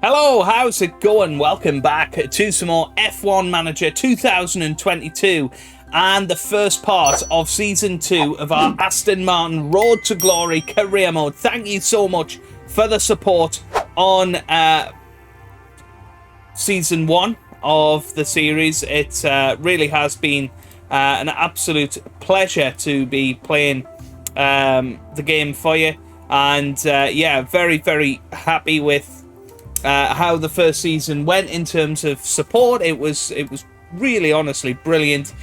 Hello, how's it going? Welcome back to some more F1 Manager 2022 and the first part of Season 2 of our Aston Martin Road to Glory career mode. Thank you so much for the support on Season 1 of the series. It really has been an absolute pleasure to be playing the game for you. And yeah, very, very happy with how the first season went in terms of support. It was really, honestly brilliant.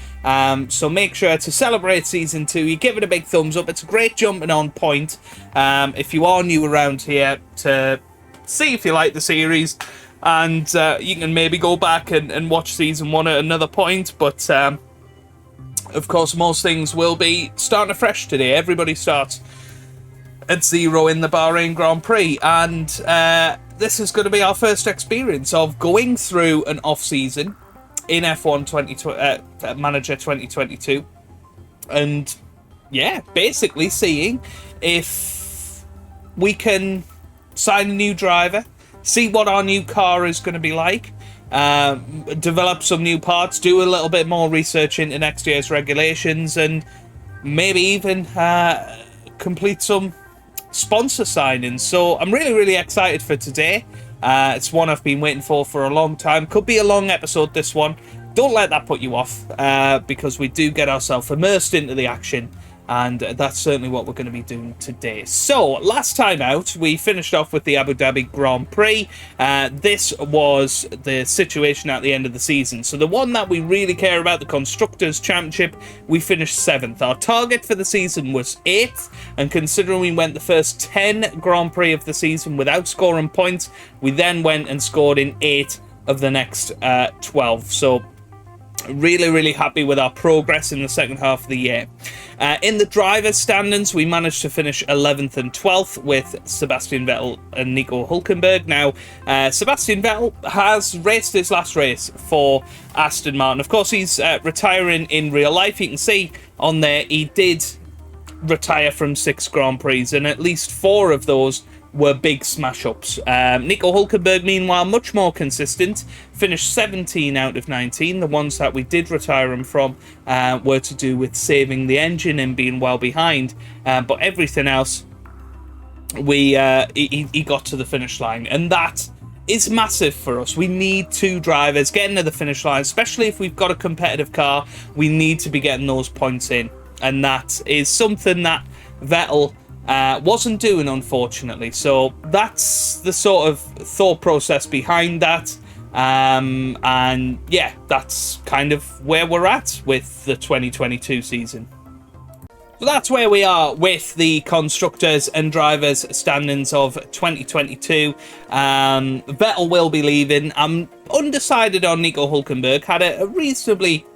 So make sure to celebrate season 2. You give it a big thumbs up. It's a great jumping on point if you are new around here to see if you like the series, and you can maybe go back and watch season 1 at another point. But of course, most things will be starting afresh today. Everybody starts at 0 in the Bahrain Grand Prix, and this is going to be our first experience of going through an off-season in F1 Manager 2022, and yeah, basically seeing if we can sign a new driver, see what our new car is going to be like, develop some new parts, do a little bit more research into next year's regulations, and maybe even complete some sponsor signings. So I'm really, really excited for today. It's one I've been waiting for a long time. Could be a long episode, this one. Don't let that put you off, because we do get ourselves immersed into the action, and that's certainly what we're going to be doing today. So, last time out, we finished off with the Abu Dhabi Grand Prix. This was the situation at the end of the season. So, the one that we really care about, the Constructors Championship, we finished 7th. Our target for the season was 8th, and considering we went the first 10 Grand Prix of the season without scoring points, we then went and scored in 8 of the next 12. So, really, really happy with our progress in the second half of the year. In the drivers' standings, we managed to finish 11th and 12th with Sebastian Vettel and Nico Hülkenberg. Now, Sebastian Vettel has raced his last race for Aston Martin. Of course, he's retiring in real life. You can see on there he did retire from 6 Grand Prix, and at least 4 of those were big smash-ups. Nico Hülkenberg, meanwhile, much more consistent, finished 17 out of 19. The ones that we did retire him from were to do with saving the engine and being well behind, but everything else, he got to the finish line, and that is massive for us. We need 2 drivers getting to the finish line, especially if we've got a competitive car. We need to be getting those points in, and that is something that Vettel wasn't doing, unfortunately. So that's the sort of thought process behind that, and yeah, that's kind of where we're at with the 2022 season. So that's where we are with the constructors and drivers standings of 2022. Vettel will be leaving. I'm undecided on Nico Hülkenberg. Had a reasonably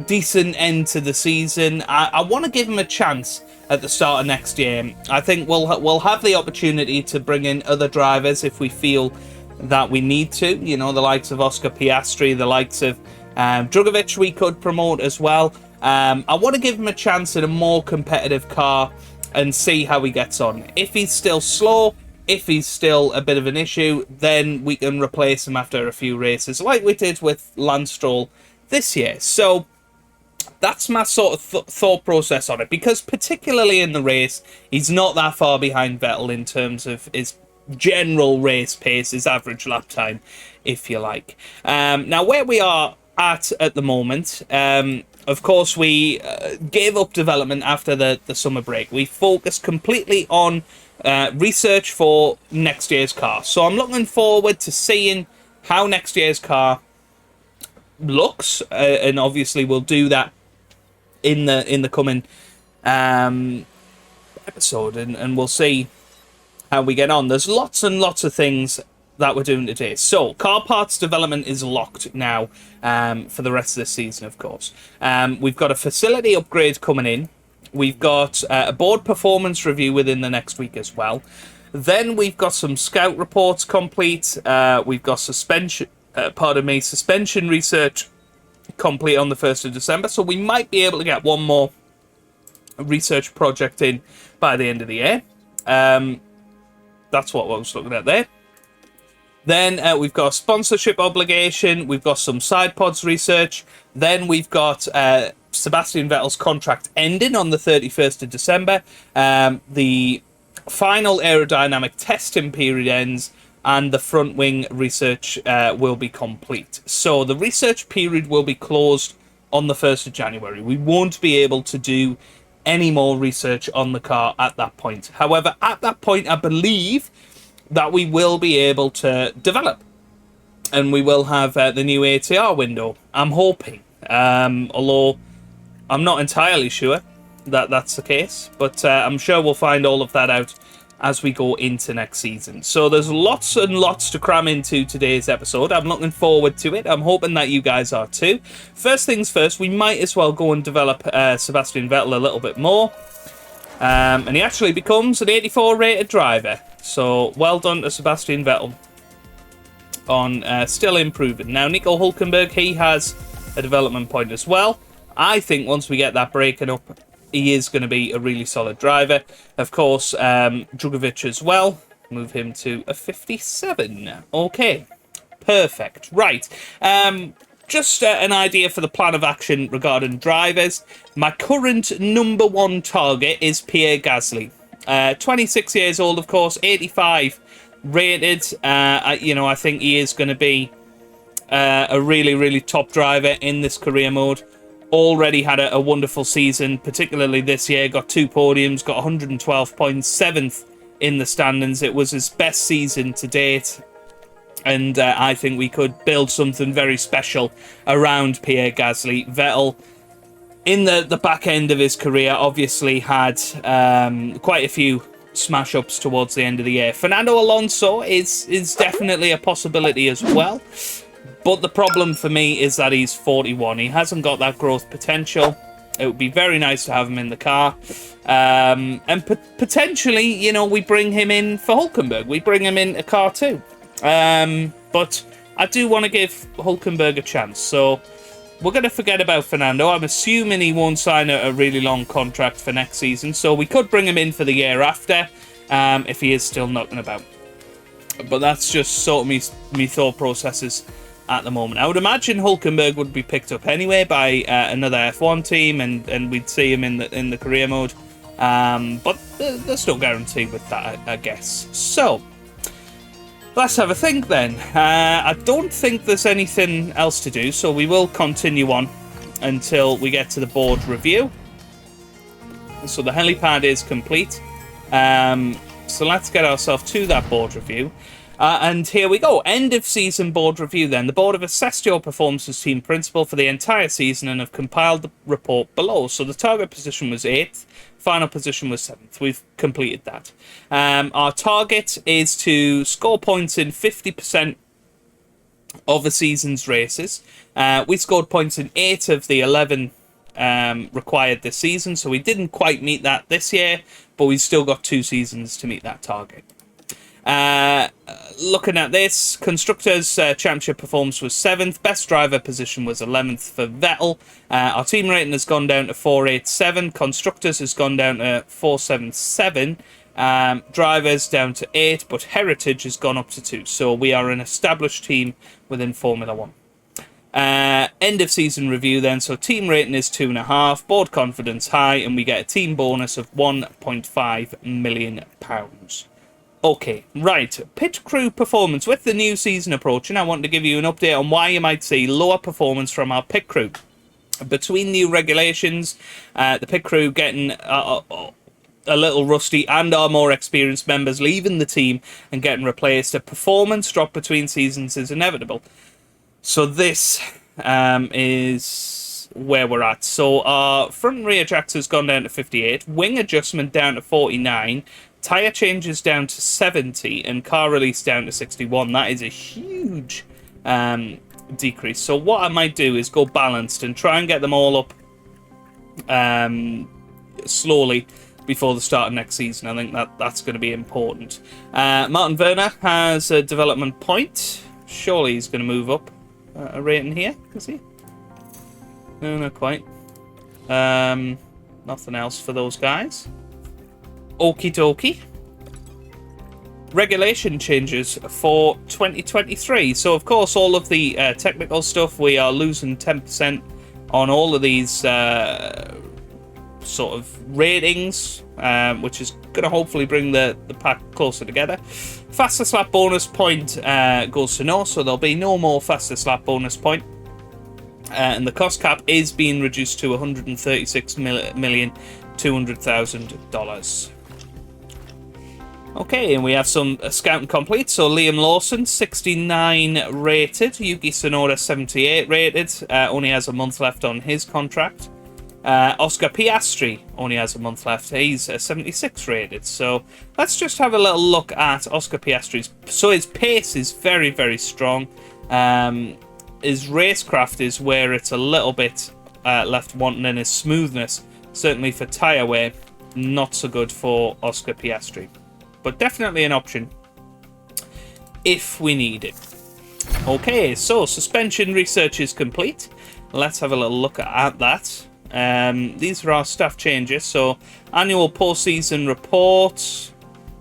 decent end to the season. I want to give him a chance at the start of next year. I think we'll have the opportunity to bring in other drivers if we feel that we need to. You know, the likes of Oscar Piastri, the likes of Drugovich we could promote as well. I want to give him a chance in a more competitive car and see how he gets on. If he's still slow, if he's still a bit of an issue, then we can replace him after a few races, like we did with Lance Stroll this year. So that's my sort of thought process on it, because particularly in the race, he's not that far behind Vettel in terms of his general race pace, his average lap time, if you like. Now, where we are at the moment, of course, we gave up development after the summer break. We focused completely on research for next year's car. So I'm looking forward to seeing how next year's car looks, and obviously we'll do that in the coming episode, and we'll see how we get on. There's lots and lots of things that we're doing today. So car parts development is locked now for the rest of the season, of course. We've got a facility upgrade coming in. We've got a board performance review within the next week as well. Then we've got some scout reports complete. We've got suspension research complete on the 1st of December. So we might be able to get one more research project in by the end of the year. That's what I was looking at there. Then we've got a sponsorship obligation. We've got some side pods research. Then we've got Sebastian Vettel's contract ending on the 31st of December. The final aerodynamic testing period ends, and the front wing research will be complete. So the research period will be closed on the 1st of January. We won't be able to do any more research on the car at that point. However, at that point, I believe that we will be able to develop, and we will have the new ATR window. I'm hoping, although I'm not entirely sure that that's the case, but I'm sure we'll find all of that out as we go into next season. So there's lots and lots to cram into today's episode. I'm looking forward to it. I'm hoping that you guys are too. First things first, we might as well go and develop Sebastian Vettel a little bit more. And he actually becomes an 84 rated driver. So well done to Sebastian Vettel on still improving. Now, Nico Hülkenberg, he has a development point as well. I think once we get that breaking up, he is going to be a really solid driver. Of course, Drugovic as well. Move him to a 57. Okay, perfect. Right. Just an idea for the plan of action regarding drivers. My current number one target is Pierre Gasly. 26 years old, of course, 85 rated. I think he is going to be a really, really top driver in this career mode. Already had a wonderful season, particularly this year. Got 2 podiums, got 112 points, 7th in the standings. It was his best season to date. And I think we could build something very special around Pierre Gasly. Vettel, in the back end of his career, obviously had quite a few smash-ups towards the end of the year. Fernando Alonso is definitely a possibility as well. But the problem for me is that he's 41. He hasn't got that growth potential. It would be very nice to have him in the car. And potentially, we bring him in for Hülkenberg. We bring him in a car too. But I do want to give Hülkenberg a chance. So we're going to forget about Fernando. I'm assuming he won't sign a really long contract for next season. So we could bring him in for the year after if he is still knocking about. But that's just sort of me thought processes at the moment. I would imagine Hülkenberg would be picked up anyway by another F1 team, and we'd see him in the career mode. But there's no guarantee with that, I guess. So let's have a think then. I don't think there's anything else to do, so we will continue on until we get to the board review. So the helipad is complete. So let's get ourselves to that board review. And here we go. End of season board review then. The board have assessed your performance as team principal for the entire season and have compiled the report below. So the target position was 8th. Final position was 7th. We've completed that. Our target is to score points in 50% of the season's races. We scored points in 8 of the 11 required this season. So we didn't quite meet that this year, but we've still got 2 seasons to meet that target. Looking at this, Constructors Championship performance was 7th. Best driver position was 11th for Vettel. Our team rating has gone down to 487. Constructors has gone down to 477. Drivers down to 8, but Heritage has gone up to 2. So we are an established team within Formula 1. End of season review then. So team rating is 2.5. Board confidence high, and we get a team bonus of £1.5 million. Okay, right. Pit crew performance. With the new season approaching, I want to give you an update on why you might see lower performance from our pit crew. Between new regulations, the pit crew getting a little rusty, and our more experienced members leaving the team and getting replaced, a performance drop between seasons is inevitable. So this is where we're at. So our front and rear jacks has gone down to 58, wing adjustment down to 49, tyre changes down to 70, and car release down to 61. That is a huge decrease. So what I might do is go balanced and try and get them all up slowly before the start of next season. I think that's going to be important. Martin Werner has a development point. Surely he's going to move up a rating here, is he? No, not quite. Nothing else for those guys. Okie dokie. regulation changes for 2023. So, of course, all of the technical stuff, we are losing 10% on all of these sort of ratings, which is going to hopefully bring the pack closer together. Fastest lap bonus point goes to no, so there'll be no more fastest lap bonus point. And the cost cap is being reduced to $136,200,000. Okay, and we have some scouting complete. So Liam Lawson, 69 rated. Yuki Tsunoda, 78 rated. Only has a month left on his contract. Oscar Piastri only has a month left. He's 76 rated. So let's just have a little look at Oscar Piastri's. So his pace is very, very strong. His racecraft is where it's a little bit left wanting, and his smoothness, certainly for tyre wear, not so good for Oscar Piastri. But definitely an option if we need it. Okay, so suspension research is complete. Let's have a little look at that. These are our staff changes. So annual postseason reports.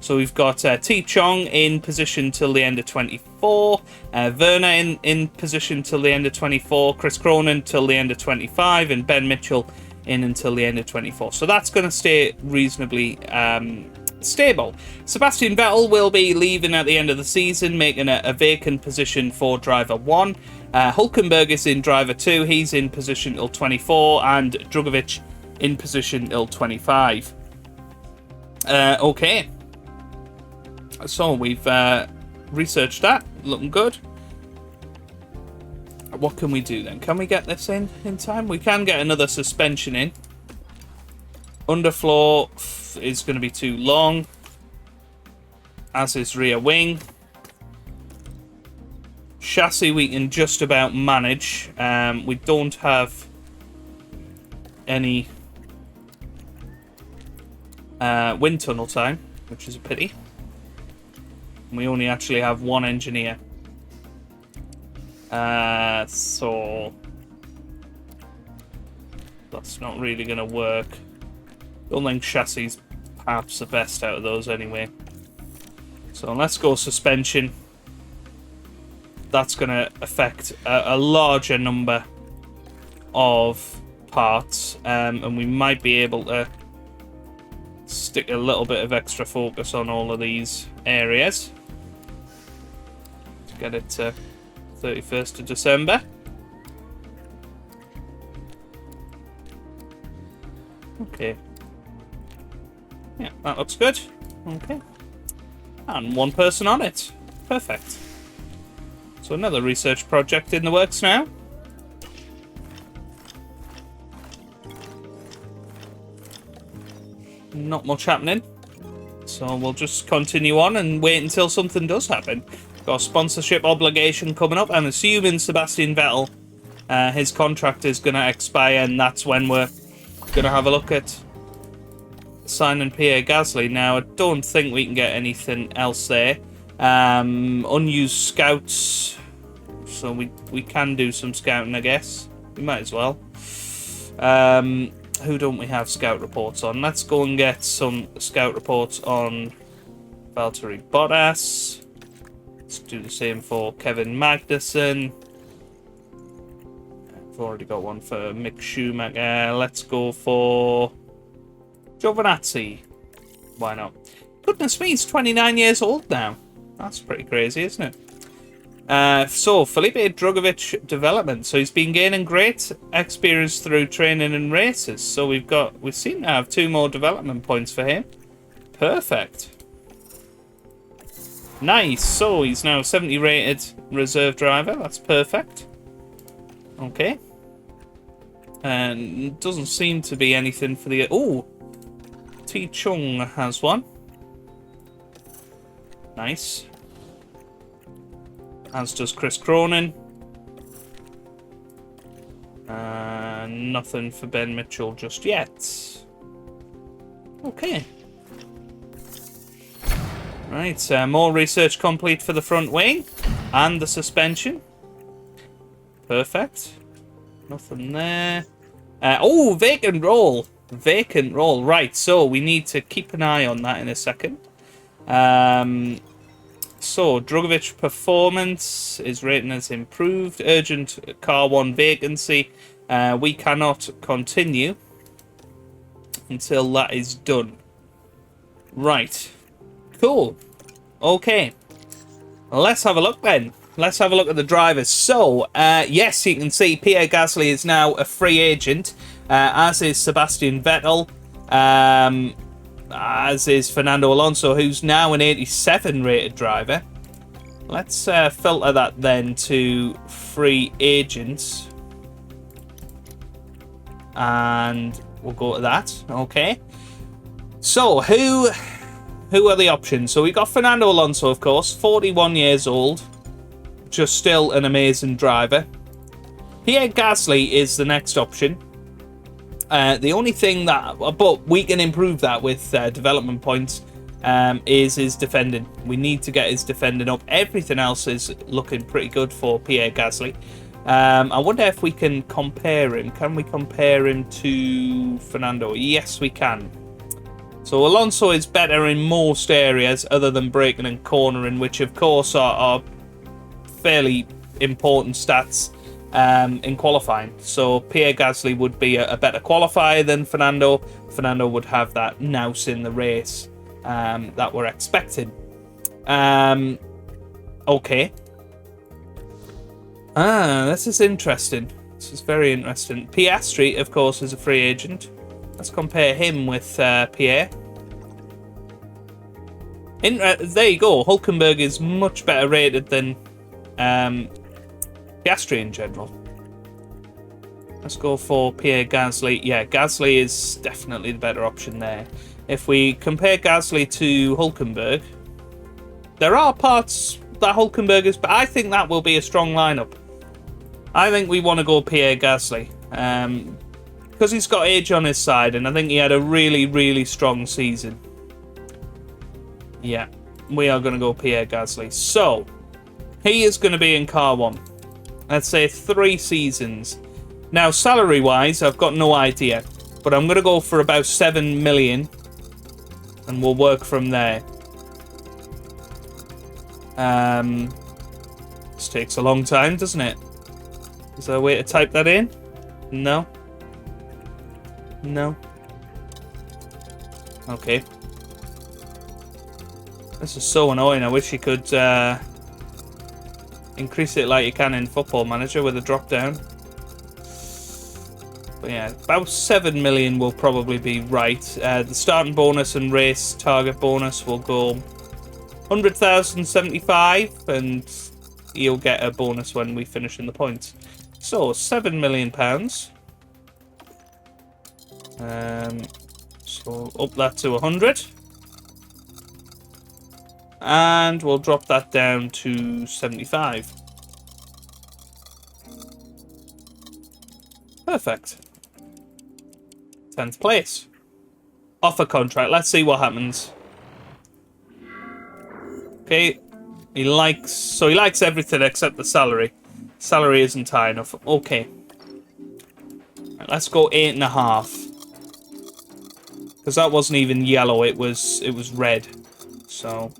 So we've got T. Chong in position till the end of 24. Werner in position till the end of 24. Chris Cronin till the end of 25. And Ben Mitchell in until the end of 24. So that's going to stay reasonably stable. Sebastian Vettel will be leaving at the end of the season, making a vacant position for driver 1. Hulkenberg is in driver 2. He's in position till 24. And Drugovic in position till 25. Okay. So we've researched that. Looking good. What can we do then? Can we get this in time? We can get another suspension in. Underfloor is going to be too long, as is rear wing. Chassis we can just about manage. We don't have any wind tunnel time, which is a pity. We only actually have one engineer. So that's not really going to work. Don't think chassis perhaps the best out of those anyway. So let's go suspension. That's going to affect a larger number of parts, and we might be able to stick a little bit of extra focus on all of these areas to get it to 31st of December. Okay. Yeah, that looks good. Okay. And one person on it. Perfect. So another research project in the works now. Not much happening. So we'll just continue on and wait until something does happen. Got a sponsorship obligation coming up. I'm assuming Sebastian Vettel, his contract is going to expire, and that's when we're going to have a look at signing Pierre Gasly. Now, I don't think we can get anything else there. Unused scouts. So we can do some scouting, I guess. We might as well. Who don't we have scout reports on? Let's go and get some scout reports on Valtteri Bottas. Let's do the same for Kevin Magnussen. I've already got one for Mick Schumacher. Let's go for Giovinazzi. Why not? Goodness me, he's 29 years old now. That's pretty crazy, isn't it? So, Felipe Drugovic development. So he's been gaining great experience through training and races. So we seem to have 2 more development points for him. Perfect. Nice. So he's now 70 rated reserve driver. That's perfect. Okay. And doesn't seem to be anything for the... Oh! T. Chung has one. Nice. As does Chris Cronin. Nothing for Ben Mitchell just yet. Okay. Right, more research complete for the front wing and the suspension. Perfect. Nothing there. Oh, vacant role. Vacant role. Right, so we need to keep an eye on that in a second. So, Drugovic performance is rating as improved. Urgent car 1 vacancy. We cannot continue until that is done. Right. Cool. Okay. Let's have a look then. Let's have a look at the drivers. So, yes, you can see Pierre Gasly is now a free agent, as is Sebastian Vettel, as is Fernando Alonso, who's now an 87 rated driver. Let's filter that then to free agents. And we'll go to that. Okay. So, who are the options? So, we got Fernando Alonso, of course, 41 years old. Just still an amazing driver. Pierre Gasly is the next option. The only thing that, but we can improve that with development points, is his defending. We need to get his defending up. Everything else is looking pretty good for Pierre Gasly. I wonder if we can compare him. Can we compare him to Fernando? Yes, we can. So Alonso is better in most areas other than braking and cornering, which of course are fairly important stats in qualifying. So Pierre Gasly would be a better qualifier than Fernando. Fernando would have that nous in the race that we're expecting. Okay. This is interesting. This is very interesting. Piastri, of course, is a free agent. Let's compare him with Pierre. There you go. Hülkenberg is much better rated than Piastri in general. Let's go for Pierre Gasly. Yeah, Gasly is definitely the better option there. If we compare Gasly to Hülkenberg, there are parts that Hülkenberg is, but I think that will be a strong lineup. I think we want to go Pierre Gasly because he's got age on his side, and I think he had a really, really strong season. Yeah, we are going to go Pierre Gasly. So, he is going to be in car 1. Let's say 3 seasons. Now, salary-wise, I've got no idea. But I'm going to go for about 7 million. And we'll work from there. This takes a long time, doesn't it? Is there a way to type that in? No. No. Okay. This is so annoying. I wish you could increase it like you can in Football Manager with a drop down. But yeah, about 7 million will probably be right. The starting bonus and race target bonus will go 100,075, and you'll get a bonus when we finish in the points. So, £7 million. So up that to 100. And we'll drop that down to 75. Perfect. 10th place. Offer contract. Let's see what happens. Okay. He likes everything except the salary. Salary isn't high enough. Okay. Right, let's go 8.5. Because that wasn't even yellow, it was red. So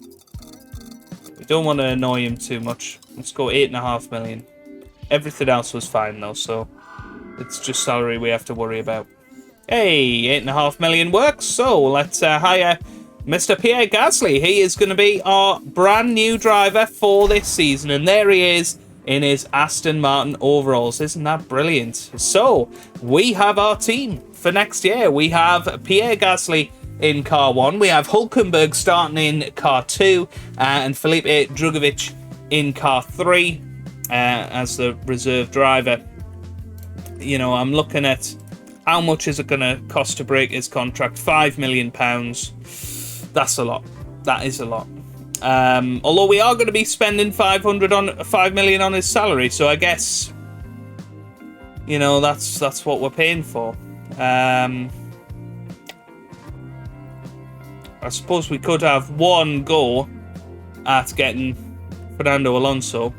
we don't want to annoy him too much. Let's go 8.5 million. Everything else was fine though, so it's just salary we have to worry about. Hey, 8.5 million works. So let's hire Mr. Pierre Gasly. He is going to be our brand new driver for this season, and there he is in his Aston Martin overalls. Isn't that brilliant? So we have our team for next year. We have Pierre Gasly in car 1. We have Hülkenberg starting in car 2, and Felipe Drugovic in car 3 as the reserve driver. You know, I'm looking at how much is it going to cost to break his contract. £5 million. That's a lot. That is a lot. Although we are going to be spending 5 million on his salary, so I guess, you know, that's what we're paying for. I suppose we could have one go at getting Fernando Alonso.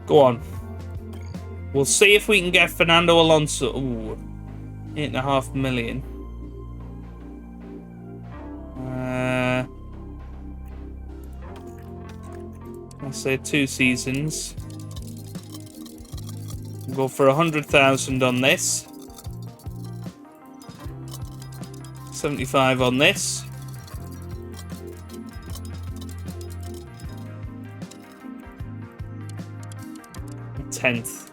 Go on. We'll see if we can get Fernando Alonso. Ooh, 8.5 million. Let's say 2 seasons. We'll go for 100,000 on this. 75 on this. Tenth.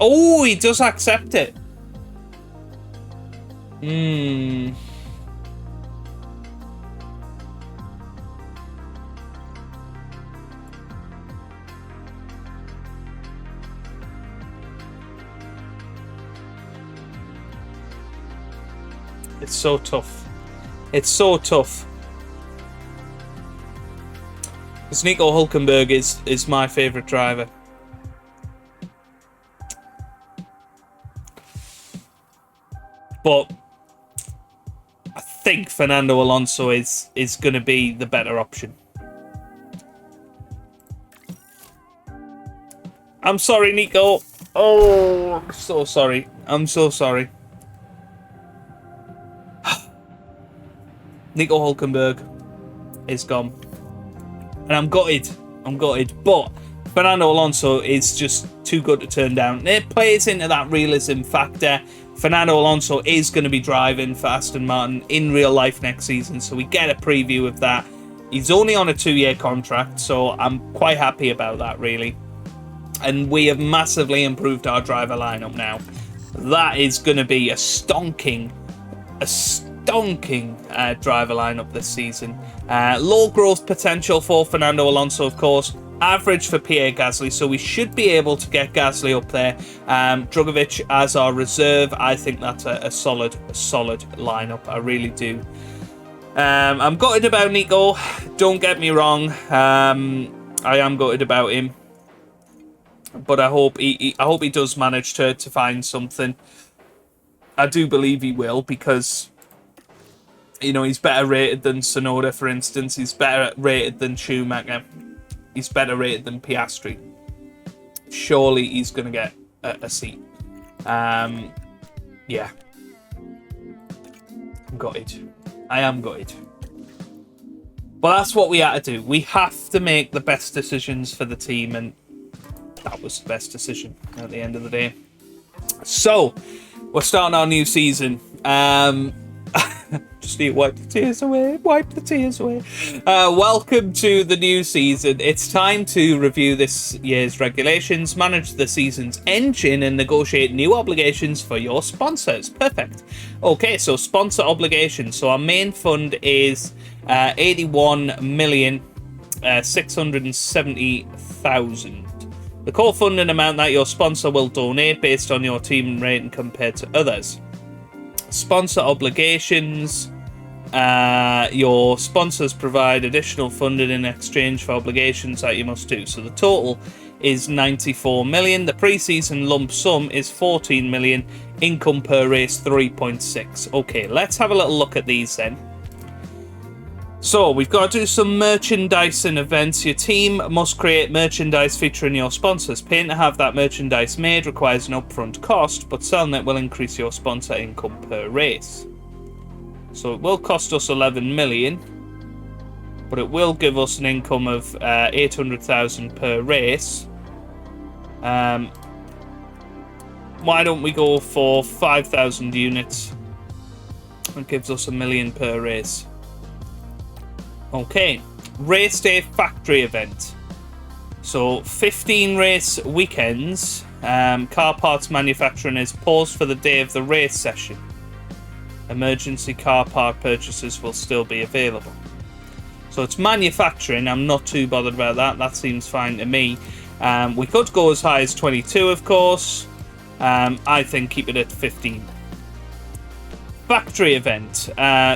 Oh, he does accept it. It's so tough. It's so tough. Because Nico Hülkenberg is my favourite driver. But I think Fernando Alonso is going to be the better option. I'm sorry, Nico. Oh, I'm so sorry. I'm so sorry. Nico Hülkenberg is gone. And I'm gutted. I'm gutted. But Fernando Alonso is just too good to turn down. It plays into that realism factor. Fernando Alonso is going to be driving for Aston Martin in real life next season, so we get a preview of that. He's only on a 2-year contract, so I'm quite happy about that, really. And we have massively improved our driver lineup now. That is going to be a stonking driver lineup this season. Low growth potential for Fernando Alonso, of course. Average for Pierre Gasly, so we should be able to get Gasly up there. Drugovich as our reserve, I think that's a solid lineup. I really do. I'm gutted about Nico. Don't get me wrong. I am gutted about him, but I hope he does manage to find something. I do believe he will, because you know he's better rated than Tsunoda, for instance. He's better rated than Schumacher. He's better rated than Piastri. Surely he's going to get a seat. Yeah. I'm gutted. I am gutted. But that's what we had to do. We have to make the best decisions for the team, and that was the best decision at the end of the day. So, we're starting our new season. Just need to wipe the tears away. Wipe the tears away. Welcome to the new season. It's time to review this year's regulations, manage the season's engine, and negotiate new obligations for your sponsors. Perfect. Okay, so sponsor obligations. So our main fund is 81,670,000. The core funding amount that your sponsor will donate based on your team rating compared to others. Sponsor obligations. Your sponsors provide additional funding in exchange for obligations that you must do. So the total is 94 million. The pre-season lump sum is 14 million. Income per race 3.6. Okay, let's have a little look at these then. So we've got to do some merchandising events. Your team must create merchandise featuring your sponsors. Paying to have that merchandise made requires an upfront cost, but selling it will increase your sponsor income per race. So it will cost us 11 million, but it will give us an income of 800,000 per race. Why don't we go for 5,000 units? It gives us $1 million per race. Okay, race day factory event. So 15 race weekends. Car parts manufacturing is paused for the day of the race session. Emergency car part purchases will still be available. So it's manufacturing. I'm not too bothered about that. That seems fine to me. We could go as high as 22, of course. I think keep it at 15. Factory event.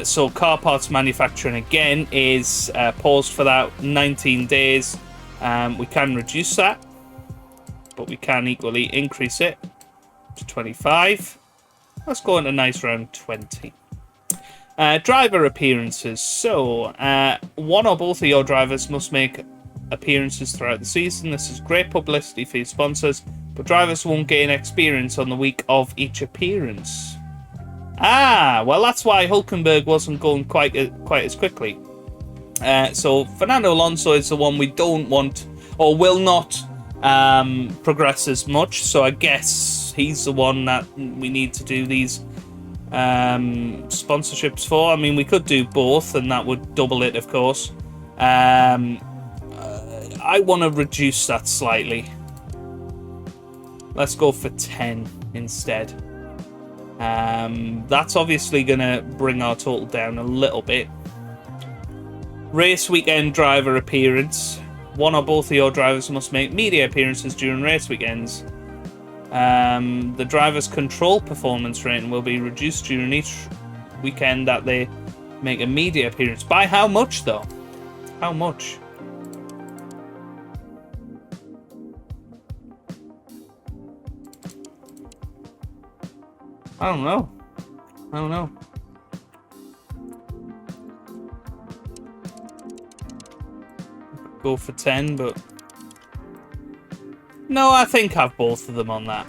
So car parts manufacturing again is paused for that 19 days. We can reduce that, but we can equally increase it to 25. Let's go on a nice round 20. Driver appearances. So, one or both of your drivers must make appearances throughout the season. This is great publicity for your sponsors, but drivers won't gain experience on the week of each appearance. Well, that's why Hulkenberg wasn't going quite as quickly. So, Fernando Alonso is the one we don't want, or will not progress as much. So, I guess he's the one that we need to do these sponsorships for. I mean, we could do both, and that would double it, of course. I want to reduce that slightly. Let's go for 10 instead. That's obviously going to bring our total down a little bit. Race weekend driver appearance. One or both of your drivers must make media appearances during race weekends. The driver's control performance rating will be reduced during each weekend that they make a media appearance. By how much, though? How much? I don't know. Go for 10, but no, I think have both of them on that.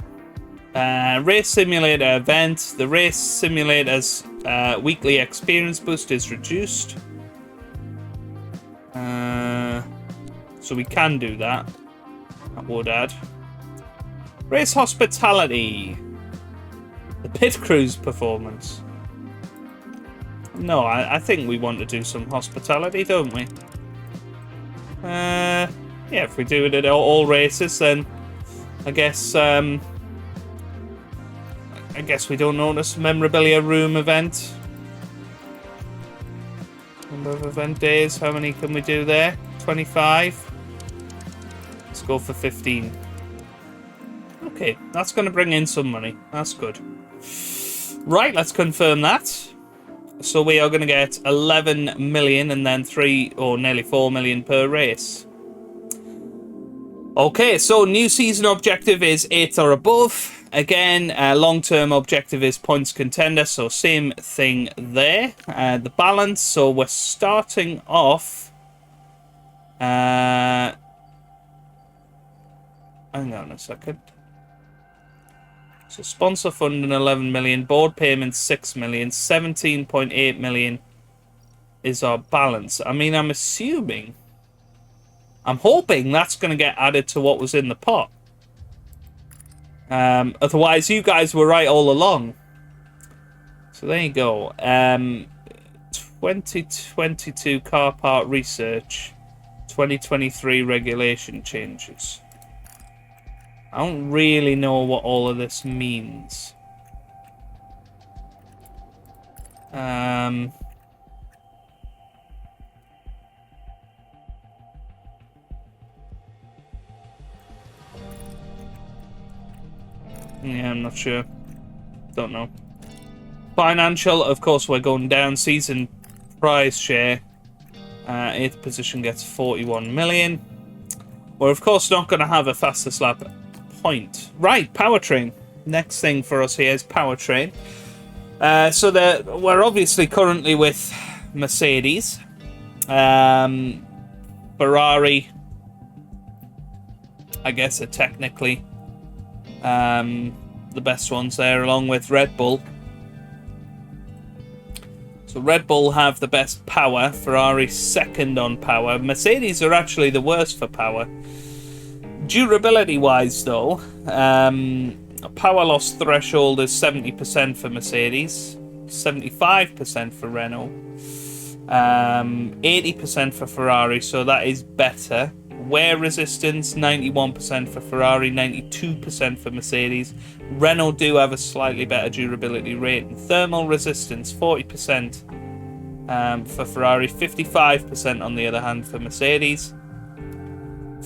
Race simulator event. The race simulator's weekly experience boost is reduced. So we can do that. I would add. Race hospitality. The pit crew's performance. No, I think we want to do some hospitality, don't we? Yeah, if we do it at all races, then I guess we don't notice memorabilia room event. Number of event days. How many can we do there? 25. Let's go for 15. Okay, that's going to bring in some money. That's good. Right, let's confirm that. So we are going to get 11 million and then 3 or nearly 4 million per race. Okay, so new season objective is 8th or above. Again, long-term objective is points contender, so same thing there. The balance, so we're starting off... hang on a second. So sponsor funding 11 million, board payments 6 million, 17.8 million is our balance. I mean, I'm hoping that's going to get added to what was in the pot. Otherwise, you guys were right all along. So there you go. 2022 car part research, 2023 regulation changes. I don't really know what all of this means. Yeah, I'm not sure. Don't know. Financial, of course, we're going down. Season prize share. 8th position gets 41 million. We're, of course, not going to have a fastest lap point. Right, powertrain. Next thing for us here is powertrain. So we're obviously currently with Mercedes. Ferrari, I guess, are technically the best ones there, along with Red Bull. So Red Bull have the best power. Ferrari second on power. Mercedes are actually the worst for power. Durability-wise, though, power loss threshold is 70% for Mercedes, 75% for Renault, 80% for Ferrari, so that is better. Wear resistance, 91% for Ferrari, 92% for Mercedes. Renault do have a slightly better durability rate. Thermal resistance, 40% for Ferrari, 55% on the other hand for Mercedes.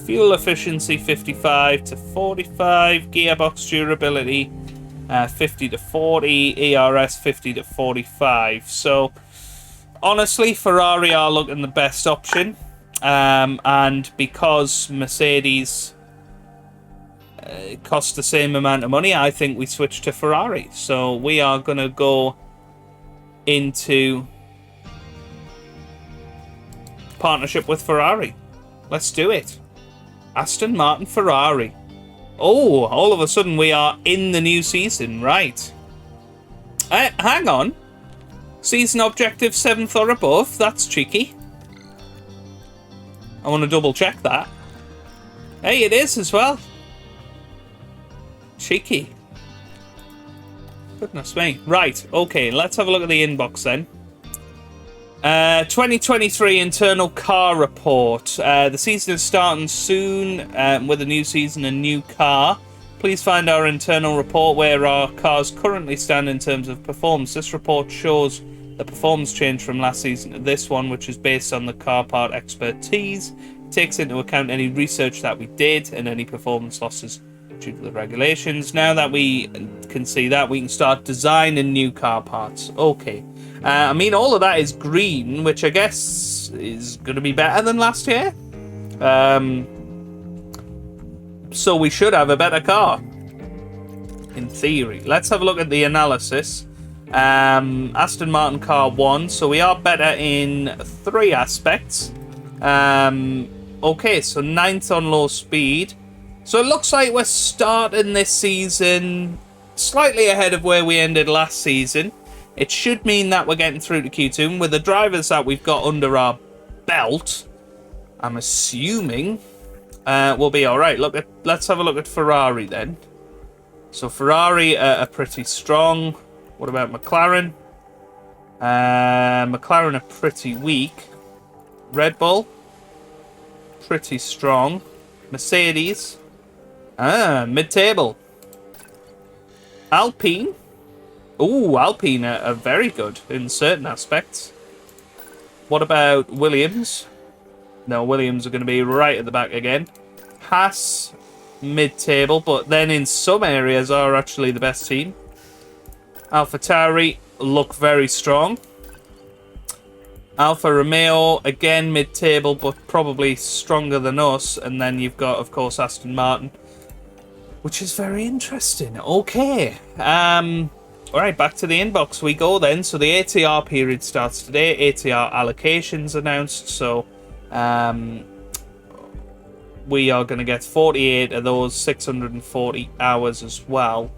Fuel efficiency 55 to 45, gearbox durability 50 to 40, ERS 50 to 45. So honestly, Ferrari are looking the best option, and because Mercedes cost the same amount of money, I think we switch to Ferrari. So we are going to go into partnership with Ferrari. Let's do it. Aston Martin, Ferrari. Oh, all of a sudden we are in the new season, right? Hang on. Season objective 7th or above. That's cheeky. I want to double check that. Hey, it is as well. Cheeky. Goodness me. Right, okay, let's have a look at the inbox then. 2023 internal car report. The season is starting soon with a new season and new car. Please find our internal report where our cars currently stand in terms of performance. This report shows the performance change from last season to this one, which is based on the car part expertise. It takes into account any research that we did and any performance losses due to the regulations. Now that we can see that, we can start designing new car parts. Okay. I mean, all of that is green, which I guess is going to be better than last year. So we should have a better car, in theory. Let's have a look at the analysis. Aston Martin car 1, so we are better in 3 aspects. Okay, so 9th on low speed. So it looks like we're starting this season slightly ahead of where we ended last season. It should mean that we're getting through to Q2. And with the drivers that we've got under our belt, I'm assuming we'll be alright. Let's have a look at Ferrari then. So Ferrari are pretty strong. What about McLaren? McLaren are pretty weak. Red Bull, pretty strong. Mercedes, mid-table. Alpine. Ooh, Alpine are very good in certain aspects. What about Williams? No, Williams are going to be right at the back again. Haas, mid-table, but then in some areas are actually the best team. AlphaTauri look very strong. Alfa Romeo, again mid-table, but probably stronger than us. And then you've got, of course, Aston Martin, which is very interesting. Okay. Alright, back to the inbox we go then. So the ATR period starts today. ATR allocations announced. So we are going to get 48 of those, 640 hours as well.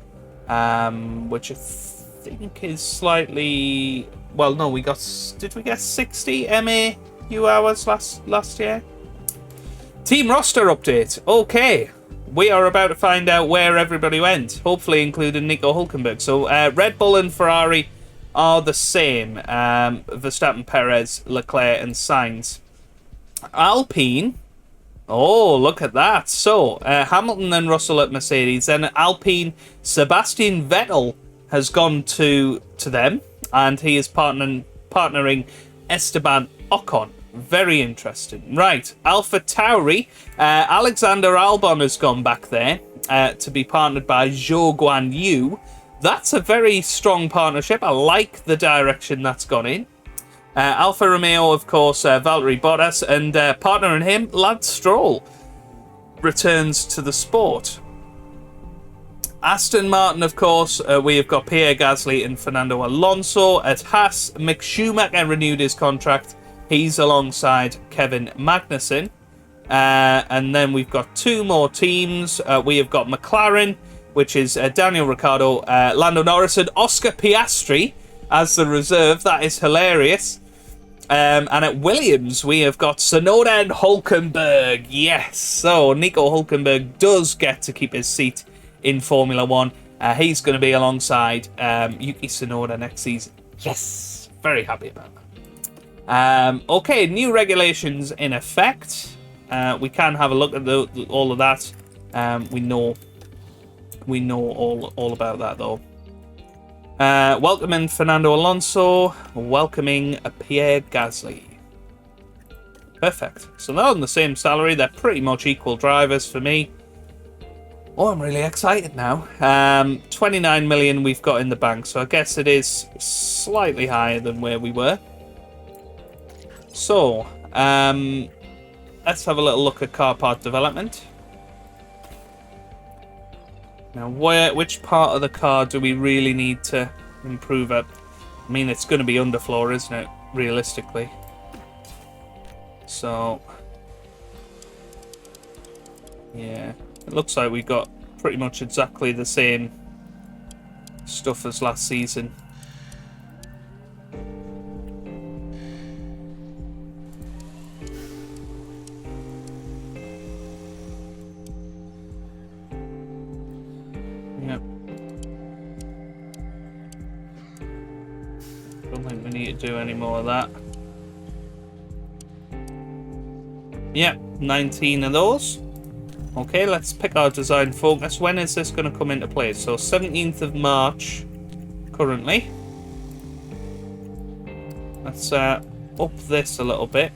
Which I think is slightly... Well, no, we got... Did we get 60 MAU hours last year? Team roster update. Okay. We are about to find out where everybody went, hopefully including Nico Hülkenberg. So Red Bull and Ferrari are the same. Verstappen, Perez, Leclerc and Sainz. Alpine. Oh, look at that. So Hamilton and Russell at Mercedes. Then Alpine, Sebastian Vettel has gone to them. And he is partnering Esteban Ocon. Very interesting. Right, AlphaTauri. Alexander Albon has gone back there to be partnered by Zhou Guan Yu. That's a very strong partnership. I like the direction that's gone in. Alfa Romeo, of course, Valtteri Bottas, and partnering him, Lance Stroll, returns to the sport. Aston Martin, of course, we have got Pierre Gasly and Fernando Alonso. At Haas, Mick Schumacher renewed his contract. He's alongside Kevin Magnussen. And then we've got 2 more teams. We have got McLaren, which is Daniel Ricciardo, Lando Norris, and Oscar Piastri as the reserve. That is hilarious. And at Williams, we have got Tsunoda and Hülkenberg. Yes, so Nico Hülkenberg does get to keep his seat in Formula 1. He's going to be alongside Yuki Tsunoda next season. Yes, very happy about that. Okay, new regulations in effect. We can have a look at all of that. We know all about that though. Welcoming Fernando Alonso, welcoming Pierre Gasly. Perfect. So they're on the same salary. They're pretty much equal drivers for me. Oh, I'm really excited now. 29 million we've got in the bank, so I guess it is slightly higher than where we were. So, let's have a little look at car part development. Now, which part of the car do we really need to improve at? I mean, it's going to be underfloor, isn't it? Realistically. So, yeah. It looks like we got pretty much exactly the same stuff as last season. Yep. Don't think we need to do any more of that. Yep, 19 of those. Okay, let's pick our design focus. When is this going to come into play? So 17th of March currently. Let's up this a little bit.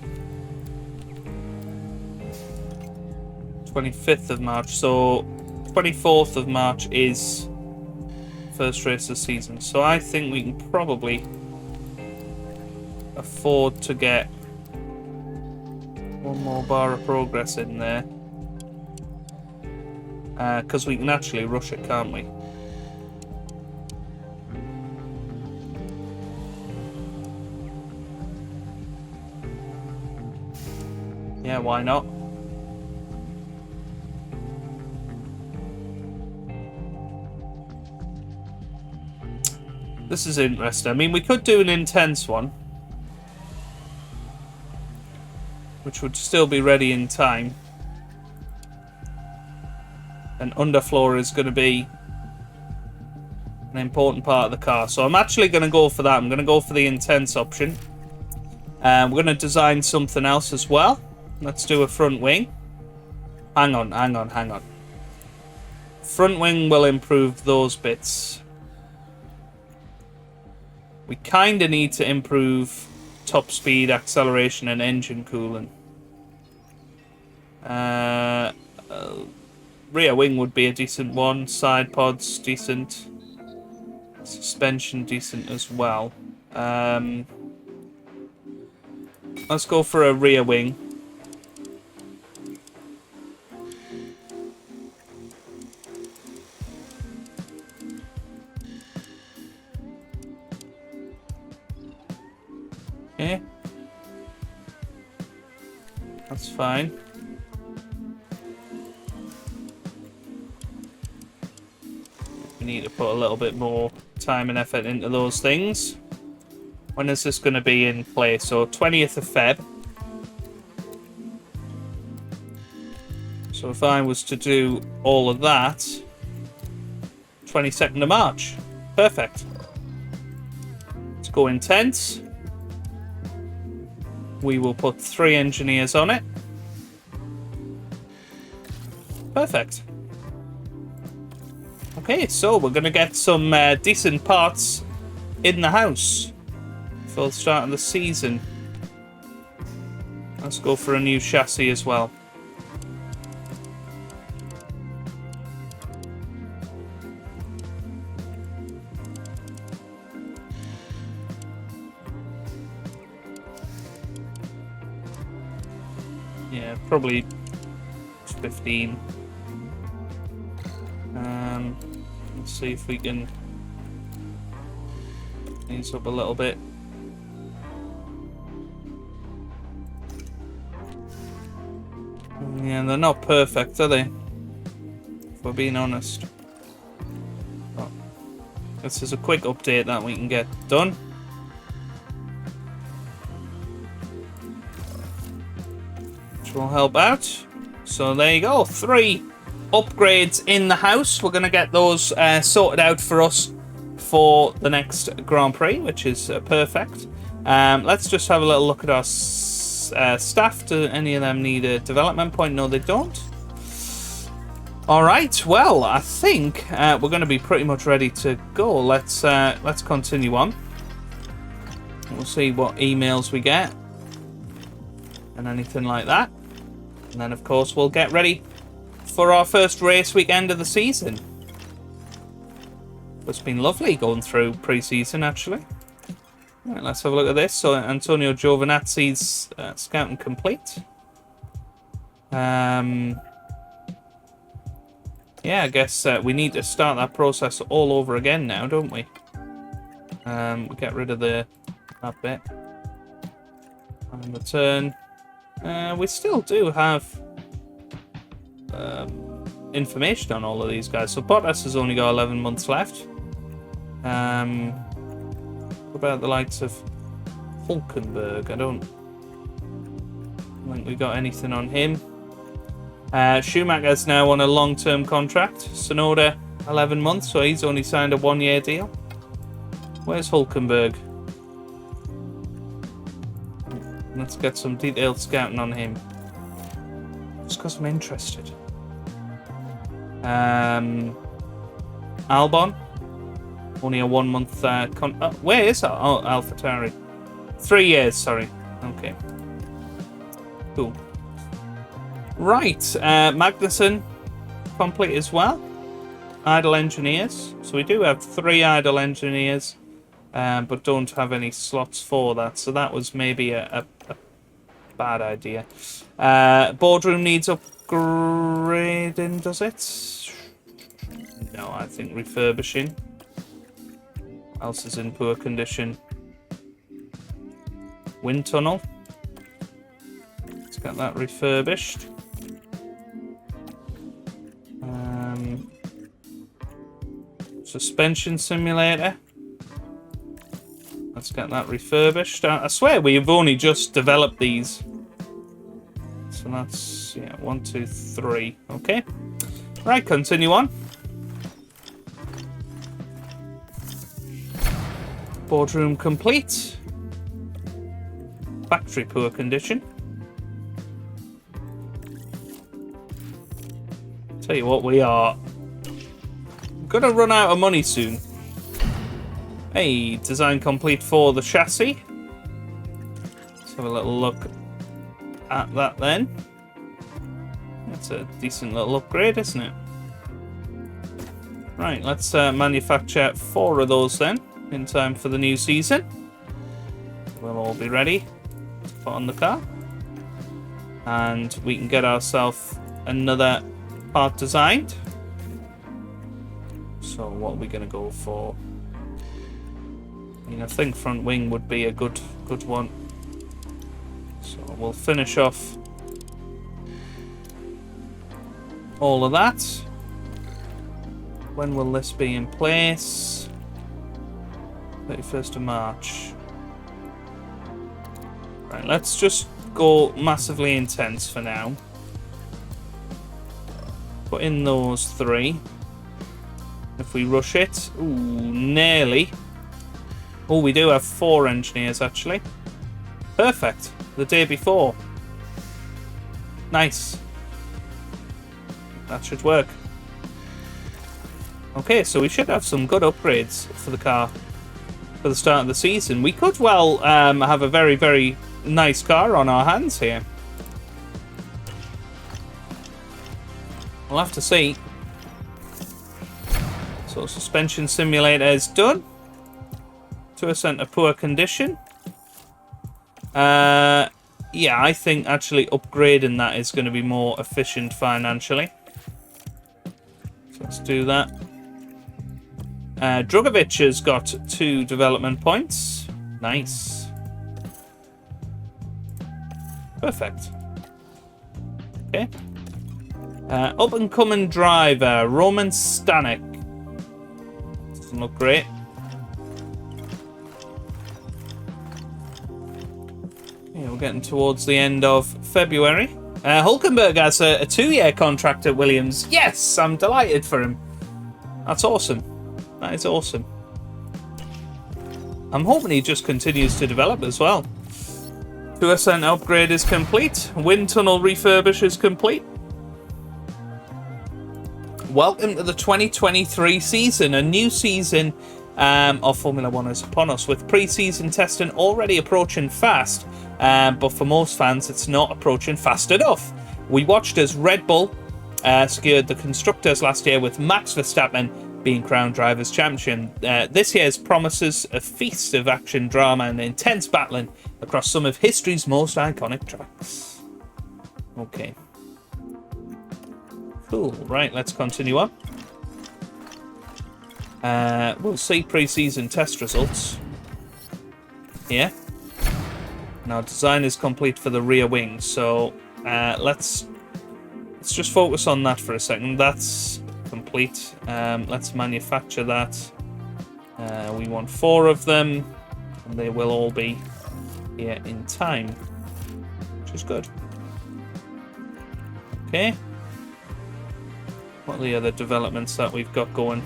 25th of March. So 24th of March is first race of the season. So I think we can probably afford to get one more bar of progress in there. Because we can actually rush it, can't we? Yeah, why not? This is interesting. I mean, we could do an intense one, which would still be ready in time. And underfloor is going to be an important part of the car. So I'm actually going to go for that. I'm going to go for the intense option. We're going to design something else as well. Let's do a front wing. Hang on. Front wing will improve those bits. We kind of need to improve top speed, acceleration, and engine cooling. Rear wing would be a decent one. Side pods, decent. Suspension, decent as well. Let's go for a rear wing. Okay. That's fine. We need to put a little bit more time and effort into those things. When is this going to be in place? So 20th of Feb. So if I was to do all of that, 22nd of March. Perfect. Let's go intense. We will put 3 engineers on it. Perfect. Okay, so we're going to get some decent parts in the house for the start of the season. Let's go for a new chassis as well. Yeah, probably 15. Let's see if we can ease up a little bit. Yeah, they're not perfect, are they? If we're being honest. But this is a quick update that we can get done. Which will help out. So there you go, 3 upgrades in the house. We're going to get those sorted out for us for the next Grand Prix, which is perfect. Let's just have a little look at our staff. Do any of them need a development point? No, they don't. Alright, well, I think we're going to be pretty much ready to go. Let's continue on. We'll see what emails we get and anything like that. And then, of course, we'll get ready for our first race weekend of the season. It's been lovely going through pre-season, actually. Right, let's have a look at this. So Antonio Giovinazzi's scouting complete. Yeah, I guess we need to start that process all over again now, don't we? We get rid of that bit. And return. We still do have information on all of these guys. So Bottas has only got 11 months left. What about the likes of Hulkenberg? I don't think we got anything on him. Schumacher's now on a long-term contract. Sonoda, 11 months, so he's only signed a 1-year deal. Where's Hulkenberg? Let's get some detailed scouting on him. Just because I'm interested. Albon. Only a 1-month where is that? Oh, AlphaTauri. 3 years, sorry. Okay. Cool. Right. Magnussen complete as well. Idle engineers. So we do have 3 idle engineers, but don't have any slots for that. So that was maybe a bad idea. Boardroom needs upgrading, does it? No, I think refurbishing. What else is in poor condition? Wind tunnel. Let's get that refurbished. Suspension simulator. Let's get that refurbished. I swear we've only just developed these. So that's, yeah, 1, 2, 3. Okay. Right, continue on. Boardroom complete. Factory poor condition. Tell you what, we are gonna run out of money soon. Hey, design complete for the chassis. Let's have a little look at that then. That's a decent little upgrade, isn't it? Right, let's manufacture 4 of those then, in time for the new season. We'll all be ready to put on the car. And we can get ourselves another part designed. So what are we going to go for? I mean, I think front wing would be a good one. So we'll finish off all of that. When will this be in place? 31st of March. Right, let's just go massively intense for now. Put in those 3. If we rush it, ooh, nearly. Oh, we do have 4 engineers actually. Perfect. The day before. Nice. That should work. Okay, so we should have some good upgrades for the car for the start of the season. We could well have a very, very nice car on our hands here. We'll have to see. So suspension simulator is done. To a center poor condition. Yeah, I think actually upgrading that is going to be more efficient financially. So let's do that. Drugovic has got 2 development points. Nice. Perfect. Okay. Up and coming driver, Roman Stanek. Doesn't look great. Yeah, we're getting towards the end of February. Hulkenberg has a 2-year contract at Williams. Yes, I'm delighted for him. That's awesome. That is awesome. I'm hoping he just continues to develop as well. 2% upgrade is complete. Wind tunnel refurbish is complete. Welcome to the 2023 season. A new season of Formula 1 is upon us, with pre-season testing already approaching fast. But for most fans, it's not approaching fast enough. We watched as Red Bull secured the Constructors last year, with Max Verstappen being crowned Drivers' Champion. This year's promises a feast of action, drama, and intense battling across some of history's most iconic tracks. Okay. Cool. Right, let's continue on. We'll see pre-season test results here. Now, design is complete for the rear wing, so let's just focus on that for a second. That's complete. Let's manufacture that. We want 4 of them, and they will all be here in time, which is good. Okay. What are the other developments that we've got going?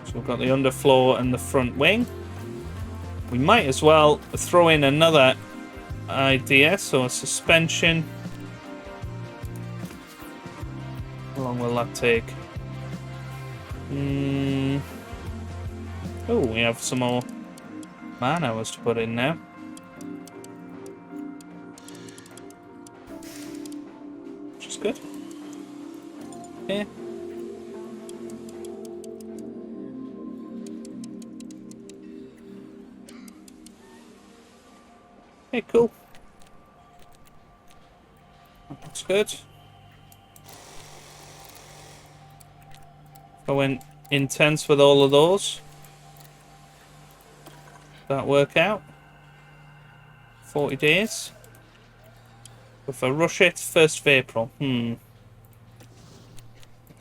So we've got the underfloor and the front wing. We might as well throw in another idea, so a suspension. How long will that take? Oh, we have some more man hours to put in now. Which is good. Okay. Okay, cool. That looks good. I went intense with all of those. That work out? 40 days. If I rush it, 1st of April.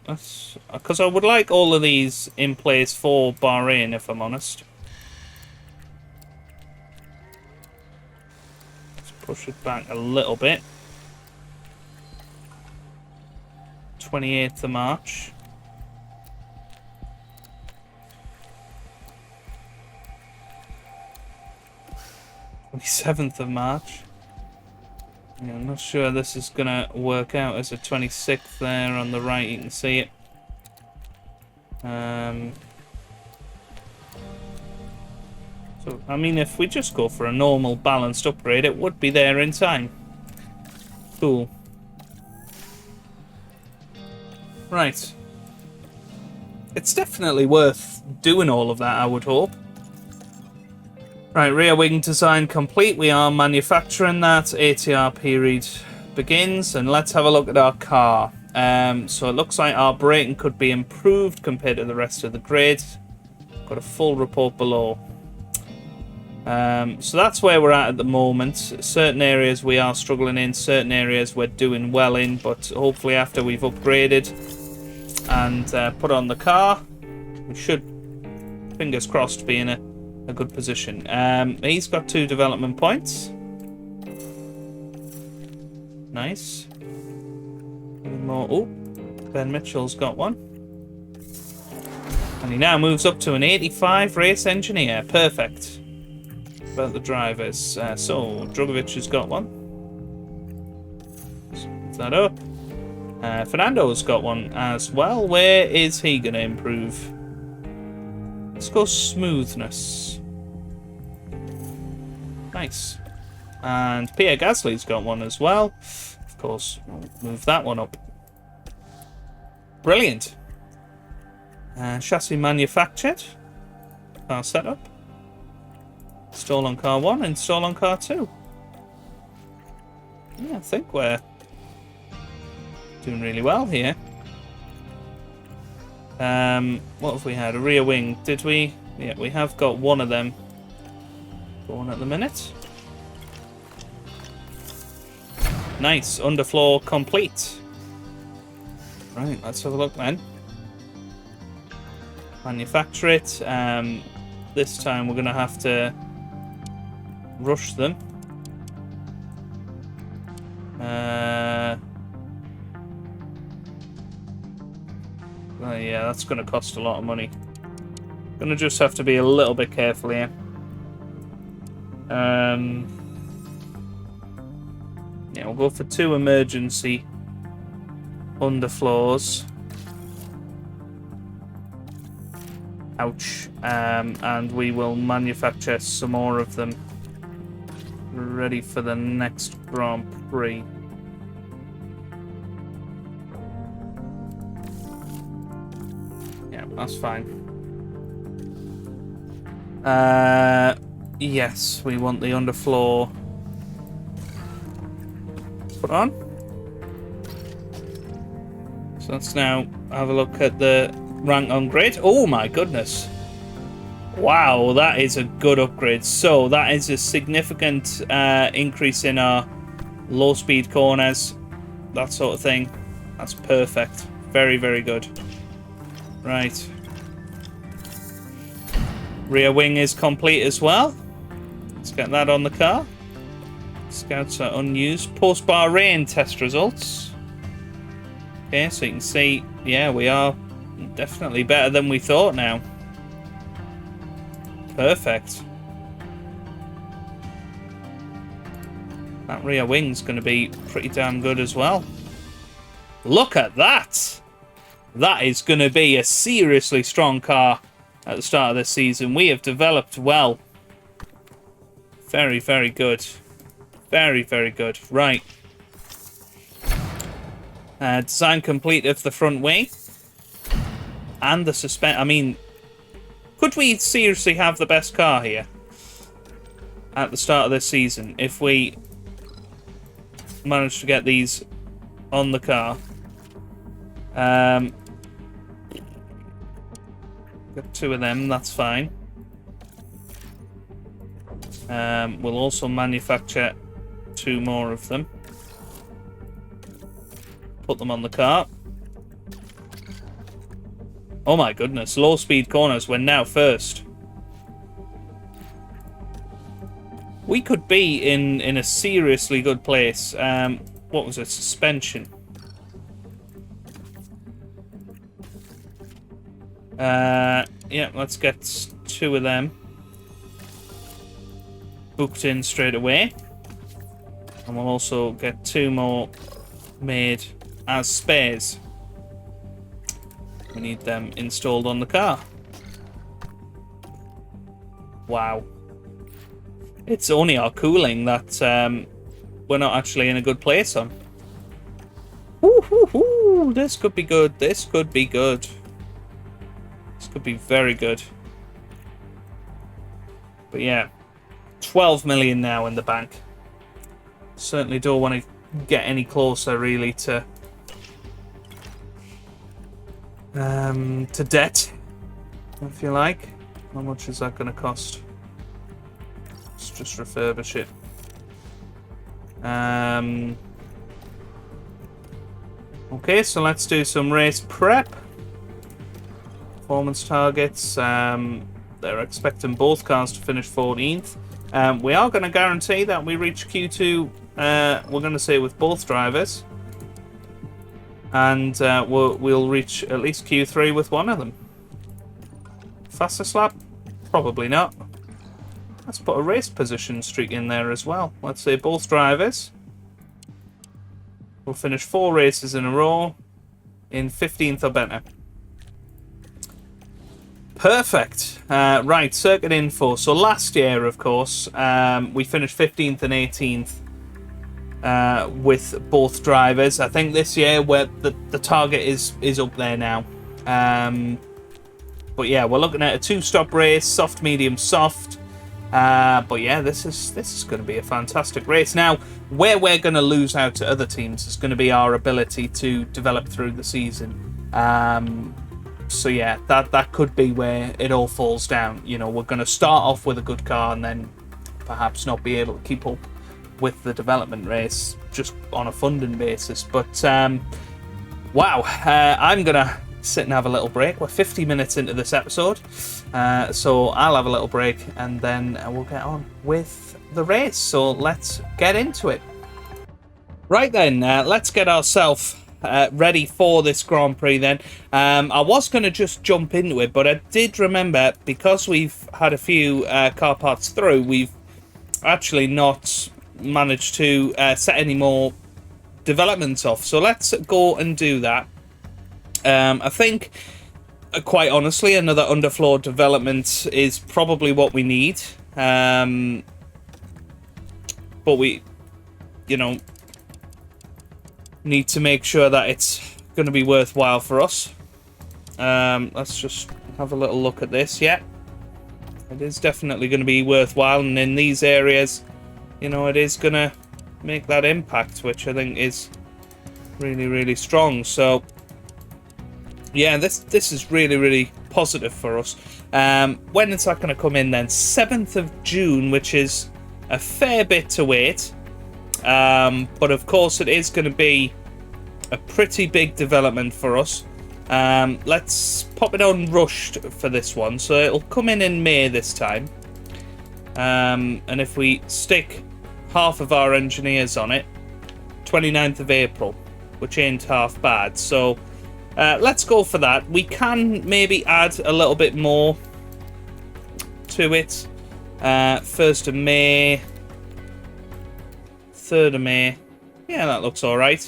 That's because I would like all of these in place for Bahrain, if I'm honest. Push it back a little bit. 28th of March. 27th of March. Yeah, I'm not sure this is going to work out as a 26th there on the right. You can see it. So, I mean, if we just go for a normal balanced upgrade, it would be there in time. Cool. Right. It's definitely worth doing all of that, I would hope. Right, rear wing design complete. We are manufacturing that. ATR period begins, and let's have a look at our car. So it looks like our braking could be improved compared to the rest of the grid. Got a full report below. So that's where we're at the moment. Certain areas we are struggling in, certain areas we're doing well in, but hopefully after we've upgraded and put on the car, we should, fingers crossed, be in a good position. He's got 2 development points. Nice. Even more. Oh, Ben Mitchell's got 1. And he now moves up to an 85 race engineer. Perfect. About the drivers. So, Drogovic has got 1. Let's move that up. Fernando's got 1 as well. Where is he going to improve? Let's go smoothness. Nice. And Pierre Gasly's got 1 as well. Of course, we'll move that one up. Brilliant. Chassis manufactured. Car setup. Install on car 1, install on car 2. Yeah, I think we're doing really well here. What have we had? A rear wing. Did we? Yeah, we have got 1 of them going at the minute. Nice. Underfloor complete. Right, let's have a look then. Manufacture it. This time we're going to have to rush them. Well, yeah, that's going to cost a lot of money. Going to just have to be a little bit careful here. Yeah, we'll go for 2 emergency underfloors. Ouch. And we will manufacture some more of them. Ready for the next Grand Prix. Yeah, that's fine. Yes, we want the underfloor put on. So let's now have a look at the rank on grid. Oh my goodness. Wow, that is a good upgrade. So that is a significant increase in our low speed corners, that sort of thing. That's perfect. Very, very good. Right. Rear wing is complete as well. Let's get that on the car. Scouts are unused. Post Bahrain test results. Okay, so you can see, yeah, we are definitely better than we thought now. Perfect. That rear wing's going to be pretty damn good as well. Look at that! That is going to be a seriously strong car at the start of this season. We have developed well. Very, very good. Very, very good. Right. Design complete of the front wing. And the suspend. I mean, could we seriously have the best car here at the start of this season if we manage to get these on the car? Got 2 of them, that's fine. We'll also manufacture 2 more of them. Put them on the car. Oh my goodness, low speed corners, we're now first. We could be in a seriously good place. What was it? Suspension. Yeah, let's get 2 of them booked in straight away. And we'll also get 2 more made as spares. We need them installed on the car. Wow. It's only our cooling that we're not actually in a good place on. Woo-hoo-hoo. This could be good. This could be good. This could be very good. But yeah, 12 million now in the bank. Certainly don't want to get any closer, really, to debt, if you like. How much is that going to cost? Let's just refurbish it. Okay, so let's do some race prep. Performance targets. They're expecting both cars to finish 14th. We are going to guarantee that we reach Q2, we're going to say with both drivers. And we'll reach at least Q3 with one of them. Fastest lap? Probably not. Let's put a race position streak in there as well. Let's say both drivers will finish 4 races in a row in 15th or better. Perfect. Right, circuit info. So last year, of course, we finished 15th and 18th. With both drivers. I think this year where the target is up there now. But yeah, we're looking at a 2-stop race, soft, medium, soft. But yeah, this is going to be a fantastic race. Now, where we're going to lose out to other teams is going to be our ability to develop through the season. So yeah, that could be where it all falls down. You know, we're going to start off with a good car and then perhaps not be able to keep up with the development race just on a funding basis. But wow, I'm gonna sit and have a little break. We're 50 minutes into this episode, so I'll have a little break and then we'll get on with the race. So let's get into it. Right then, let's get ourselves ready for this Grand Prix then. I was going to just jump into it, but I did remember, because we've had a few car parts through, we've actually not managed to set any more developments off. So let's go and do that. I think, quite honestly, another underfloor development is probably what we need. But we, you know, need to make sure that it's going to be worthwhile for us. Let's just have a little look at this. Yeah, it is definitely going to be worthwhile, and in these areas, you know, it is going to make that impact, which I think is really, really strong. So yeah, this is really, really positive for us. When is that going to come in then? 7th of June, which is a fair bit to wait. But of course, it is going to be a pretty big development for us. Let's pop it on rushed for this one. So it'll come in May this time. And if we stick half of our engineers on it, 29th of April, which ain't half bad. So let's go for that. We can maybe add a little bit more to it. 1st of May, 3rd of May. Yeah, that looks all right.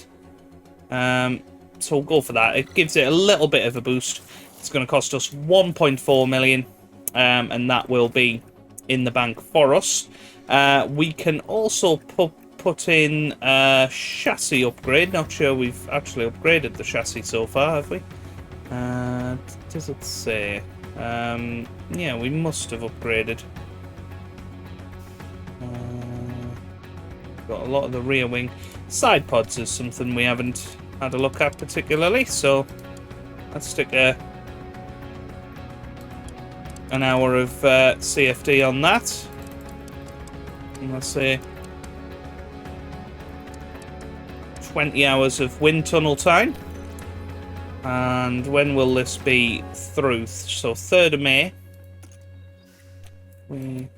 So we'll go for that. It gives it a little bit of a boost. It's going to cost us 1.4 million, and that will be in the bank for us. We can also put in a chassis upgrade. Not sure we've actually upgraded the chassis so far, have we? Does it say? Yeah, we must have upgraded. Got a lot of the rear wing. Side pods is something we haven't had a look at particularly, so let's stick an hour of CFD on that. And let's say 20 hours of wind tunnel time. And when will this be through? So 3rd of May. We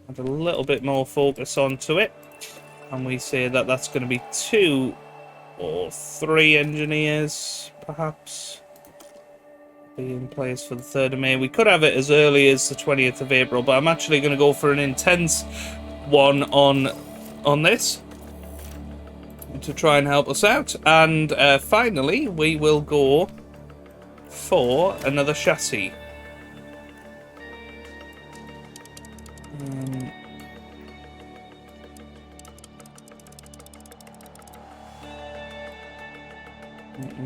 have a little bit more focus onto it. And we say that that's going to be 2 or 3 engineers, perhaps, be in place for the 3rd of May. We could have it as early as the 20th of April, but I'm actually going to go for an intense one on this to try and help us out. And finally, we will go for another chassis.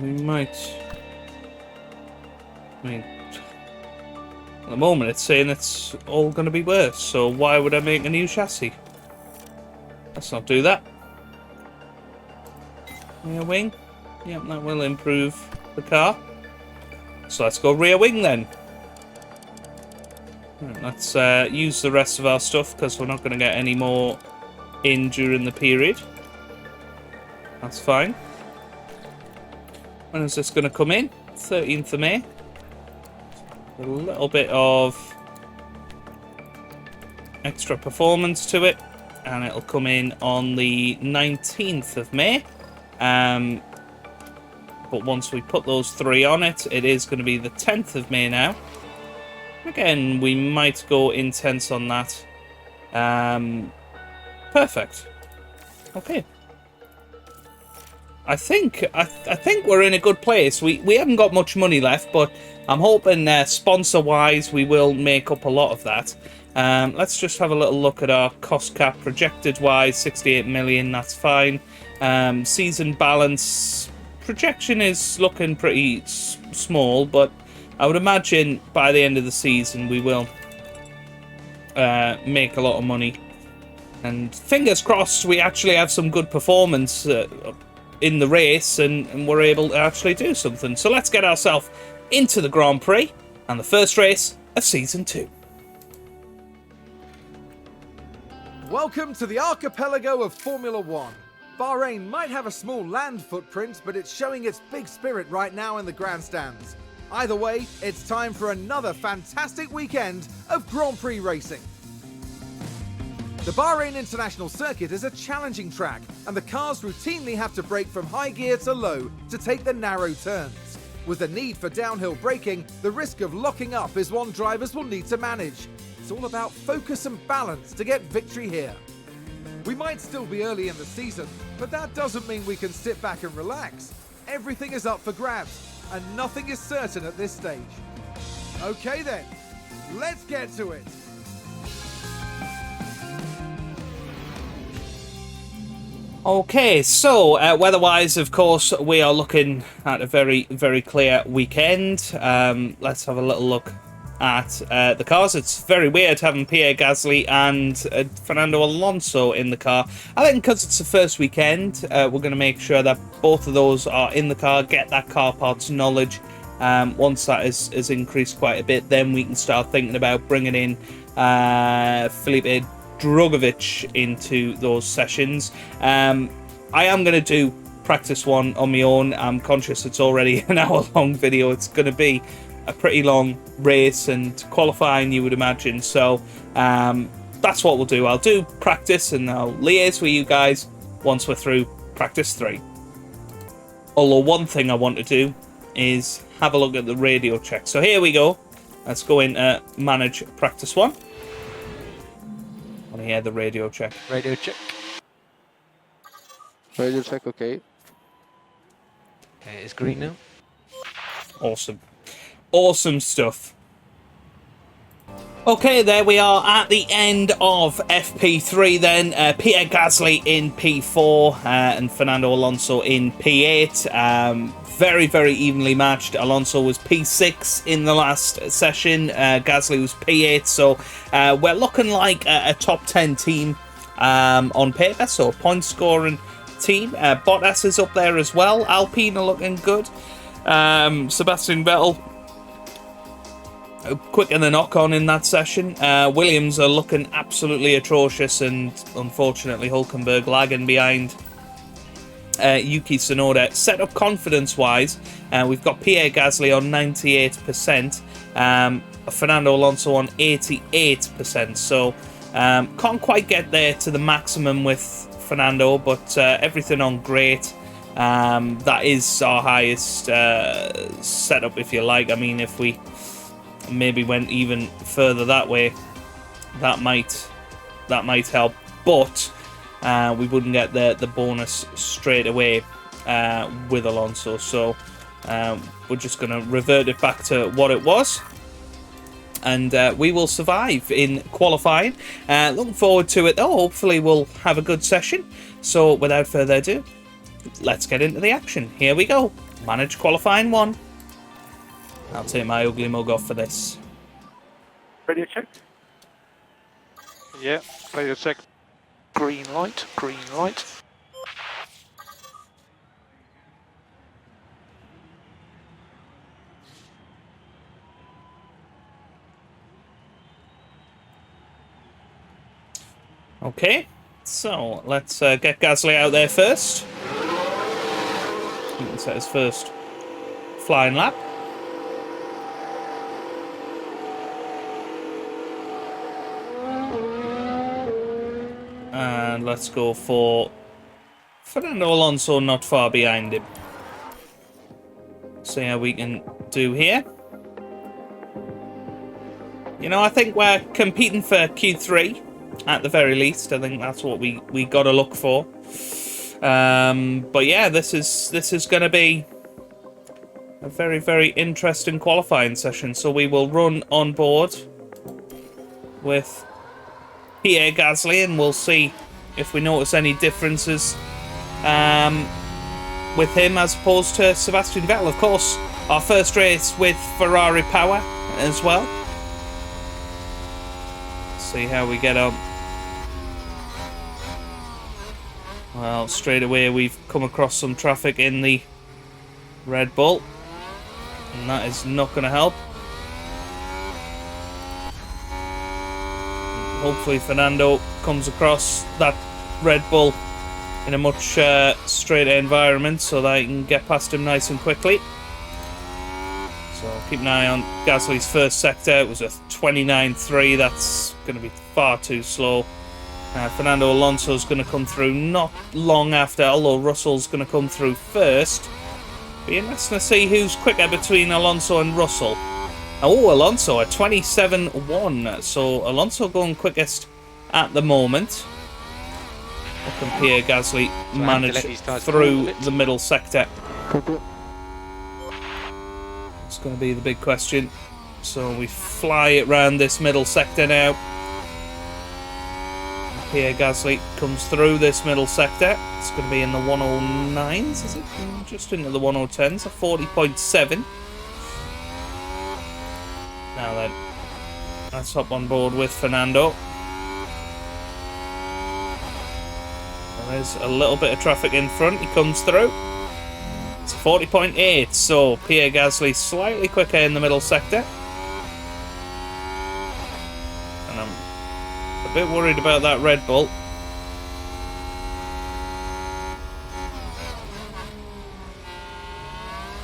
We might... I mean, at the moment it's saying it's all going to be worse, so why would I make a new chassis? Let's not do that. Rear wing. Yep, that will improve the car. So let's go rear wing then. Right, let's use the rest of our stuff because we're not going to get any more in during the period. That's fine. When is this going to come in? 13th of May. A little bit of extra performance to it, and it'll come in on the 19th of May. But once we put those 3 on it, it is going to be the 10th of May now. Again, we might go intense on that. Perfect. Okay. I think we're in a good place. We haven't got much money left, but I'm hoping sponsor-wise we will make up a lot of that. Let's just have a little look at our cost cap. Projected-wise, 68 million, that's fine. Season balance projection is looking pretty small, but I would imagine by the end of the season we will make a lot of money. And fingers crossed we actually have some good performance in the race and we're able to actually do something. So let's get ourselves into the Grand Prix and the first race of Season 2. Welcome to the archipelago of Formula One. Bahrain might have a small land footprint, but it's showing its big spirit right now in the grandstands. Either way, it's time for another fantastic weekend of Grand Prix racing. The Bahrain International Circuit is a challenging track, and the cars routinely have to brake from high gear to low to take the narrow turns. With the need for downhill braking, the risk of locking up is one drivers will need to manage. It's all about focus and balance to get victory here. We might still be early in the season, but that doesn't mean we can sit back and relax. Everything is up for grabs, and nothing is certain at this stage. Okay then, let's get to it. Okay, so weather-wise, of course, we are looking at a very, very clear weekend. Let's have a little look at the cars. It's very weird having Pierre Gasly and Fernando Alonso in the car. I think because it's the first weekend, we're going to make sure that both of those are in the car, get that car parts knowledge Once that is increased quite a bit, then we can start thinking about bringing in Felipe Drugovich into those sessions. I am going to do practice one on my own. I'm conscious it's already an hour-long video. It's going to be a pretty long race and qualifying, you would imagine. So that's what we'll do. I'll do practice and I'll liaise with you guys once we're through practice 3. Although one thing I want to do is have a look at the radio check. So here we go. Let's go into manage practice 1. I want to hear the radio check. Radio check. Radio check, okay. Okay, it's green now. Awesome. Awesome stuff. Okay, there we are at the end of FP3 then. Pierre Gasly in P4 and Fernando Alonso in P8. Very, very evenly matched. Alonso was P6 in the last session. Gasly was P8. So we're looking like a top 10 team on paper. So point scoring team. Bottas is up there as well. Alpine are looking good. Sebastian Vettel quicker than Ocon in that session. Williams are looking absolutely atrocious, and unfortunately Hulkenberg lagging behind Yuki Tsunoda. Set up confidence wise, we've got Pierre Gasly on 98%, Fernando Alonso on 88%, so can't quite get there to the maximum with Fernando, but everything on great. That is our highest setup, if you like. I mean, if we maybe went even further that way, that might help, but we wouldn't get the bonus straight away with Alonso, so we're just going to revert it back to what it was, and we will survive in qualifying. Looking forward to it though. Hopefully we'll have a good session, so without further ado, let's get into the action. Here we go. Manage qualifying 1. I'll take my ugly mug off for this. Radio check. Yeah, radio check. Green light, green light. Okay, so let's get Gasly out there first. He can set his first flying lap. And let's go for Fernando Alonso, not far behind him. See how we can do here. You know, I think we're competing for Q3 at the very least. I think that's what we got to look for. But yeah, this is going to be a very, very interesting qualifying session. So we will run on board with Pierre Gasly, and we'll see if we notice any differences with him as opposed to Sebastian Vettel. Of course, our first race with Ferrari power as well. See how we get on. Well, straight away we've come across some traffic in the Red Bull, and that is not going to help. Hopefully Fernando comes across that Red Bull in a much straighter environment so that I can get past him nice and quickly. So keep an eye on Gasly's first sector. It was a 29.3. That's going to be far too slow. Fernando Alonso's going to come through not long after, although Russell's going to come through first. Be interesting to see who's quicker between Alonso and Russell. Oh, Alonso, a 27.1. So Alonso going quickest at the moment. How can Pierre Gasly manage through the middle sector? It's going to be the big question. So we fly it round this middle sector now. Pierre Gasly comes through this middle sector. It's going to be in the 109s, is it? Just into the 110s, a 40.7. Now then, let's hop on board with Fernando. There's a little bit of traffic in front. He comes through. It's 40.8. So Pierre Gasly slightly quicker in the middle sector. And I'm a bit worried about that Red Bull.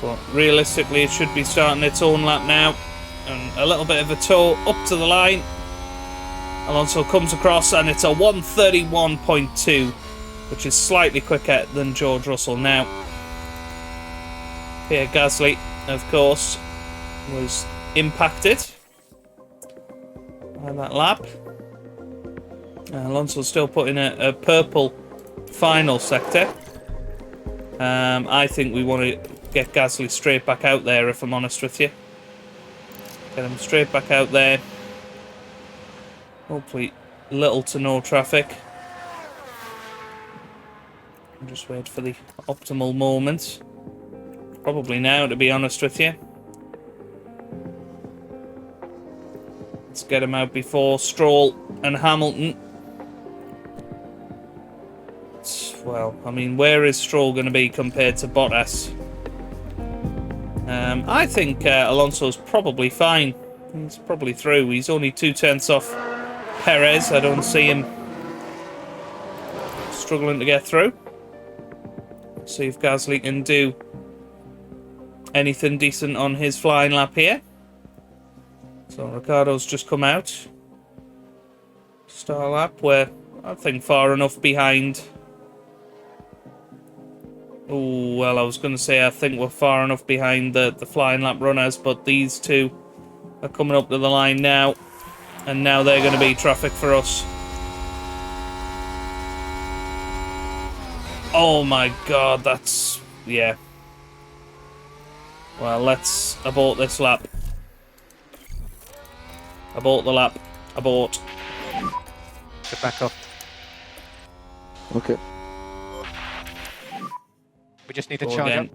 But realistically, it should be starting its own lap now. And a little bit of a tow up to the line. Alonso comes across and it's a 1:31.2, which is slightly quicker than George Russell now. Pierre Gasly, of course, was impacted by that lap. Alonso's still putting a purple final sector. I think we want to get Gasly straight back out there, if I'm honest with you. Get him straight back out there. Hopefully little to no traffic. I'll just wait for the optimal moment. Probably now, to be honest with you. Let's get him out before Stroll and Hamilton. Well, I mean, where is Stroll going to be compared to Bottas? I think Alonso's probably fine. He's probably through. He's only 2 tenths off Perez. I don't see him struggling to get through. See if Gasly can do anything decent on his flying lap here. So Ricciardo's just come out. Star lap, where I think far enough behind. Oh, well, I was going to say I think we're far enough behind the flying lap runners, but these two are coming up to the line now. And now they're going to be traffic for us. Oh my god, that's... yeah. Well, let's abort this lap. Abort the lap. Abort. Get back up. Okay. We just need to Go charge again. up.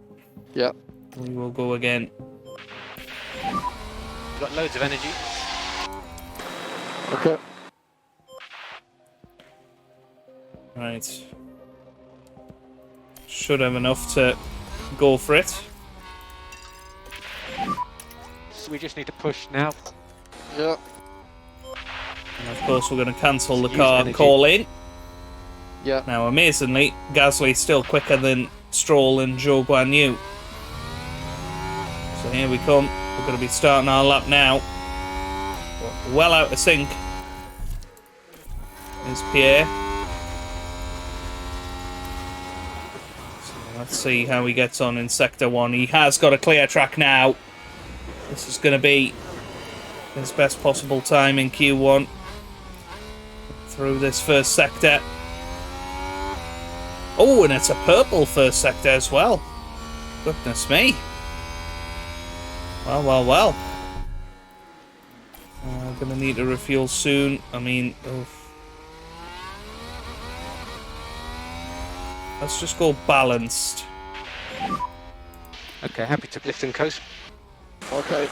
Yeah. We will go again. We've got loads of energy. Okay. Right. Should have enough to go for it. So we just need to push now. Yeah. And of course we're going to cancel the Use car energy. call in. Yeah. Now, amazingly, Gasly's still quicker than Stroll and Zhou Guanyu. So here we come. We're going to be starting our lap now. We're well out of sync. There's Pierre. So let's see how he gets on in Sector 1. He has got a clear track now. This is going to be his best possible time in Q1 through this first sector. Oh, and it's a purple first sector as well. Goodness me. Well, well, well. Gonna need to refuel soon. I mean, oof. Let's just go balanced. Okay, happy to lift and coast. Okay.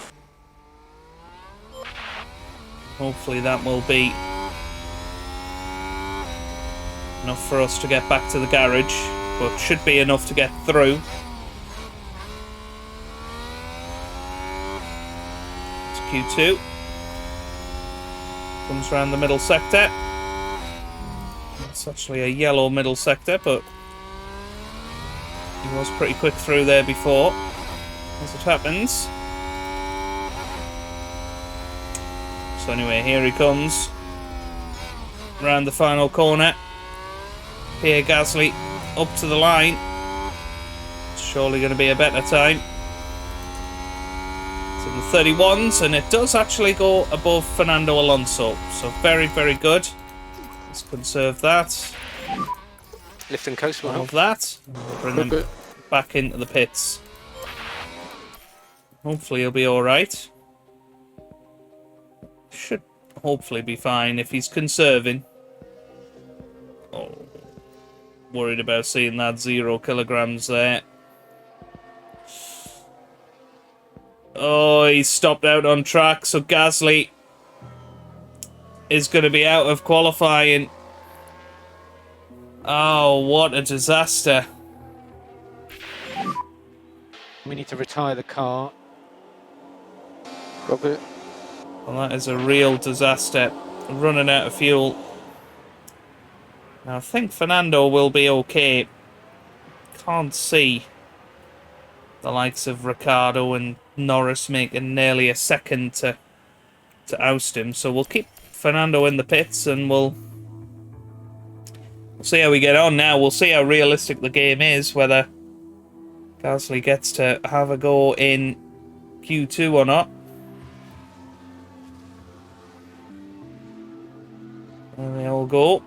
Hopefully that will be enough for us to get back to the garage, but should be enough to get through. It's Q2. Comes around the middle sector. It's actually a yellow middle sector, but he was pretty quick through there before, as it happens. So anyway, here he comes. Round the final corner. Pierre Gasly up to the line. It's surely going to be a better time. It's in the 31s, and it does actually go above Fernando Alonso. So very, very good. Let's conserve that. Lift and coast will All of help. that. We'll bring him back into the pits. Hopefully he'll be alright. Should hopefully be fine if he's conserving. Oh, worried about seeing that 0 kilograms there. Oh, he's stopped out on track, so Gasly is going to be out of qualifying. Oh, what a disaster. We need to retire the car. Copy. Well, that is a real disaster. Running out of fuel. Now, I think Fernando will be okay. Can't see the likes of Ricciardo and Norris making nearly a second to oust him. So we'll keep Fernando in the pits and we'll see how we get on now. We'll see how realistic the game is, whether Gasly gets to have a go in Q2 or not. There they all go.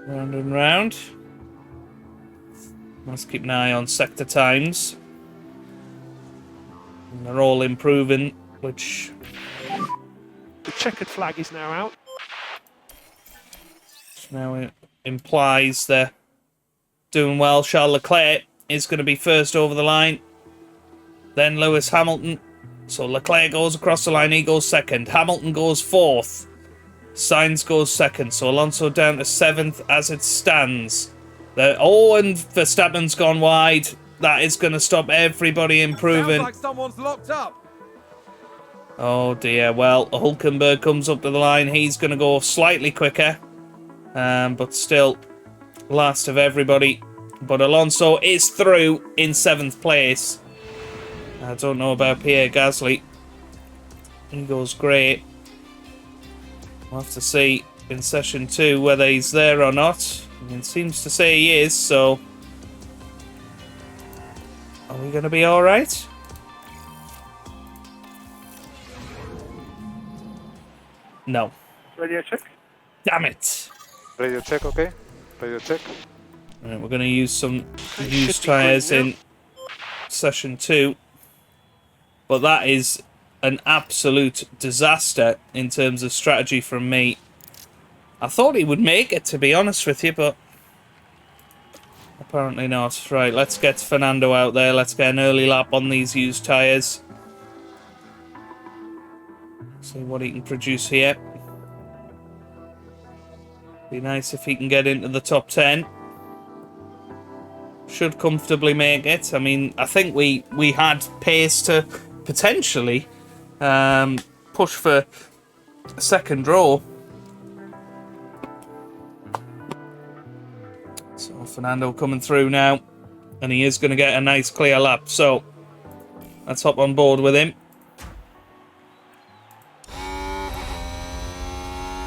Round and round. Must keep an eye on sector times. And they're all improving, which... The checkered flag is now out. now it implies they're doing well. Charles Leclerc is going to be first over the line. Then Lewis Hamilton. So Leclerc goes across the line, he goes second. Hamilton goes fourth. Sainz goes second. So Alonso down to seventh as it stands. And Verstappen's gone wide. That is going to stop everybody improving. Sounds like someone's locked up. Oh dear. Well, Hulkenberg comes up to the line. He's going to go slightly quicker. But still last of everybody. But Alonso is through in 7th place. I don't know about Pierre Gasly. He goes great. We'll have to see in session 2 whether he's there or not. It seems to say he is, so... Are we going to be alright? No. Radio check. Damn it! Radio check, okay. Radio check. Right, we're going to use some used tyres in session 2. But that is an absolute disaster in terms of strategy from me. I thought he would make it, to be honest with you, but apparently not. Right, let's get Fernando out there. Let's get an early lap on these used tyres. See what he can produce here. Be nice if he can get into the top 10. Should comfortably make it. I mean, I think we had pace to potentially push for a second row. So Fernando coming through now, and he is going to get a nice clear lap. So let's hop on board with him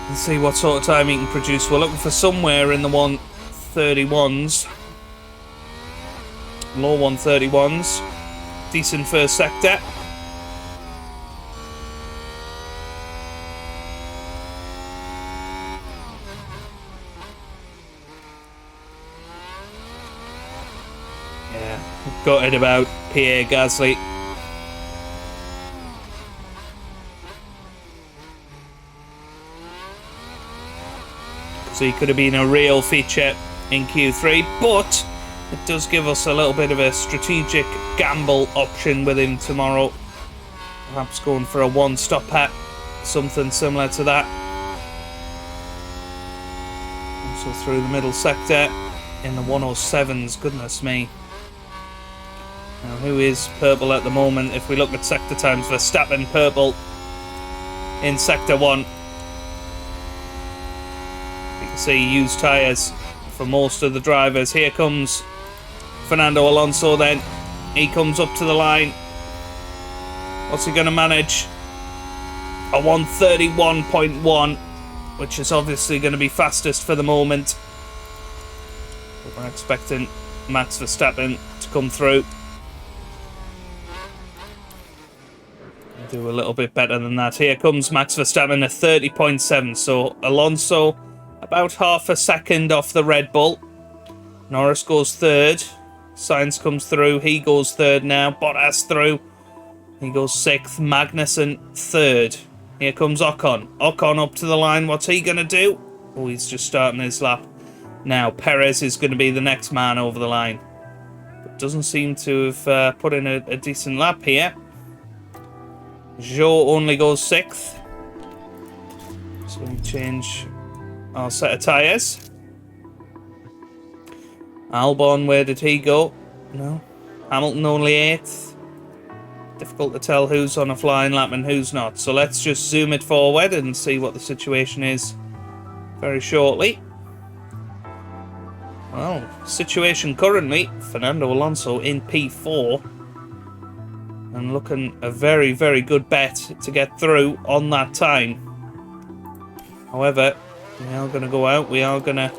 and see what sort of time he can produce. We're looking for somewhere in the 131s, low 131s. Decent first sector. Got it about Pierre Gasly. So he could have been a real feature in Q3, but it does give us a little bit of a strategic gamble option with him tomorrow. Perhaps going for a one-stopper, something similar to that. Also through the middle sector in the 107s, goodness me. Now, who is purple at the moment? If we look at sector times, Verstappen purple in sector 1. You can see used tyres for most of the drivers. Here comes Fernando Alonso then. He comes up to the line. What's he going to manage? A 131.1, which is obviously going to be fastest for the moment. But we're expecting Max Verstappen to come through. Do a little bit better than that. Here comes Max Verstappen at 30.7. So Alonso about half a second off the Red Bull. Norris goes third. Sainz comes through. He goes third now. Bottas through. He goes sixth. Magnussen third. Here comes Ocon. Ocon up to the line. What's he going to do? Oh, he's just starting his lap. Now Perez is going to be the next man over the line. But doesn't seem to have put in a decent lap here. Zhou only goes 6th. So we change our set of tyres. Albon, where did he go? No. Hamilton only 8th. Difficult to tell who's on a flying lap and who's not. So let's just zoom it forward and see what the situation is very shortly. Well, situation currently, Fernando Alonso in P4. And looking a very, very good bet to get through on that time. However, we are going to go out. We are going to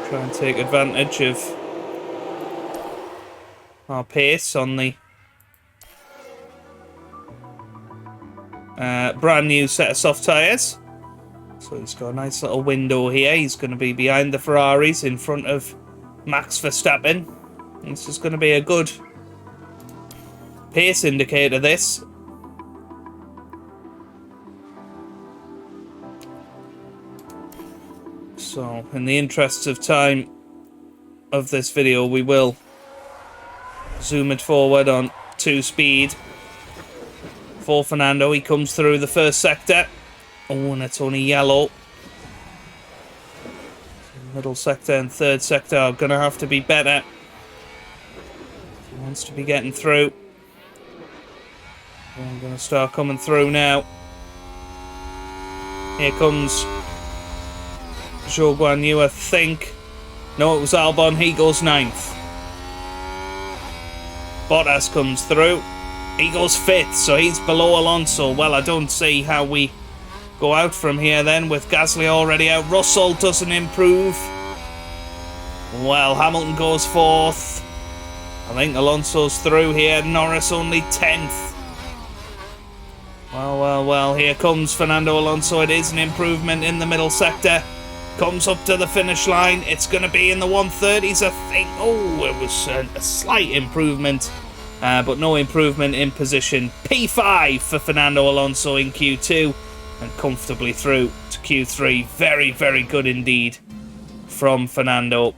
try and take advantage of our pace on the brand new set of soft tyres. So he's got a nice little window here. He's going to be behind the Ferraris in front of Max Verstappen. This is going to be a good pace indicator, this. So, in the interests of time of this video, we will zoom it forward on 2 speed for Fernando. He comes through the first sector. Oh, and it's only yellow. Middle sector and third sector are going to have to be better. He wants to be getting through. I'm going to start coming through now. Here comes Zhou Guan Yu, I think. No, it was Albon. He goes 9th. Bottas comes through. He goes 5th, so he's below Alonso. Well, I don't see how we go out from here then, with Gasly already out. Russell doesn't improve. Well, Hamilton goes 4th. I think Alonso's through here. Norris only 10th. Well, here comes Fernando Alonso. It is an improvement in the middle sector. Comes up to the finish line. It's going to be in the 130s, I think. Oh, it was a slight improvement, but no improvement in position. P5 for Fernando Alonso in Q2, and comfortably through to Q3. Very, very good indeed from Fernando.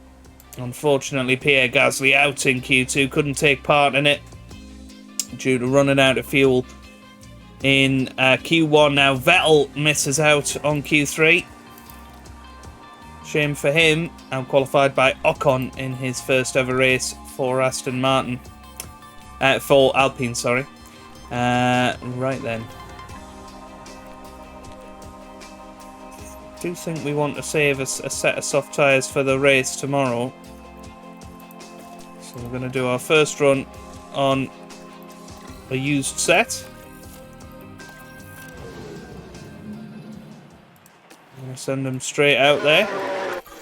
Unfortunately, Pierre Gasly out in Q2. Couldn't take part in it due to running out of fuel in Q1. Now, Vettel misses out on Q3. Shame for him. Out-qualified by Ocon in his first ever race for Aston Martin. For Alpine, sorry. Right then. I do think we want to save a set of soft tyres for the race tomorrow. So we're going to do our first run on a used set. I'm going to send them straight out there.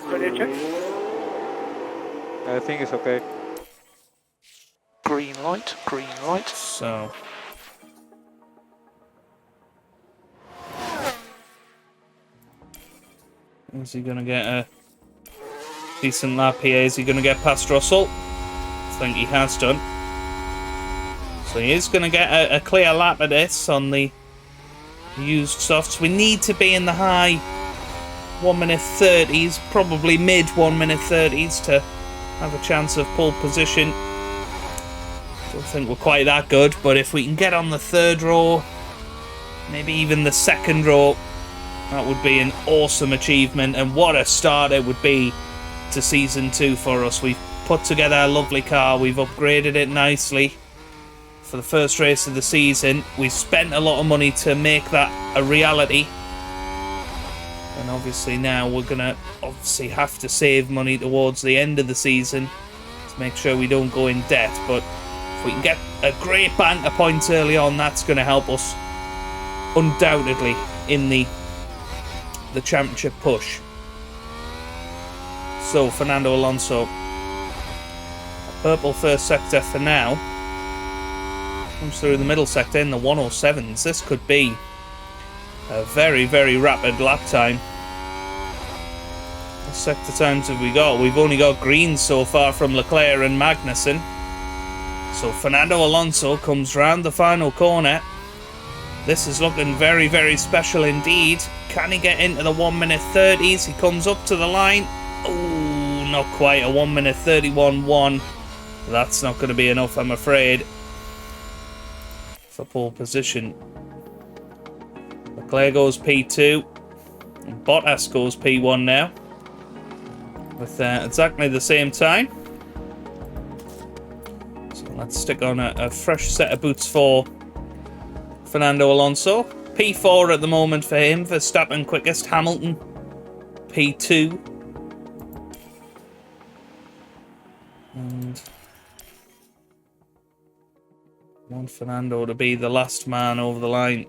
Ready to check? I think it's okay. Green light, green light. So is he going to get a decent lap here? Is he going to get past Russell? I think he has done. So he is going to get a clear lap of this on the used softs. We need to be in the high 1 minute 30s, probably mid 1 minute 30s to have a chance of pole position. Don't think we're quite that good, but if we can get on the 3rd row, maybe even the 2nd row, that would be an awesome achievement, and what a start it would be to Season 2 for us. We've put together a lovely car, we've upgraded it nicely for the first race of the season. We've spent a lot of money to make that a reality, and obviously now we're going to have to save money towards the end of the season to make sure we don't go in debt, but if we can get a great bank of points early on, that's going to help us undoubtedly in the championship push. So Fernando Alonso, purple first sector for now, comes through the middle sector in the 107s. This could be a very, very rapid lap time. What sector times have we got? We've only got green so far from Leclerc and Magnussen. So Fernando Alonso comes round the final corner. This is looking very, very special indeed. Can he get into the 1 minute 30s? He comes up to the line. Oh, not quite. A 1 minute 31.1. That's not going to be enough, I'm afraid, for pole position. Leclerc goes P2. And Bottas goes P1 now. with exactly the same time. So let's stick on a fresh set of boots for Fernando Alonso. P4 at the moment for him. Verstappen quickest. Hamilton P2. And I want Fernando to be the last man over the line.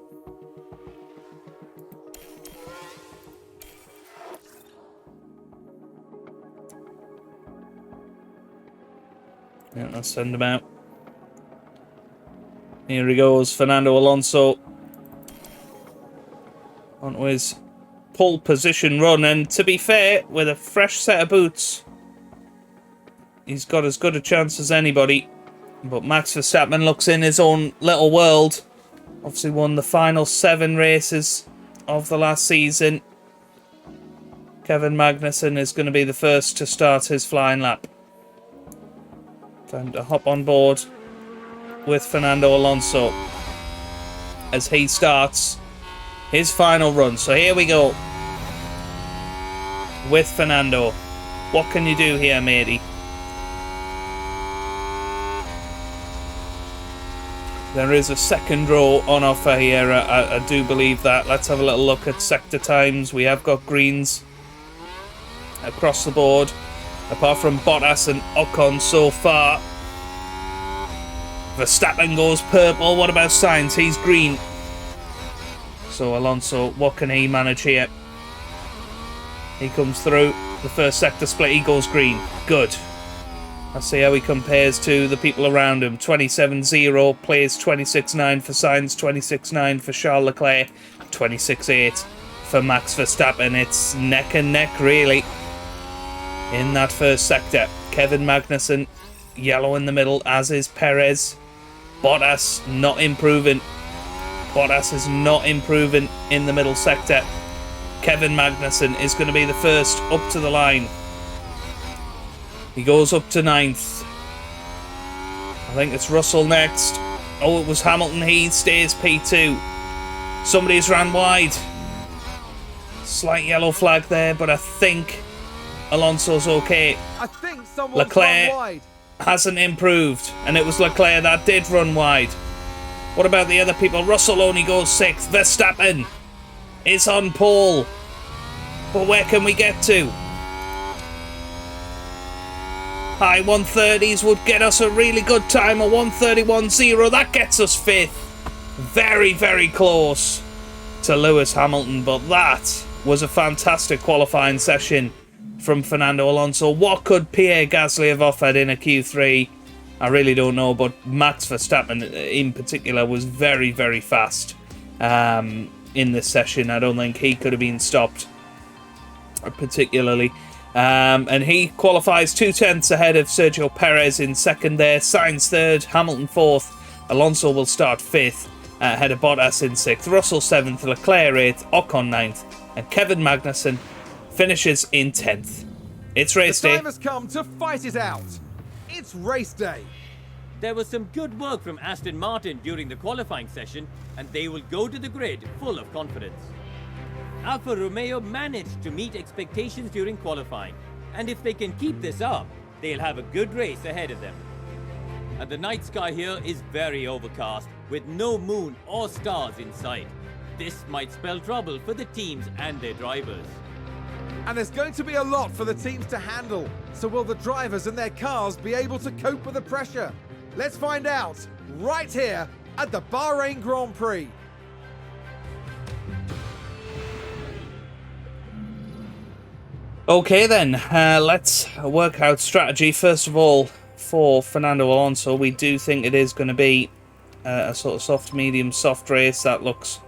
Yeah, let's send him out. Here he goes, Fernando Alonso. Onto his pole position run, and to be fair, with a fresh set of boots, he's got as good a chance as anybody. But Max Verstappen looks in his own little world. Obviously won the final 7 races of the last season. Kevin Magnussen is going to be the first to start his flying lap. Time to hop on board with Fernando Alonso as he starts his final run. So here we go with Fernando. What can you do here, matey? There is a second row on offer here, I do believe that. Let's have a little look at sector times. We have got greens across the board, apart from Bottas and Ocon so far. Verstappen goes purple. What about Sainz? He's green. So Alonso, what can he manage here? He comes through the first sector split. He goes green. Good. Let's see how he compares to the people around him. 27-0, plays 26-9 for Sainz, 26-9 for Charles Leclerc, 26-8 for Max Verstappen. It's neck and neck, really, in that first sector. Kevin Magnussen, yellow in the middle, as is Perez. Bottas not improving. Bottas is not improving in the middle sector. Kevin Magnussen is going to be the first up to the line. He goes up to 9th. I think it's Russell next. Oh, it was Hamilton. He stays P2. Somebody's ran wide. Slight yellow flag there, but I think Alonso's okay. I think someone's Leclerc run wide. hasn't improved, and it was Leclerc that did run wide. What about the other people? Russell only goes 6th. Verstappen is on pole. But where can we get to? High 130s would get us a really good time, a 131.0. That gets us 5th. Very, very close to Lewis Hamilton, but that was a fantastic qualifying session from Fernando Alonso. What could Pierre Gasly have offered in a Q3? I really don't know, but Max Verstappen in particular was very, very fast in this session. I don't think he could have been stopped particularly. And he qualifies 2/10 ahead of Sergio Perez in second there. Sainz third, Hamilton 4th. Alonso will start 5th, ahead of Bottas in 6th. Russell 7th, Leclerc 8th, Ocon 9th, and Kevin Magnussen finishes in 10th. It's race The day. time has come to fight it out. It's race day. There was some good work from Aston Martin during the qualifying session, and they will go to the grid full of confidence. Alfa Romeo managed to meet expectations during qualifying, and if they can keep this up, they'll have a good race ahead of them. And the night sky here is very overcast, with no moon or stars in sight. This might spell trouble for the teams and their drivers. And there's going to be a lot for the teams to handle. So will the drivers and their cars be able to cope with the pressure? Let's find out right here at the Bahrain Grand Prix. Okay then, let's work out strategy. First of all, for Fernando Alonso, we do think it is going to be a sort of soft, medium, soft race. That looks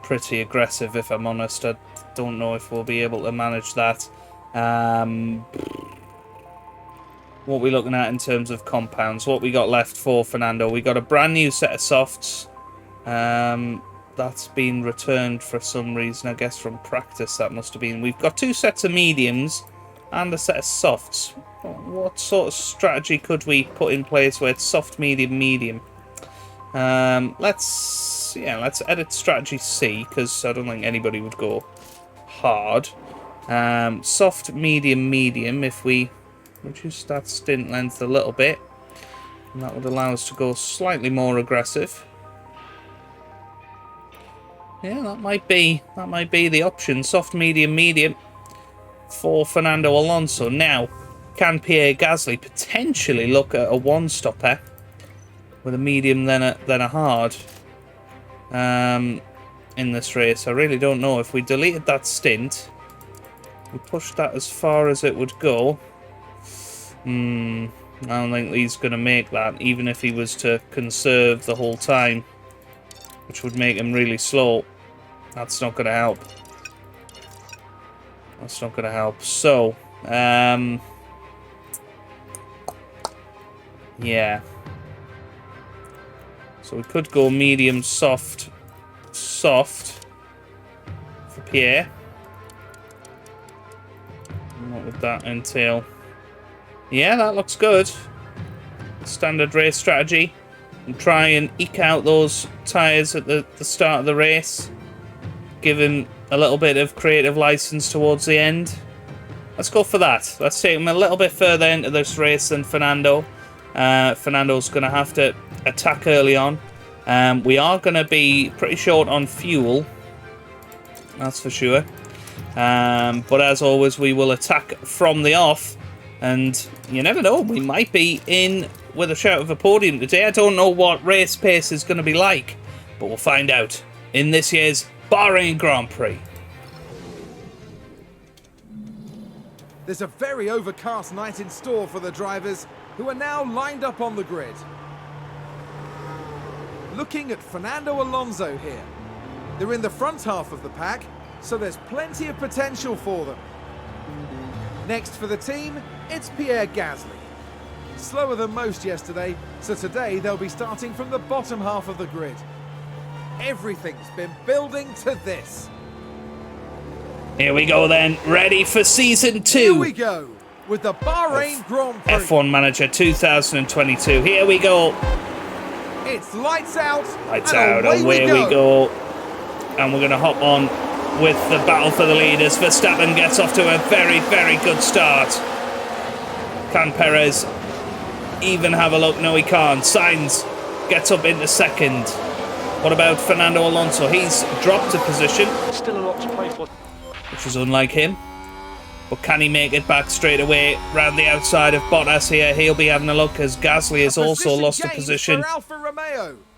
pretty aggressive, if I'm honest. I don't know if we'll be able to manage that. What are we looking at in terms of compounds? What we got left for Fernando? We got a brand new set of softs. That's been returned for some reason, I guess from practice that must have been. We've got 2 sets of mediums and a set of softs. What sort of strategy could we put in place where it's soft, medium, medium? Let's edit strategy C, because I don't think anybody would go hard. Soft, medium, medium. If we reduce that stint length a little bit, and that would allow us to go slightly more aggressive. Yeah, that might be the option. Soft, medium, medium for Fernando Alonso. Now, can Pierre Gasly potentially look at a one-stopper with a medium then a hard in this race? I really don't know. If we deleted that stint, we pushed that as far as it would go. I don't think he's going to make that, even if he was to conserve the whole time, which would make him really slow. That's not going to help. That's not going to help. So, yeah. So we could go medium, soft, soft for Pierre. And what would that entail? Yeah, that looks good. Standard race strategy. And try and eke out those tyres at the start of the race. Give him a little bit of creative license towards the end. Let's go for that. Let's take him a little bit further into this race than Fernando. Fernando's going to have to attack early on. We are going to be pretty short on fuel. That's for sure. But as always, we will attack from the off. And you never know, we might be in with a shout of a podium today. I don't know what race pace is going to be like, but we'll find out in this year's Bahrain Grand Prix. There's a very overcast night in store for the drivers who are now lined up on the grid. Looking at Fernando Alonso here. They're in the front half of the pack, so there's plenty of potential for them. Next for the team, it's Pierre Gasly. Slower than most yesterday, so today they'll be starting from the bottom half of the grid. Everything's been building to this. Here we go then, ready for Season 2. Here we go, with the Bahrain Grand Prix. F1 Manager 2022, here we go. It's lights out, Lights out, away we go. And we're going to hop on with the battle for the leaders. Verstappen gets off to a very, very good start. Can Perez even have a look? No, he can't. Sainz gets up into second. What about Fernando Alonso? He's dropped a position. Still a lot to play for. Which is unlike him. But can he make it back straight away round the outside of Bottas here? He'll be having a look as Gasly has also lost a position.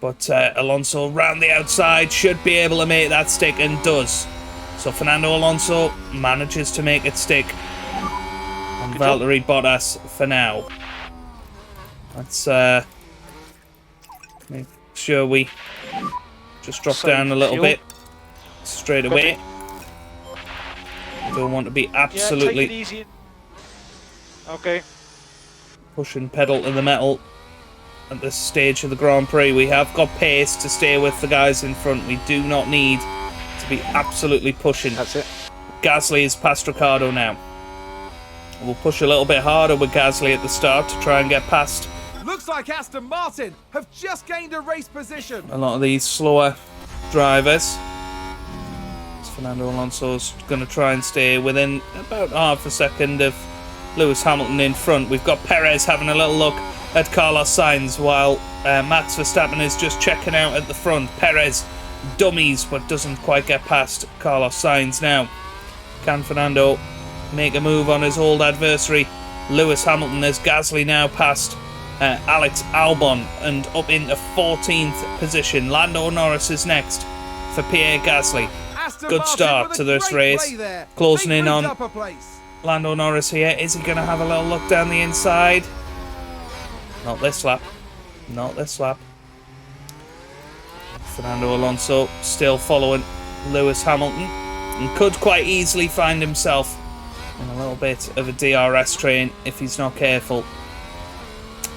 But Alonso round the outside should be able to make that stick and does. So Fernando Alonso manages to make it stick. And Valtteri Bottas for now. Let's make sure we just drop down a little bit straight away. Don't want to be absolutely take it easy. Okay. pushing pedal to the metal at this stage of the Grand Prix. We have got pace to stay with the guys in front. We do not need to be absolutely pushing. That's it. Gasly is past Ricciardo now. We'll push a little bit harder with Gasly at the start to try and get past. Looks like Aston Martin have just gained a race position. A lot of these slower drivers. Fernando Alonso's going to try and stay within about half a second of Lewis Hamilton in front. We've got Perez having a little look at Carlos Sainz while Max Verstappen is just checking out at the front. Perez dummies but doesn't quite get past Carlos Sainz now. Can Fernando make a move on his old adversary Lewis Hamilton as Gasly now past Alex Albon and up into 14th position. Lando Norris is next for Pierre Gasly. Good start to this race. Closing in on Lando Norris here. Is he going to have a little look down the inside? Not this lap. Not this lap. Fernando Alonso still following Lewis Hamilton and could quite easily find himself in a little bit of a DRS train if he's not careful.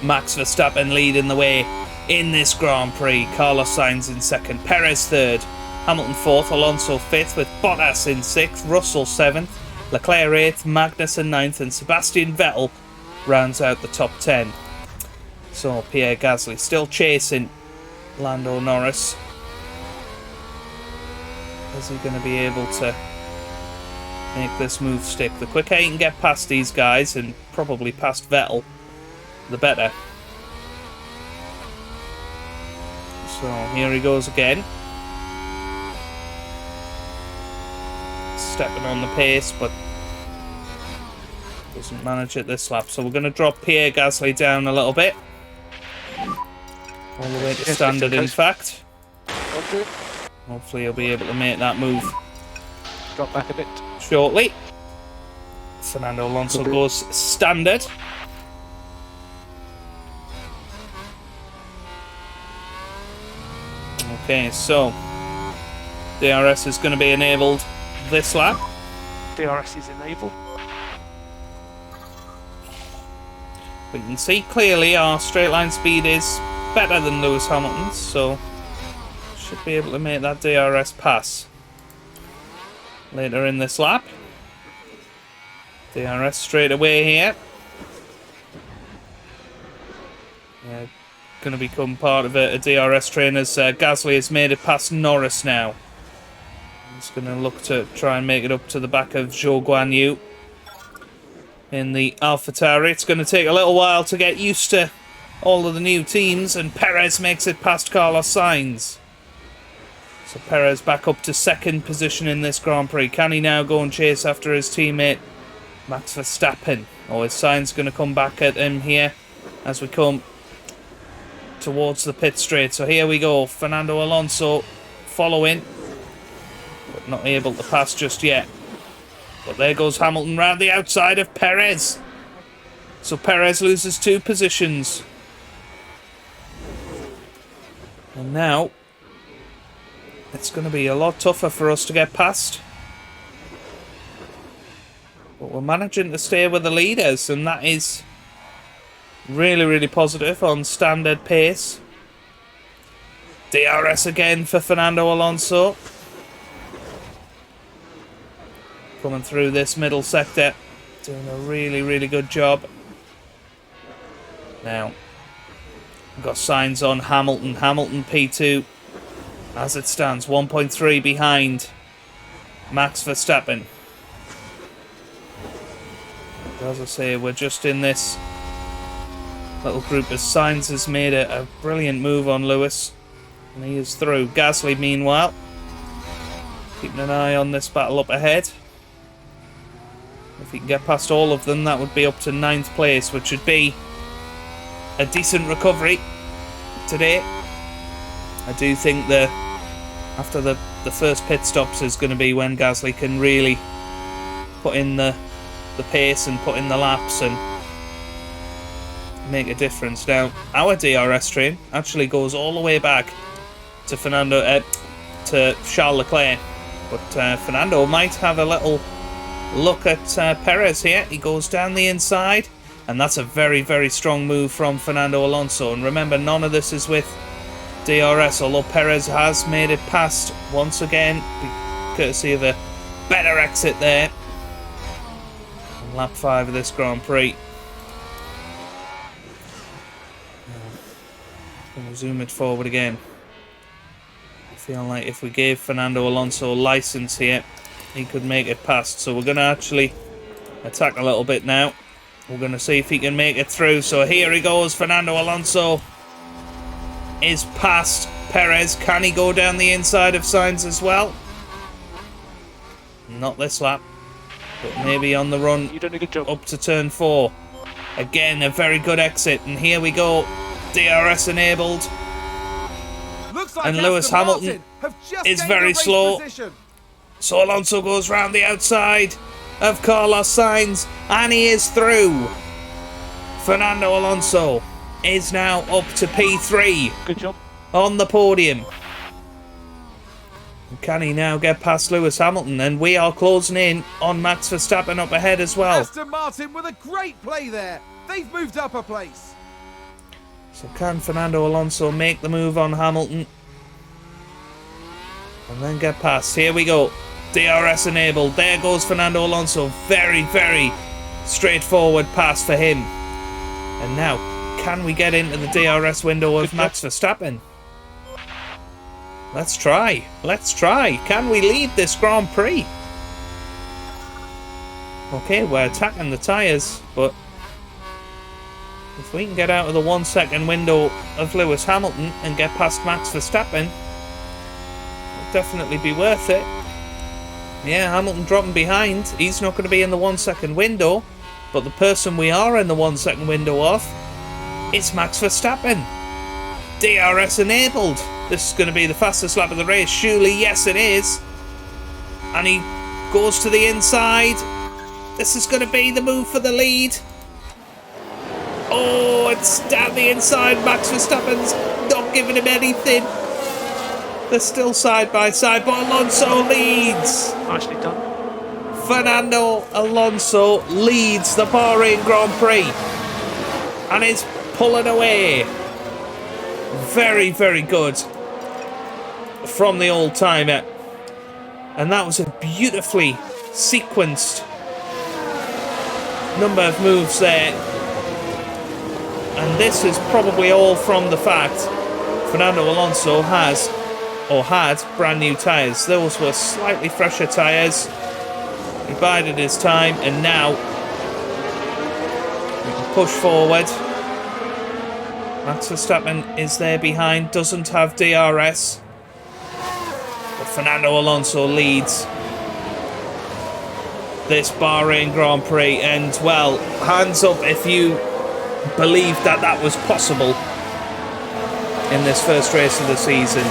Max Verstappen leading the way in this Grand Prix. Carlos Sainz in second. Perez third. Hamilton 4th, Alonso 5th, with Bottas in 6th, Russell 7th, Leclerc 8th, Magnussen 9th, and Sebastian Vettel rounds out the top 10. So Pierre Gasly still chasing Lando Norris. Is he going to be able to make this move stick. The quicker he can get past these guys, and probably past Vettel, the better. So here he goes again. Stepping on the pace, but doesn't manage it this lap. So we're going to drop Pierre Gasly down a little bit. All the way to standard, in fact. Okay. Hopefully he'll be able to make that move Drop back a bit. shortly. Fernando Alonso goes standard. Okay, so DRS is going to be enabled this lap. DRS is enabled. We can see clearly our straight line speed is better than Lewis Hamilton's, so should be able to make that DRS pass later in this lap. DRS straight away here. Yeah, going to become part of a DRS train as Gasly has made it past Norris now. He's going to look to try and make it up to the back of Zhou Guanyu in the AlphaTauri. It's going to take a little while to get used to all of the new teams, and Perez makes it past Carlos Sainz. So Perez back up to second position in this Grand Prix. Can he now go and chase after his teammate Max Verstappen? Or is Sainz going to come back at him here as we come towards the pit straight? So here we go. Fernando Alonso following, but not able to pass just yet. But there goes Hamilton round the outside of Perez. So Perez loses 2 positions. And now it's going to be a lot tougher for us to get past. But we're managing to stay with the leaders, and that is really, really positive on standard pace. DRS again for Fernando Alonso. Coming through this middle sector, doing a really, really good job. Now, we've got signs on Hamilton. Hamilton P2, as it stands, 1.3 behind Max Verstappen. As I say, we're just in this little group as Sainz has made a brilliant move on Lewis, and he is through. Gasly, meanwhile, keeping an eye on this battle up ahead. If he can get past all of them, that would be up to 9th place, which would be a decent recovery today. I do think that after the first pit stops is going to be when Gasly can really put in the pace and put in the laps and make a difference. Now, our DRS train actually goes all the way back to to Charles Leclerc, but Fernando might have a little look at Perez here. He goes down the inside, and that's a very, very strong move from Fernando Alonso. And remember, none of this is with DRS, although Perez has made it past once again, courtesy of a better exit there on lap 5 of this Grand Prix. I'm going to zoom it forward again. I feel like if we gave Fernando Alonso a license here, he could make it past. So we're going to actually attack a little bit now. We're going to see if he can make it through. So here he goes. Fernando Alonso is past Perez. Can he go down the inside of Sainz as well? Not this lap, but maybe on the run You done a good job. up to turn 4. Again, a very good exit. And here we go. DRS enabled. Looks like And Lewis Aston Hamilton Martin have just is gained very a race slow. position. So Alonso goes round the outside of Carlos Sainz, and he is through. Fernando Alonso is now up to P3 Good job. on the podium. Can he now get past Lewis Hamilton? And we are closing in on Max Verstappen up ahead as well. Aston Martin with a great play there. They've moved up a place. So can Fernando Alonso make the move on Hamilton and then get past? Here we go. DRS enabled. There goes Fernando Alonso. Very, very straightforward pass for him. And now, can we get into the DRS window of Max Verstappen? Let's try. Let's try. Can we lead this Grand Prix? Okay, we're attacking the tyres, but if we can get out of the 1 second window of Lewis Hamilton and get past Max Verstappen, it'll definitely be worth it. Yeah, Hamilton dropping behind. He's not going to be in the 1 second window, but the person we are in the 1 second window of is Max Verstappen. DRS enabled. This is going to be the fastest lap of the race. Surely, yes it is. And he goes to the inside. This is going to be the move for the lead. Oh, it's down the inside. Max Verstappen's not giving him anything. They're still side by side, but Alonso leads. Nicely done. Fernando Alonso leads the Bahrain Grand Prix and is pulling away. Very, very good from the old-timer. And that was a beautifully sequenced number of moves there. And this is probably all from the fact Fernando Alonso has, or had, brand new tyres. Those were slightly fresher tyres. He bided his time, and now we can push forward. Max Verstappen is there behind, doesn't have DRS. But Fernando Alonso leads this Bahrain Grand Prix, and well, hands up if you believed that that was possible in this first race of the season.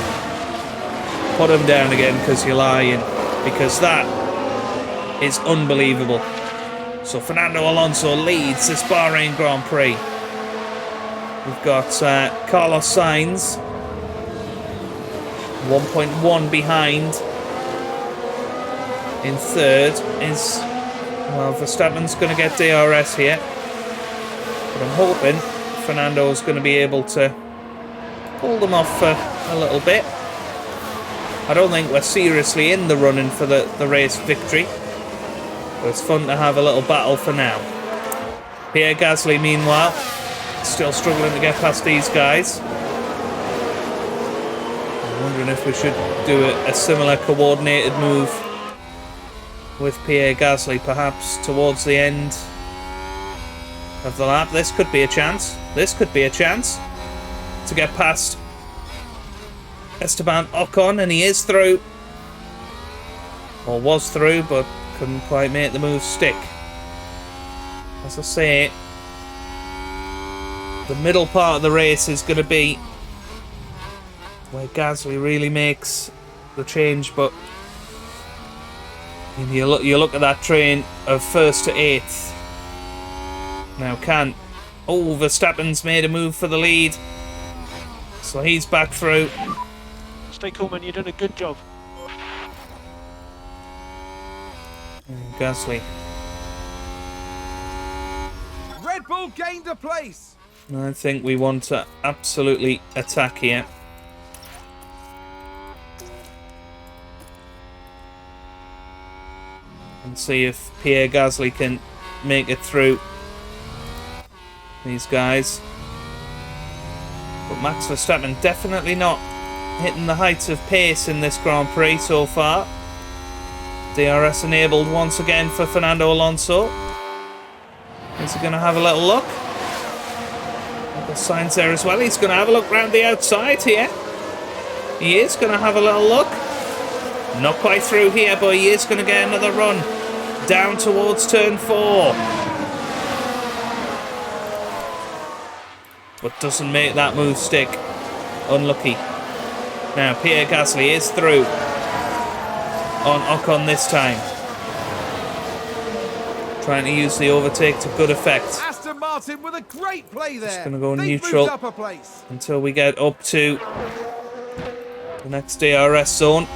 Put him down again because you're lying, because that is unbelievable. So Fernando Alonso leads this Bahrain Grand Prix. We've got Carlos Sainz 1.1 behind. In third is, well, Verstappen's going to get DRS here, but I'm hoping Fernando's going to be able to pull them off for a little bit. I don't think we're seriously in the running for the race victory, but it's fun to have a little battle for now. Pierre Gasly, meanwhile, still struggling to get past these guys. I'm wondering if we should do a similar coordinated move with Pierre Gasly, perhaps towards the end of the lap. This could be a chance. This could be a chance to get past Esteban Ocon, and he is through, or was through, but couldn't quite make the move stick. As I say, the middle part of the race is going to be where Gasly really makes the change, but you look at that train of first to eighth. Now Verstappen's made a move for the lead, so he's back through. Stay cool, man. You're doing a good job. And Gasly. Red Bull gained a place. I think we want to absolutely attack here. And see if Pierre Gasly can make it through these guys. But Max Verstappen definitely not hitting the heights of pace in this Grand Prix so far. DRS enabled once again for Fernando Alonso. Is he going to have a little look? The signs there as well. He's going to have a look round the outside here. He is going to have a little look. Not quite through here, but he is going to get another run down towards turn 4. But doesn't make that move stick. Unlucky. Now Pierre Gasly is through on Ocon this time. Trying to use the overtake to good effect. Aston Martin with a great play there. Just going to go They've neutral moved up a place. until we get up to the next DRS zone.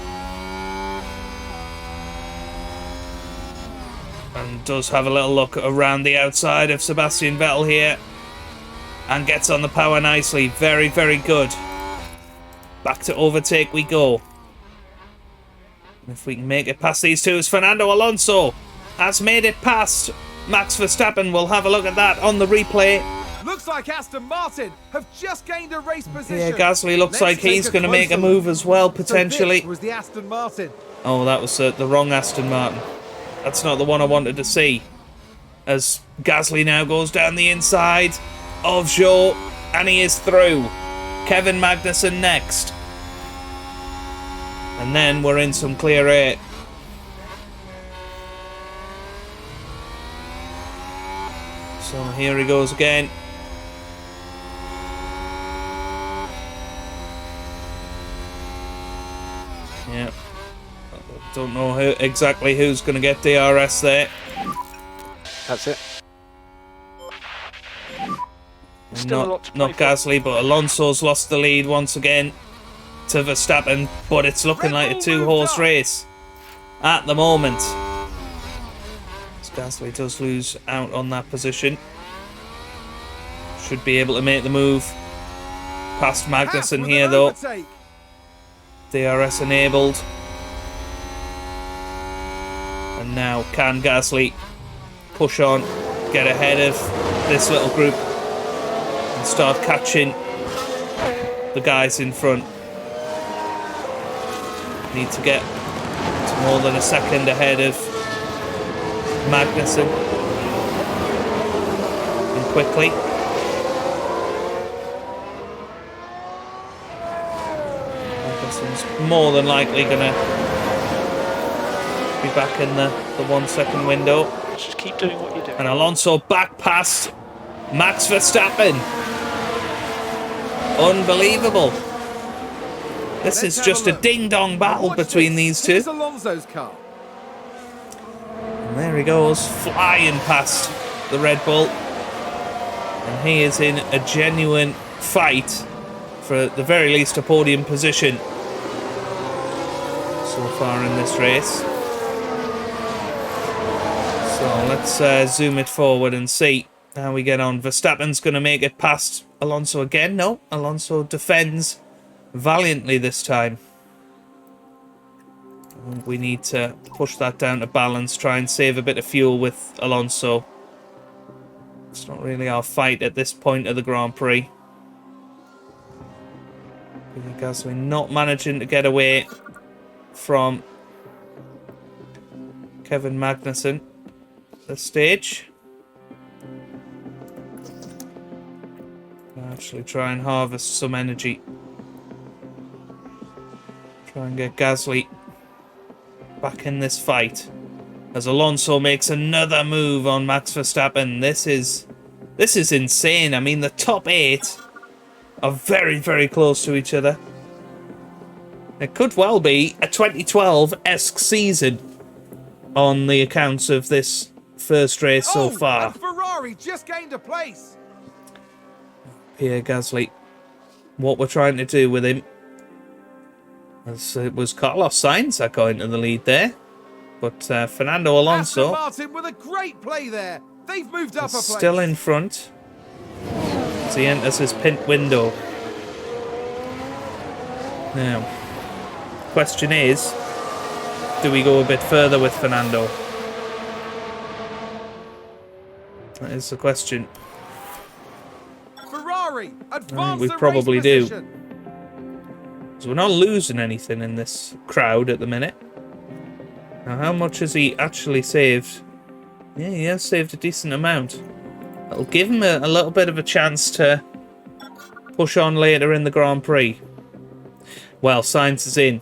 And does have a little look around the outside of Sebastian Vettel here. And gets on the power nicely. Very, very good. Back to overtake we go. And if we can make it past these two, as Fernando Alonso has made it past Max Verstappen. We'll have a look at that on the replay. Looks like Aston Martin have just gained a race position. Yeah, Gasly looks like he's going to make a move as well, potentially. So this was the Aston Martin. Oh, that was the wrong Aston Martin. That's not the one I wanted to see. as Gasly now goes down the inside of Zhou, and he is through. Kevin Magnussen next. And then we're in some clear air. So here he goes again. Yeah. Don't know exactly who's going to get DRS there. That's it. Still a lot to play Not for. Gasly, but Alonso's lost the lead once again to Verstappen, but it's looking like a two-horse race at the moment. As Gasly does lose out on that position. Should be able to make the move past Magnussen here though. DRS enabled. And now can Gasly push on, get ahead of this little group and start catching the guys in front. Need to get to more than a second ahead of Magnussen. And quickly. Magnussen's more than likely going to be back in the 1 second window. Just keep doing what you're doing. And Alonso back past Max Verstappen. Unbelievable. This is just a ding-dong battle between these two. Here's Alonso's car. And there he goes, flying past the Red Bull. And he is in a genuine fight for at the very least a podium position so far in this race. So let's zoom it forward and see how we get on. Verstappen's going to make it past Alonso again. No, Alonso defends valiantly this time. We need to push that down to balance, try and save a bit of fuel with Alonso. It's not really our fight at this point of the Grand Prix. Gasly not managing to get away from Kevin Magnussen at this stage. Actually try and harvest some energy. Try and get Gasly back in this fight as Alonso makes another move on Max Verstappen. This is insane. I mean, the top 8 are very, very close to each other. It could well be a 2012-esque season on the accounts of this first race so far. And Ferrari just gained a place. Pierre Gasly, what we're trying to do with him, as it was Carlos Sainz that got into the lead there, but Fernando Alonso Aston Martin with a great play there. They've moved up a place. still in front as he enters his pit window. Now, question is, do we go a bit further with Fernando? That is the question. Ferrari advance We the probably race do. position. So we're not losing anything in this crowd at the minute. Now, how much has he actually saved? Yeah, he has saved a decent amount. That'll give him a little bit of a chance to push on later in the Grand Prix. Well, Sainz is in.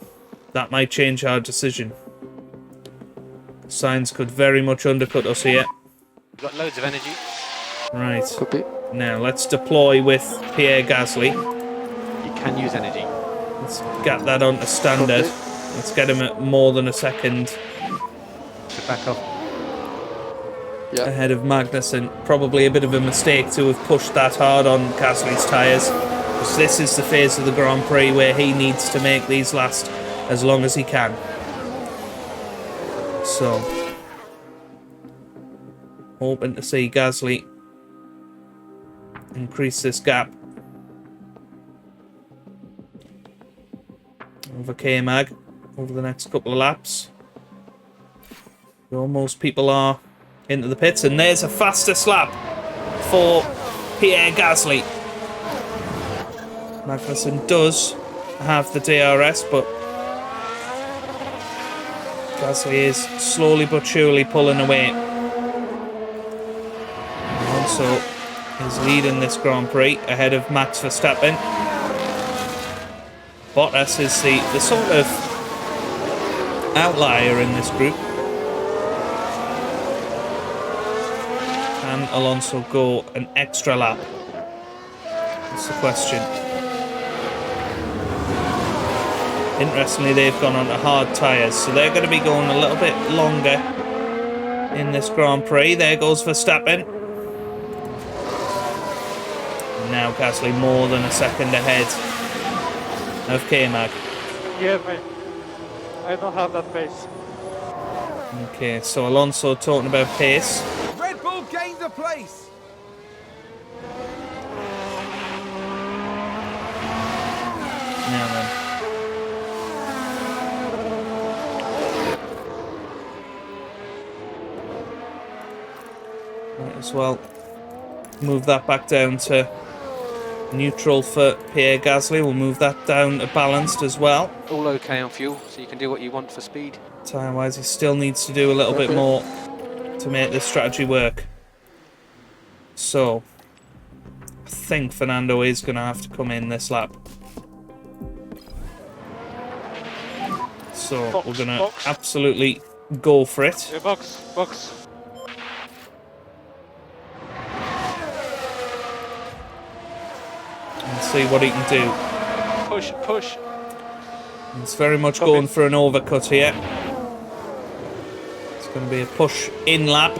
That might change our decision. Sainz could very much undercut us here. We've got loads of energy. Right. Could be. Now, let's deploy with Pierre Gasly. You can use energy. Let's get that onto standard. Let's get him at more than a second So back off. Yeah. ahead of Magnussen. Probably a bit of a mistake to have pushed that hard on Gasly's tyres, because this is the phase of the Grand Prix where he needs to make these last as long as he can. So, hoping to see Gasly increase this gap over K-Mag over the next couple of laps. Most people are into the pits, and there's a fastest lap for Pierre Gasly. Magnussen does have the DRS, but Gasly is slowly but surely pulling away. Alonso is leading this Grand Prix ahead of Max Verstappen. Bottas is the sort of outlier in this group. Can Alonso go an extra lap? That's the question. Interestingly, they've gone on to hard tyres, so they're going to be going a little bit longer in this Grand Prix. There goes Verstappen. Now Gasly more than a second ahead of K-Mag. Yeah, mate. I don't have that pace. Okay, so Alonso talking about pace. Red Bull gained a place. Now then. Might as well move that back down to neutral for Pierre Gasly. We'll move that down to balanced as well. All okay on fuel, so you can do what you want for speed. Time-wise, he still needs to do a little bit more to make this strategy work. So, I think Fernando is going to have to come in this lap. So, we're going to absolutely go for it. Yeah, box. And see what he can do. Push. He's very much going for an overcut here. It's going to be a push in lap.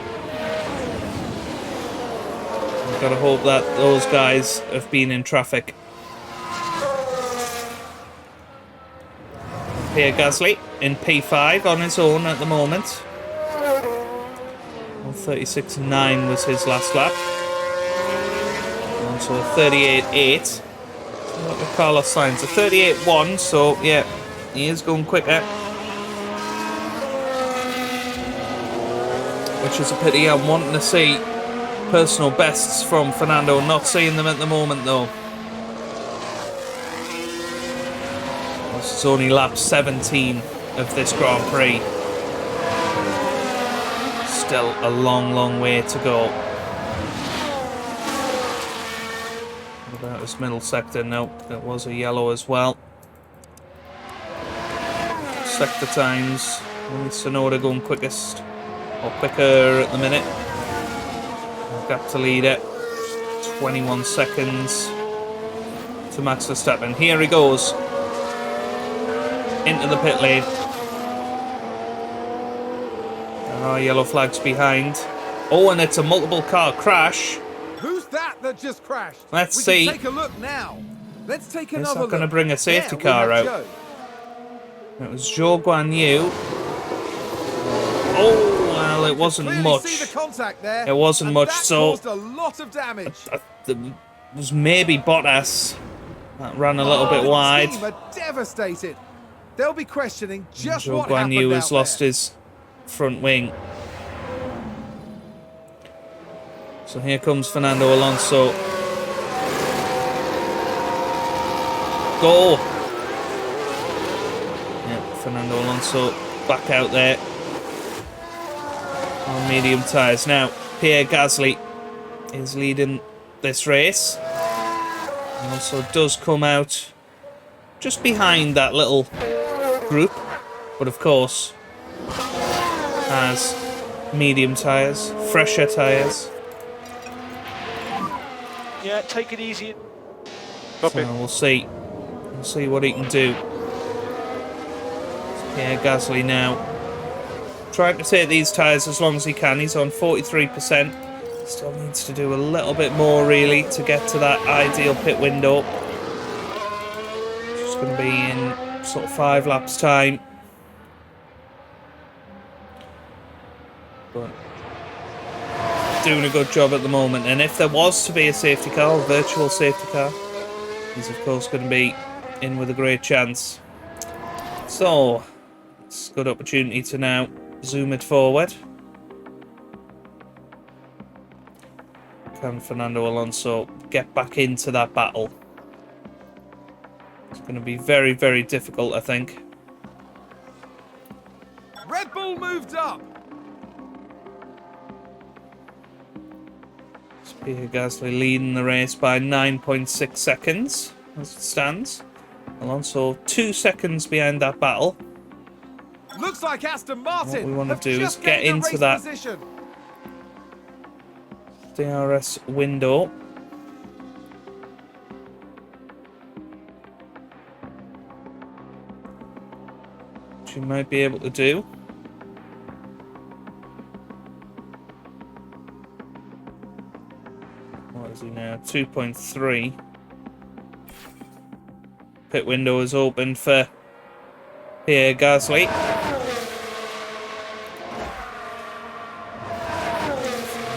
We've got to hope that those guys have been in traffic. Pierre Gasly in P5 on his own at the moment. 36.9 was his last lap. So 38.8. Look at Carlos Sainz. A 38.1, so yeah, he is going quicker. Which is a pity. I'm wanting to see personal bests from Fernando. Not seeing them at the moment though. This is only lap 17 of this Grand Prix. Still a long way to go. About this middle sector, no, there was a yellow as well. Sector times, only Sonoda going quickest, or quicker at the minute. Gap to leader, 21 seconds to Max Verstappen. Here he goes, into the pit lane. There are yellow flags behind. Oh, and it's a multiple car crash. Who's that just crashed? Let's we see. Can take a look now. Let's take Is another that going to look. bring a safety There we car have out? Joe. It was Zhou Guanyu. Oh, well, it wasn't Clearly much. see the contact there, It wasn't and much, that so caused a lot of damage. it was maybe Bottas that ran a little bit the wide. team are devastated. They'll be questioning just Zhou what Guanyu happened has out lost there. his front wing. So here comes Fernando Alonso. Go! Yeah, Fernando Alonso back out there on medium tyres. Now, Pierre Gasly is leading this race. Alonso does come out just behind that little group, but of course has medium tyres, fresher tyres. Yeah, take it easy. So we'll see. We'll see what he can do. It's Pierre Gasly now, trying to take these tyres as long as he can. He's on 43%. Still needs to do a little bit more really to get to that ideal pit window. It's going to be in sort of 5 laps time. But doing a good job at the moment, and if there was to be a safety car, a virtual safety car, he's of course going to be in with a great chance. So it's a good opportunity to now zoom it forward. Can Fernando Alonso get back into that battle? It's going to be very, very difficult, I think. Red Bull moved up. Pierre Gasly leading the race by 9.6 seconds as it stands. Alonso 2 seconds behind that battle. Looks like Aston Martin. What we want have to do is just get gained a into race that position. DRS window. Which you might be able to do. What is he now? 2.3. Pit window is open for Pierre Gasly.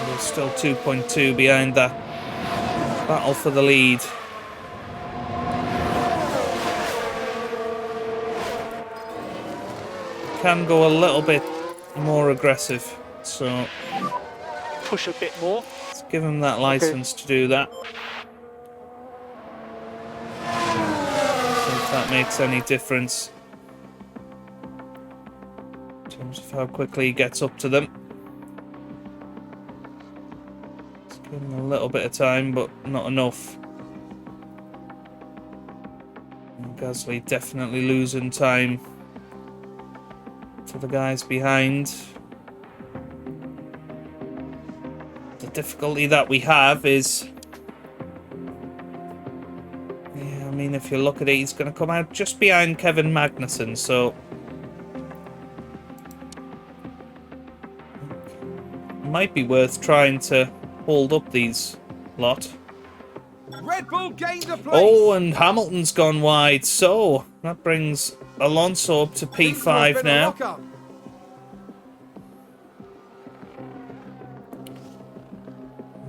There's still 2.2 behind that battle for the lead. Can go a little bit more aggressive, so Push a bit more. let's give him that license to do that. See if that makes any difference in terms of how quickly he gets up to them. Let's give him a little bit of time, but not enough. And Gasly definitely losing time to the guys behind. The difficulty that we have is, yeah, I mean, if you look at it, he's going to come out just behind Kevin Magnussen, so it might be worth trying to hold up these lot. Red Bull gained a place. Oh, and Hamilton's gone wide, so that brings Alonso up to Seems to have P5 been a now. lock-up.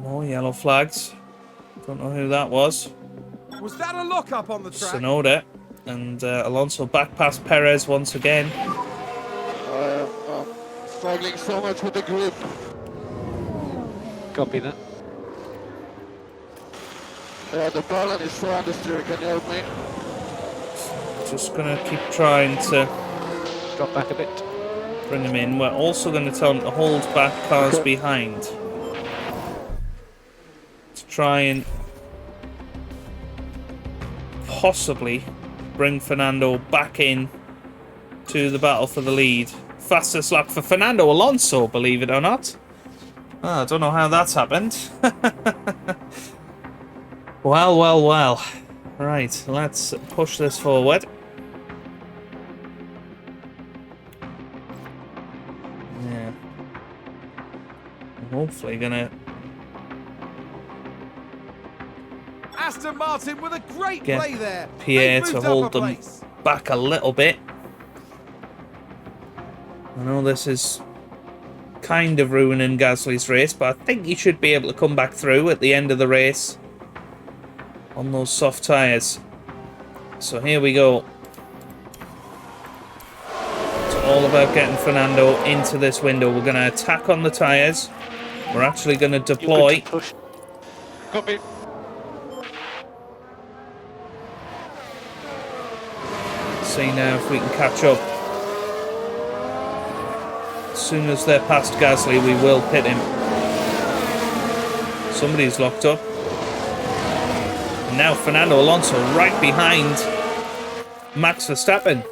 More yellow flags. Don't know who that was. Was that a lock-up on the track? Sonoda. And Alonso back past Perez once again. I am struggling so much with the grip. Copy that. Yeah, the balance is so understeer. Can you help me? Just going to keep trying to Drop back a bit. bring him in. We're also going to tell him to hold back cars behind. To try and possibly bring Fernando back in to the battle for the lead. Fastest lap for Fernando Alonso, believe it or not. I don't know how that's happened. Well. Right, let's push this forward. Yeah. I'm hopefully gonna Aston Martin with a great get play there. Pierre They've to moved up hold a them place. back a little bit. I know this is kind of ruining Gasly's race, but I think he should be able to come back through at the end of the race on those soft tyres. So here we go. It's all about getting Fernando into this window. We're going to attack on the tyres. We're actually going to You're good deploy. to push. Copy. See now if we can catch up. As soon as they're past Gasly, we will pit him. Somebody's locked up. And now Fernando Alonso right behind Max Verstappen.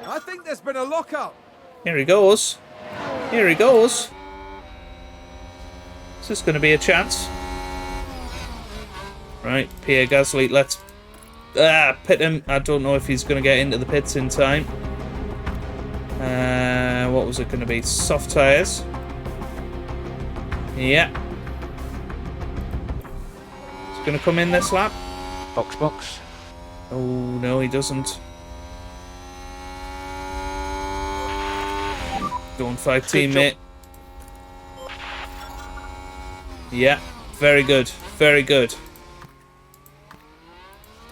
I think there's been a lock-up. Here he goes. Here he goes. Is this going to be a chance? Right, Pierre Gasly, let's pit him. I don't know if he's going to get into the pits in time. What was it going to be? Soft tyres. Yeah. He's going to come in this lap. Box. Oh, no, he doesn't. Don't fight, teammate. Yeah, very good. Very good.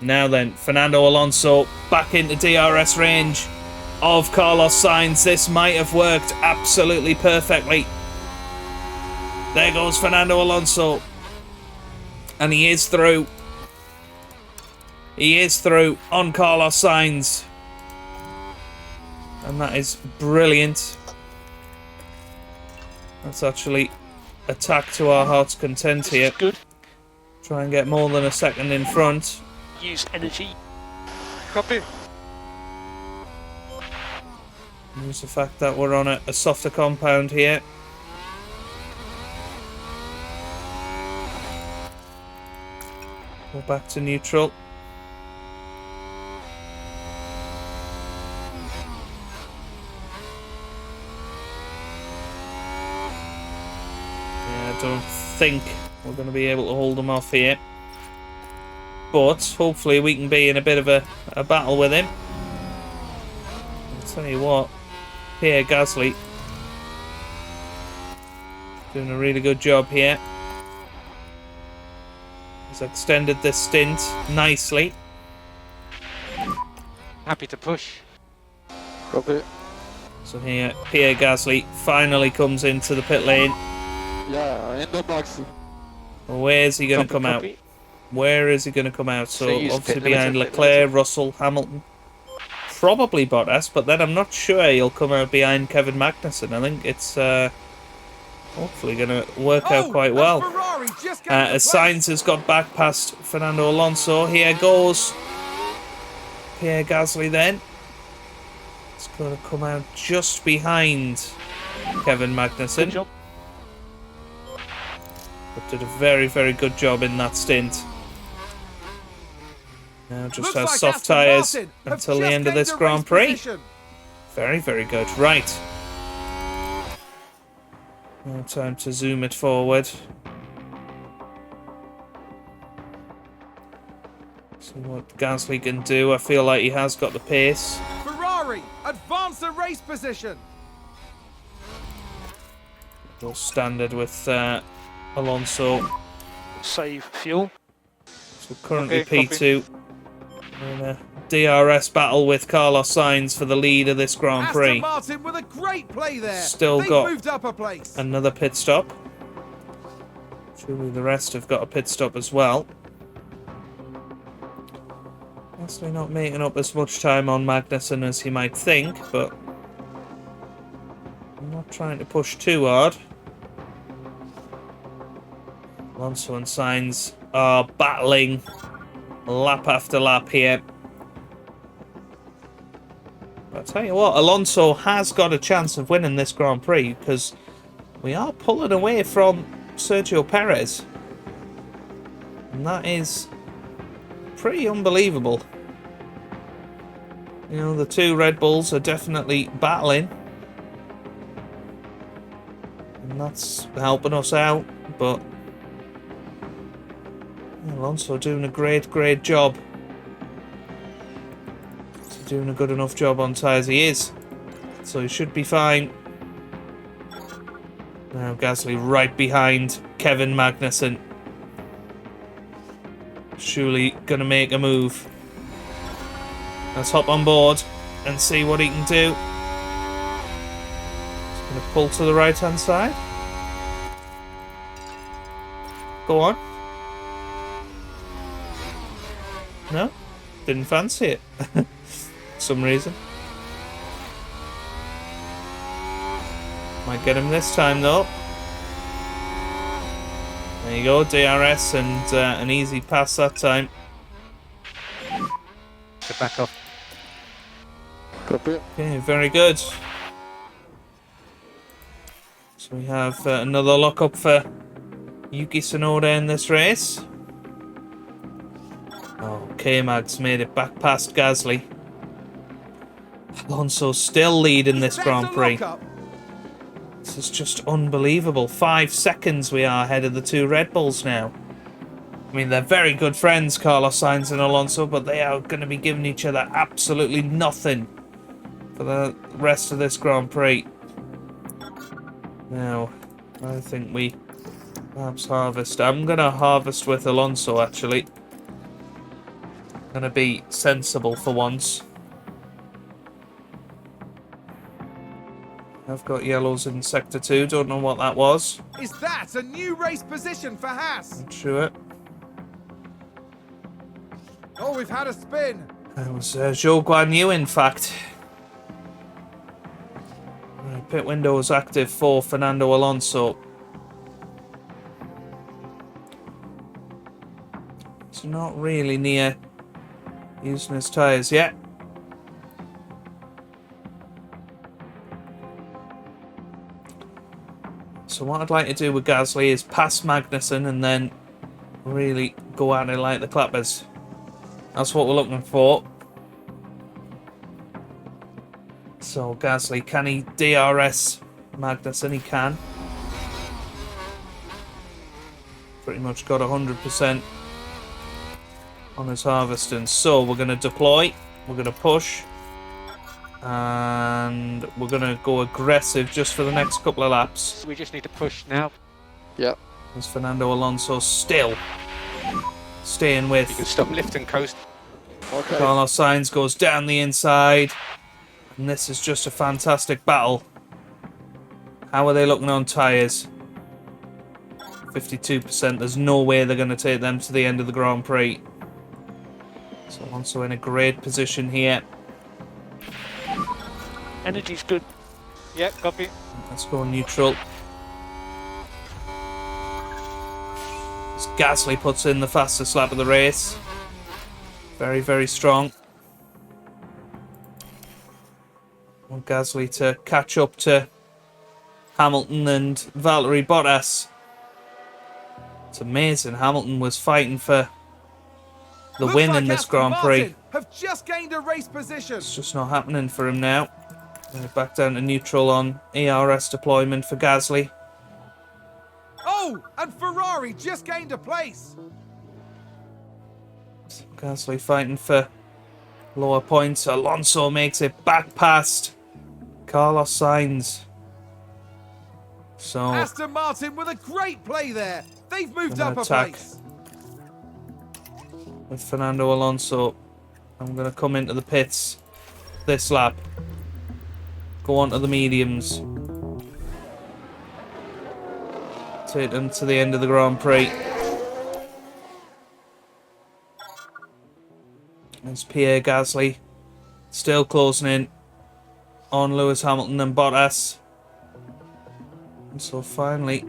Now then, Fernando Alonso back into DRS range of Carlos Sainz. This might have worked absolutely perfectly. There goes Fernando Alonso. And he is through. He is through on Carlos Sainz. And that is brilliant. That's actually attack to our heart's content This here. is good. Try and get more than a second in front. Use energy. Copy. Use the fact that we're on a softer compound here. Go back to neutral. I don't think we're going to be able to hold him off here. But hopefully we can be in a bit of a battle with him. I'll tell you what, Pierre Gasly doing a really good job here. He's extended this stint nicely. Happy to push. Copy. So here, Pierre Gasly finally comes into the pit lane. Yeah, in the box. Where's he going to Copy, come out? copy. Where is he going to come out? So So use obviously pit behind limiter, pit Leclerc, Russell, Hamilton, probably Bottas, but then I'm not sure he'll come out behind Kevin Magnussen. I think it's hopefully going to work out quite well. Ferrari just came As Sainz has got back past Fernando Alonso, here goes Pierre Gasly then. It's going to come out just behind Kevin Magnussen. Good job. But did a very, very good job in that stint. Now just has soft tyres until the end of this Grand Prix. Very, very good. Right. Now time to zoom it forward. See what Gasly can do. I feel like he has got the pace. Ferrari, advance the race position. Go standard with Alonso. Save fuel. So currently Okay, P2 in a DRS battle with Carlos Sainz for the lead of this Grand Aston Prix. Martin with a great play there. Still They've got moved up a place. Another pit stop. Surely the rest have got a pit stop as well. Actually not making up as much time on Magnussen as you might think, but I'm not trying to push too hard. Alonso and Sainz are battling lap after lap here. But I'll tell you what, Alonso has got a chance of winning this Grand Prix because we are pulling away from Sergio Perez. And that is pretty unbelievable. You know, the two Red Bulls are definitely battling. And that's helping us out, but Alonso doing a great job. He's doing a good enough job on tyres, he is. So he should be fine. Now Gasly right behind Kevin Magnussen. Surely gonna make a move. Let's hop on board and see what he can do. He's gonna pull to the right hand side. Go on. No? Didn't fancy it. For some reason. Might get him this time though. There you go, DRS and an easy pass that time. So back off. Copy. Okay, very good. So we have another lock-up for Yuki Tsunoda in this race. Oh, K-Mag's made it back past Gasly. Alonso still leading this Grand Prix. This is just unbelievable. 5 seconds we are ahead of the two Red Bulls now. I mean, they're very good friends, Carlos Sainz and Alonso, but they are going to be giving each other absolutely nothing for the rest of this Grand Prix. Now, I think we perhaps harvest. I'm going to harvest with Alonso, actually. Going to be sensible for once. I've got yellows in Sector 2. Don't know what that was. Is that a new race position for Haas? Not sure. Oh, we've had a spin. That was Zhou Guan Yu, in fact. Right, pit window is active for Fernando Alonso. not really near using his tyres yet. So what I'd like to do with Gasly is pass Magnussen and then really go at it like the clappers. That's what we're looking for. So Gasly, can he DRS Magnussen? He can. Pretty much got 100% on his harvesting. So we're going to deploy. We're going to push. And we're going to go aggressive just for the next couple of laps. So we just need to push now. Yep. As Fernando Alonso still staying with. You can stop lift and coast. Okay. Carlos Sainz goes down the inside. And this is just a fantastic battle. How are they looking on tyres? 52%. There's no way they're going to take them to the end of the Grand Prix. So Alonso in a great position here. Energy's good. Yeah, copy. Let's go neutral. As Gasly puts in the fastest lap of the race. Very, very strong. Want Gasly to catch up to Hamilton and Valtteri Bottas. It's amazing. Hamilton was fighting for the Looks win like in this Aston Grand Prix. Martin have just gained a race position. It's just not happening for him now. Back down to neutral on ERS deployment for Gasly. Oh, and Ferrari just gained a place. Gasly fighting for lower points. Alonso makes it back past Carlos Sainz. So Aston Martin with a great play there. They've moved Gonna up a attack. place. with Fernando Alonso, I'm going to come into the pits this lap. Go on to the mediums. Take them to the end of the Grand Prix. There's Pierre Gasly still closing in on Lewis Hamilton and Bottas. And so finally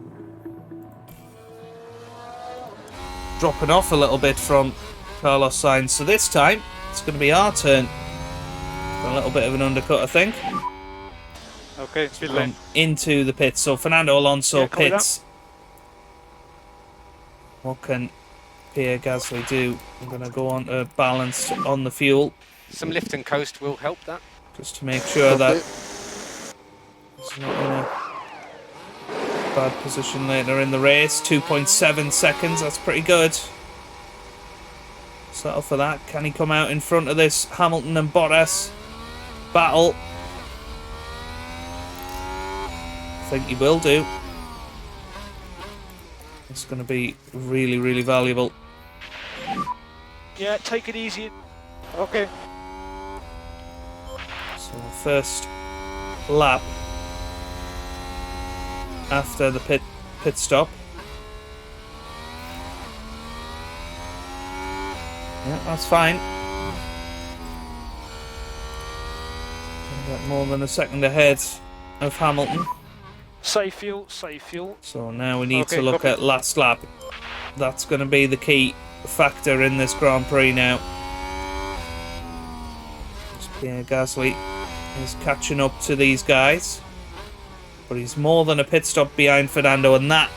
dropping off a little bit from Carlos Sainz. So this time it's going to be our turn for a little bit of an undercut, I think. Okay, pit lane. Into the pits. So Fernando Alonso Yeah, copy pits. What can Pierre Gasly do? I'm going to go on to balance on the fuel Some lift and coast will help that. just to make sure that Okay. it's not in a bad position later in the race. 2.7 seconds, that's pretty good. Settle for that. Can he come out in front of this Hamilton and Bottas battle? I think he will do. It's going to be really, really valuable. Yeah, take it easy. Okay. So first lap after the pit stop. Yeah, that's fine. Got more than a second ahead of Hamilton. Safe fuel, safe fuel. So now we need Okay, to look copy. at last lap. That's going to be the key factor in this Grand Prix now. As Pierre Gasly is catching up to these guys. But he's more than a pit stop behind Fernando, and that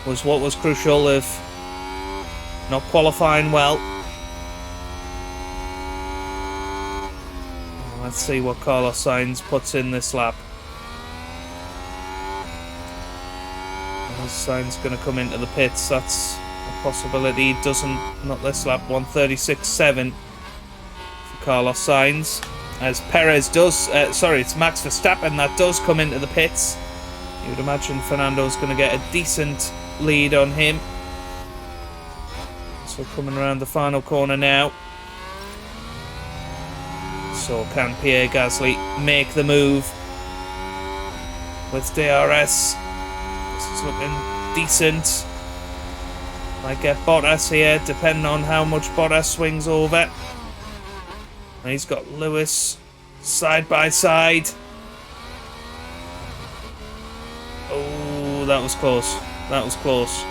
was what was crucial of not qualifying well. Let's see what Carlos Sainz puts in this lap. Sainz going to come into the pits. That's a possibility. He doesn't, not this lap. 1:36.7 for Carlos Sainz. As Perez does, sorry, it's Max Verstappen that does come into the pits. You would imagine Fernando's going to get a decent lead on him. So coming around the final corner now. So can Pierre Gasly make the move with DRS? This is looking decent. Might get Bottas here, depending on how much Bottas swings over. And he's got Lewis side by side. Oh, that was close. That was close.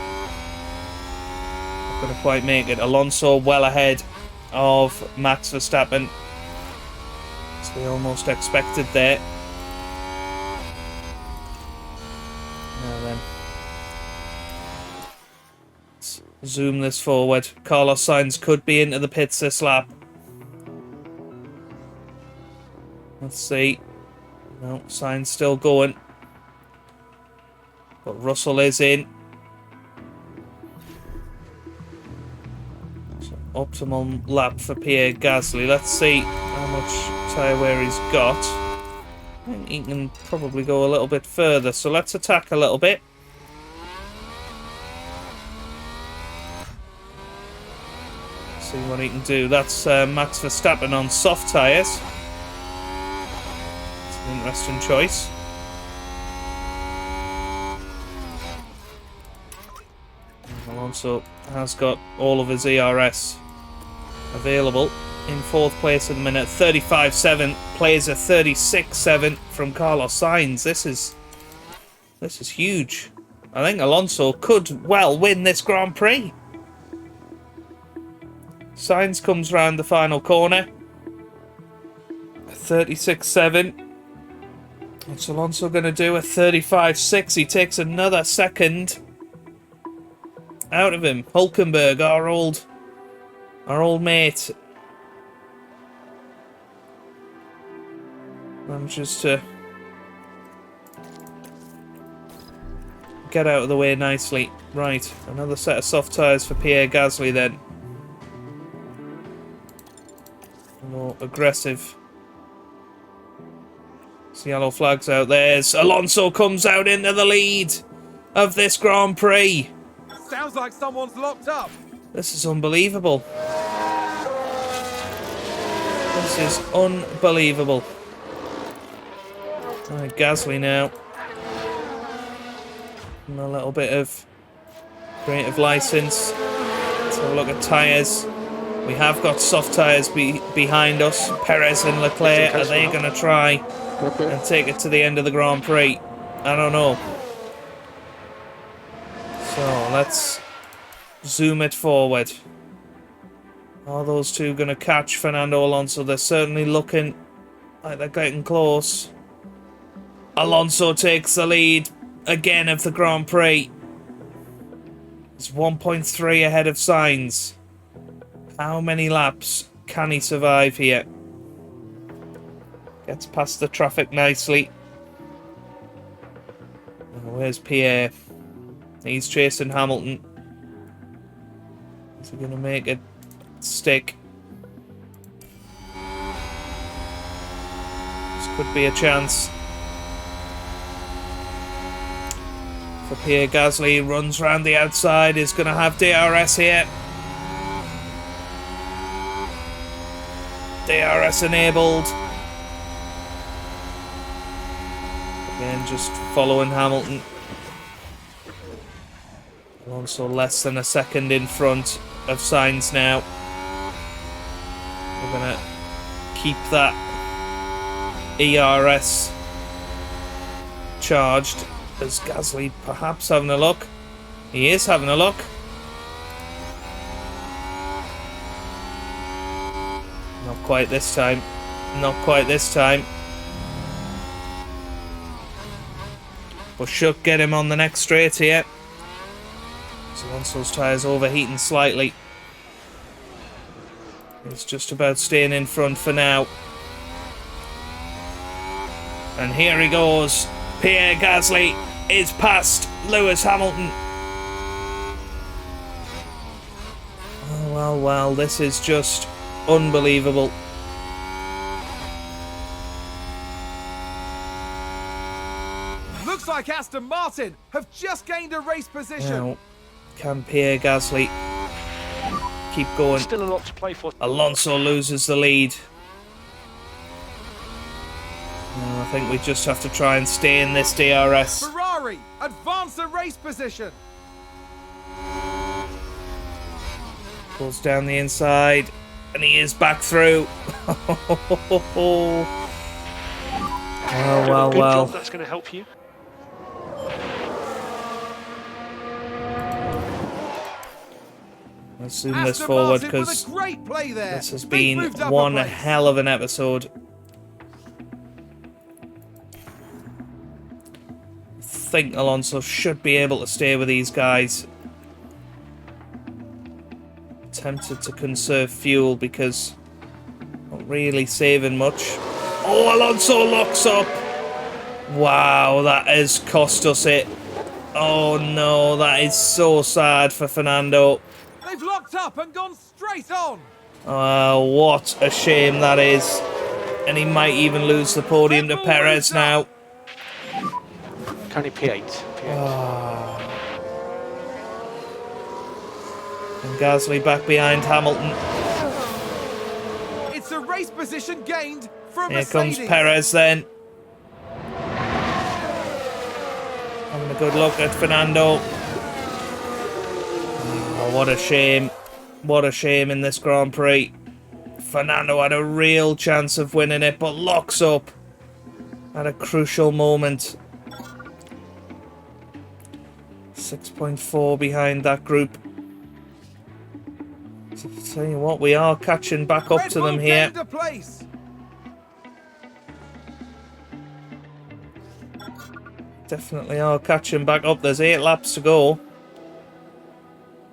Couldn't quite make it. Alonso well ahead of Max Verstappen. As we almost expected there. Now then. Let's zoom this forward. Carlos Sainz could be into the pits this lap. Let's see. No, Sainz still going. But Russell is in. So optimal lap for Pierre Gasly. Let's see how much tyre wear he's got. I think he can probably go a little bit further. So let's attack a little bit. See what he can do. That's Max Verstappen on soft tyres. It's an interesting choice. Alonso has got all of his ERS available. In 4th place at the minute. 35.7 plays a 36.7 from Carlos Sainz. This is huge. I think Alonso could well win this Grand Prix. Sainz comes round the final corner. 36.7. What's Alonso going to do? A 35.6. He takes another second out of him. Hulkenberg, our old mate, manages to get out of the way nicely. Right, another set of soft tyres for Pierre Gasly then. More aggressive. There's yellow flags out there. Alonso comes out into the lead of this Grand Prix. Sounds like someone's locked up. This is unbelievable. This is unbelievable. Right, Gasly now. And a little bit of creative license. Let's have a look at tyres. We have got soft tyres behind us. Perez and Leclerc, are they going to try and take it to the end of the Grand Prix? I don't know. So let's zoom it forward. Are those two going to catch Fernando Alonso? They're certainly looking like they're getting close. Alonso takes the lead again of the Grand Prix. He's 1.3 ahead of Sainz. How many laps can he survive here? Gets past the traffic nicely. And where's Pierre? He's chasing Hamilton. Is he going to make it stick? This could be a chance for Pierre Gasly. Runs round the outside. Is going to have DRS here. DRS enabled. Again, just following Hamilton. Alonso less than a second in front of Sainz now. We're going to keep that ERS charged. Is Gasly perhaps having a look? He is having a look. Not quite this time. Not quite this time. But should get him on the next straight here. Alonso's tyres overheating slightly. He's just about staying in front for now. And here he goes. Pierre Gasly is past Lewis Hamilton. Oh, well, well, this is just unbelievable. Looks like Aston Martin have just gained a race position. Now, can Pierre Gasly keep going? Still a lot to play for. Alonso loses the lead. No, I think we just have to try and stay in this DRS. Ferrari advance the race position. Pulls down the inside, and he is back through. Oh, well, Good well. job, that's going to help you. Let's zoom this Aston forward Martin with because a great play there. this has They've been moved up a one place. hell of an episode. I think Alonso should be able to stay with these guys. Tempted to conserve fuel because not really saving much. Oh, Alonso locks up. Wow, that has cost us it. Oh no, that is so sad for Fernando. They've locked up and gone straight on. What a shame that is. And he might even lose the podium to Red Bull Perez moves now. up. Only P8. P8. And Gasly back behind Hamilton. It's a race position gained from Here Mercedes. comes Perez then. Having a good look at Fernando. Oh, what a shame. What a shame in this Grand Prix. Fernando had a real chance of winning it, but locks up at a crucial moment. 6.4 behind that group. So, tell you what, we are catching back up Red to Bull them here. gained a place. Definitely are catching back up. There's 8 laps to go.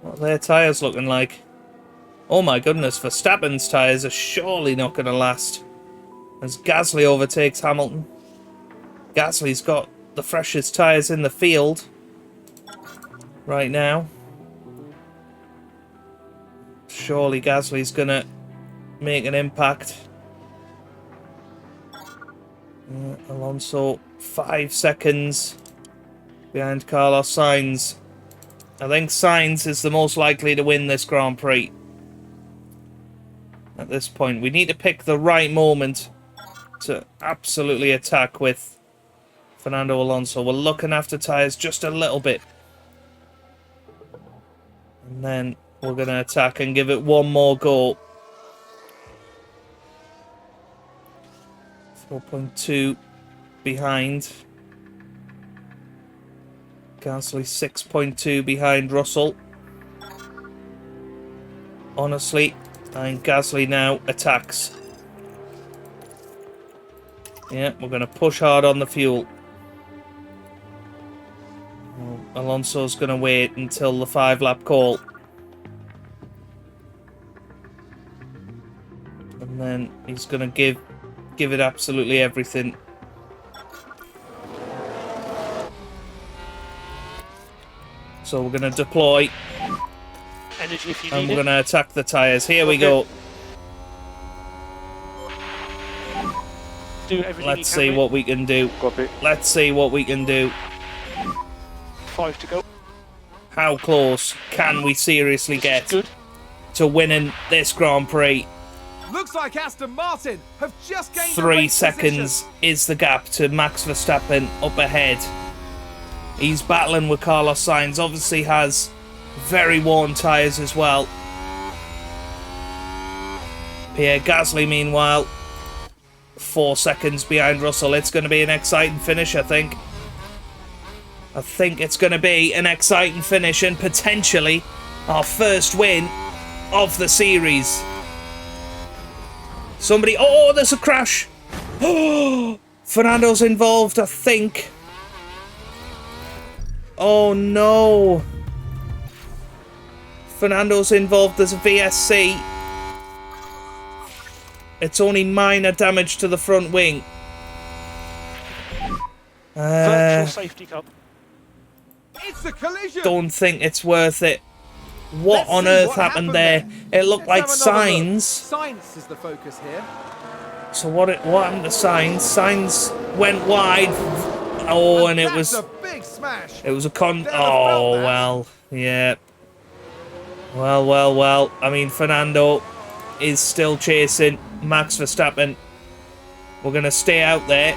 What are their tyres looking like? Oh my goodness, Verstappen's tyres are surely not going to last. As Gasly overtakes Hamilton. Gasly's got the freshest tyres in the field right now. Surely Gasly's going to make an impact. Alonso 5 seconds behind Carlos Sainz. I think Sainz is the most likely to win this Grand Prix. At this point, we need to pick the right moment to absolutely attack with Fernando Alonso. We're looking after tyres just a little bit. And then we're going to attack and give it one more go. 4.2 behind. Gasly 6.2 behind Russell. Honestly, I think Gasly now attacks. Yeah, we're going to push hard on the fuel. Alonso's going to wait until the 5-lap call. And then he's going to give it absolutely everything. So we're going to deploy. Energy if you And need we're it. going to attack the tyres. Here we go. Do everything Let's you see can. what we can do. Copy. Let's see what we can do. 5 to go. How close can we seriously get Good. to winning this Grand Prix? Looks like Aston Martin have just gained a 3 race seconds position. is the gap to Max Verstappen up ahead. He's battling with Carlos Sainz. Obviously has very worn tyres as well. Pierre Gasly, meanwhile, 4 seconds behind Russell. It's going to be an exciting finish, I think. I think it's going to be an exciting finish and potentially our first win of the series. Somebody... Oh, there's a crash. Oh, Fernando's involved, I think. Oh, no. Fernando's involved. There's a VSC. It's only minor damage to the front wing. Virtual safety car. It's a collision. Don't think it's worth it. What Let's on see earth what happened there? It looked like Let's have another look. Sainz. Sainz is the focus here. So what happened to Sainz? Sainz went wide. Oh, and it That's was... a big smash. It was a Down the Oh, belt, well. Yeah. Well. I mean, Fernando is still chasing Max Verstappen. We're going to stay out there.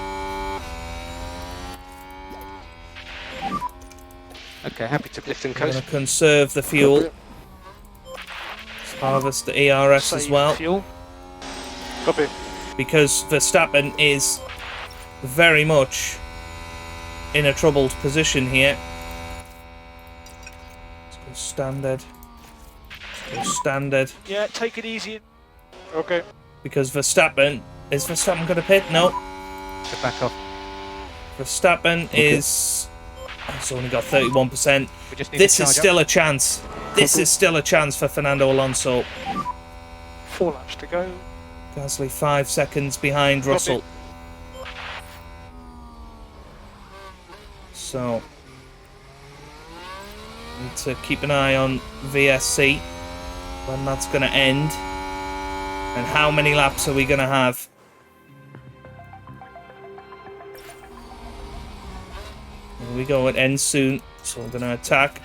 Okay, happy to lift and We're going coast. to conserve the fuel. Let's harvest the ERS as Save well. fuel. Copy. Because Verstappen is very much in a troubled position here. Let's go standard. Standard. Yeah, take it easy. Okay. Because Verstappen... Is Verstappen going to pit? No. So back off. Verstappen is... He's only got 31%. We just need This to is charge still a chance. This is still a chance for Fernando Alonso. 4 laps to go. Gasly 5 seconds behind Russell. So... Need to keep an eye on VSC. When that's going to end. And how many laps are we going to have? Here we go, it ends soon, so we're going to attack.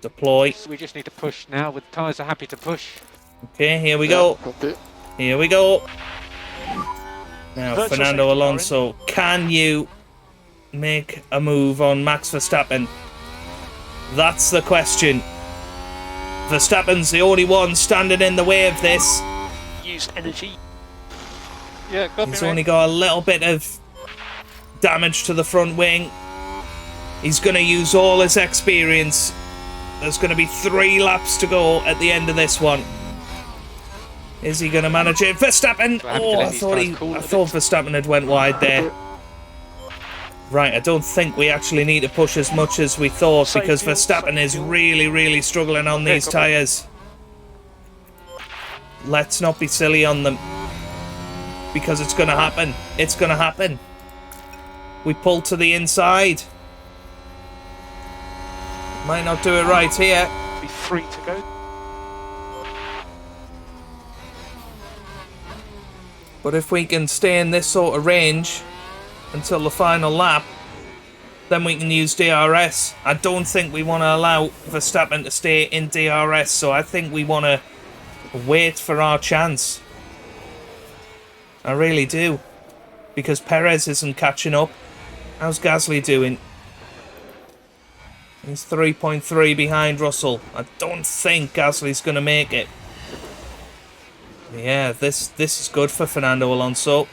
Deploy. We just need to push now. The tyres are happy to push. Okay, here we go. Copy. Here we go. Now, Virtual Fernando safety car Alonso, can you make a move on Max Verstappen? That's the question. Verstappen's the only one standing in the way of this. Use energy. Yeah, copy, He's mate. only got a little bit of damage to the front wing. He's going to use all his experience. There's going to be 3 laps to go at the end of this one. Is he going to manage it? Verstappen! So I have to Oh, let I these thought, tyres cool a I bit. thought Verstappen had went wide there. Right, I don't think we actually need to push as much as we thought Save because fuel, Verstappen save is fuel. really struggling on these copy. tyres. Let's not be silly on them. Because it's going to happen. It's going to happen. We pull to the inside. Might not do it right here. Be 3 to go. But if we can stay in this sort of range until the final lap, then we can use DRS. I don't think we want to allow Verstappen to stay in DRS, so I think we want to wait for our chance. I really do. Because Perez isn't catching up. How's Gasly doing? He's 3.3 behind Russell. I don't think Gasly's going to make it. Yeah, this is good for Fernando Alonso.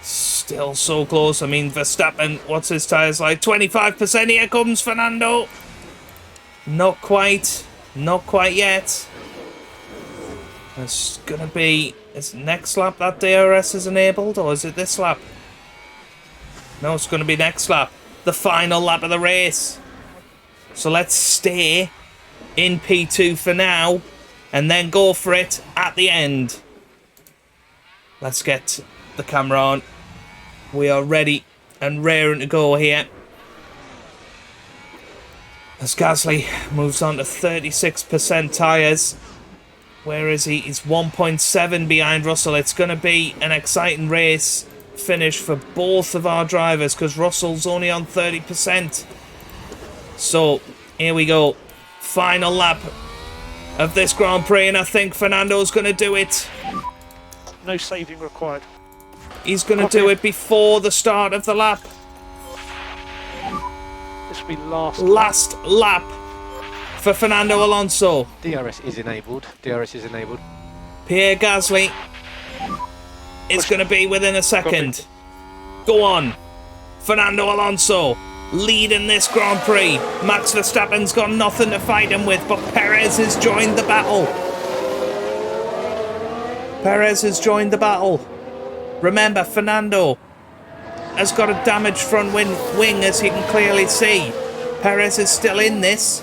Still so close. I mean, Verstappen, what's his tyres like? 25%. Here comes Fernando. Not quite. Not quite yet. It's going to be... Is next lap that DRS is enabled, or is it this lap? No, it's going to be next lap. The final lap of the race. So let's stay in P2 for now, and then go for it at the end. Let's get the camera on. We are ready and raring to go here. As Gasly moves on to 36% tyres. Where is he? He's 1.7 behind Russell. It's going to be an exciting race finish for both of our drivers because Russell's only on 30%. So, here we go. Final lap of this Grand Prix, and I think Fernando's going to do it. No saving required. He's going to do it before the start of the lap. This will be last. Last lap for Fernando Alonso. DRS is enabled. DRS is enabled. Pierre Gasly is going to be within a second. Go on. Fernando Alonso leading this Grand Prix. Max Verstappen's got nothing to fight him with, but Perez has joined the battle. Perez has joined the battle. Remember, Fernando has got a damaged front wing, as you can clearly see. Perez is still in this.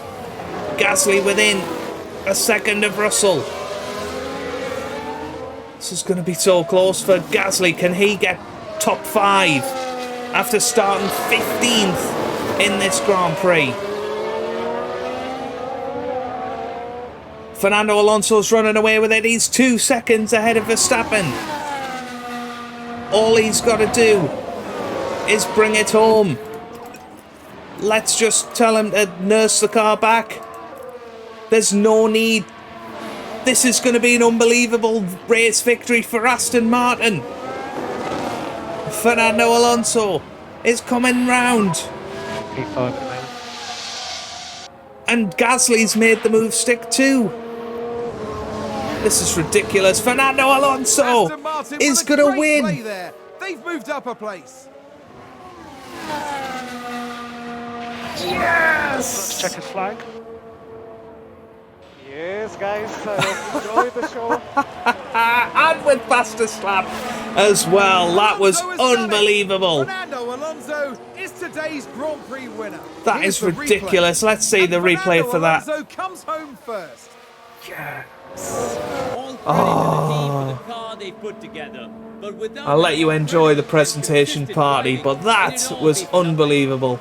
Gasly within a second of Russell. This is going to be so close for Gasly. Can he get top 5 after starting 15th in this Grand Prix? Fernando Alonso's running away with it. He's 2 seconds ahead of Verstappen. All he's got to do is bring it home. Let's just tell him to nurse the car back. There's no need. This is going to be an unbelievable race victory for Aston Martin. Fernando Alonso is coming round. P5 at the moment. And Gasly's made the move stick too. This is ridiculous. Fernando Alonso Aston Martin is with a going to great play win. there. They've moved up a place. Let's check his flag. Yes, guys, enjoy the show. And with fastest lap as well. That was Alonso has done it. unbelievable. Fernando Alonso is today's Grand Prix winner. That Here's is the replay. ridiculous. Let's see And the replay Fernando for that. Alonso comes home first. All credit to the team for the car they put together. But without I'll let you enjoy the presentation party, but that was unbelievable.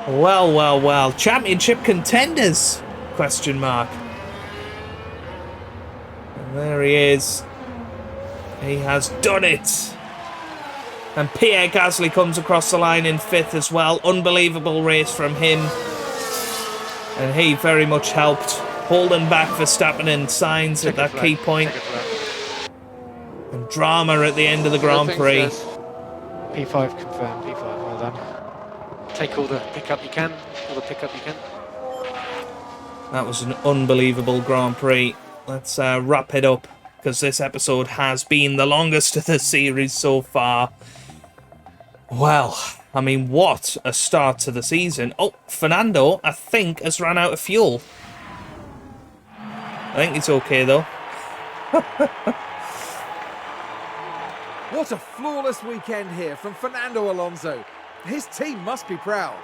Well, well, well. Championship contenders? Question mark. And there he is. He has done it. And Pierre Gasly comes across the line in 5th as well. Unbelievable race from him. And he very much helped holding back Verstappen and Sainz at that key point. And drama at the end of the Grand Prix. P5 confirmed, P5, well done. Take all the pickup you can, That was an unbelievable Grand Prix. Let's wrap it up, because this episode has been the longest of the series so far. Well, I mean, what a start to the season. Oh, Fernando, I think, has run out of fuel. I think it's okay, though. What a flawless weekend here from Fernando Alonso. His team must be proud.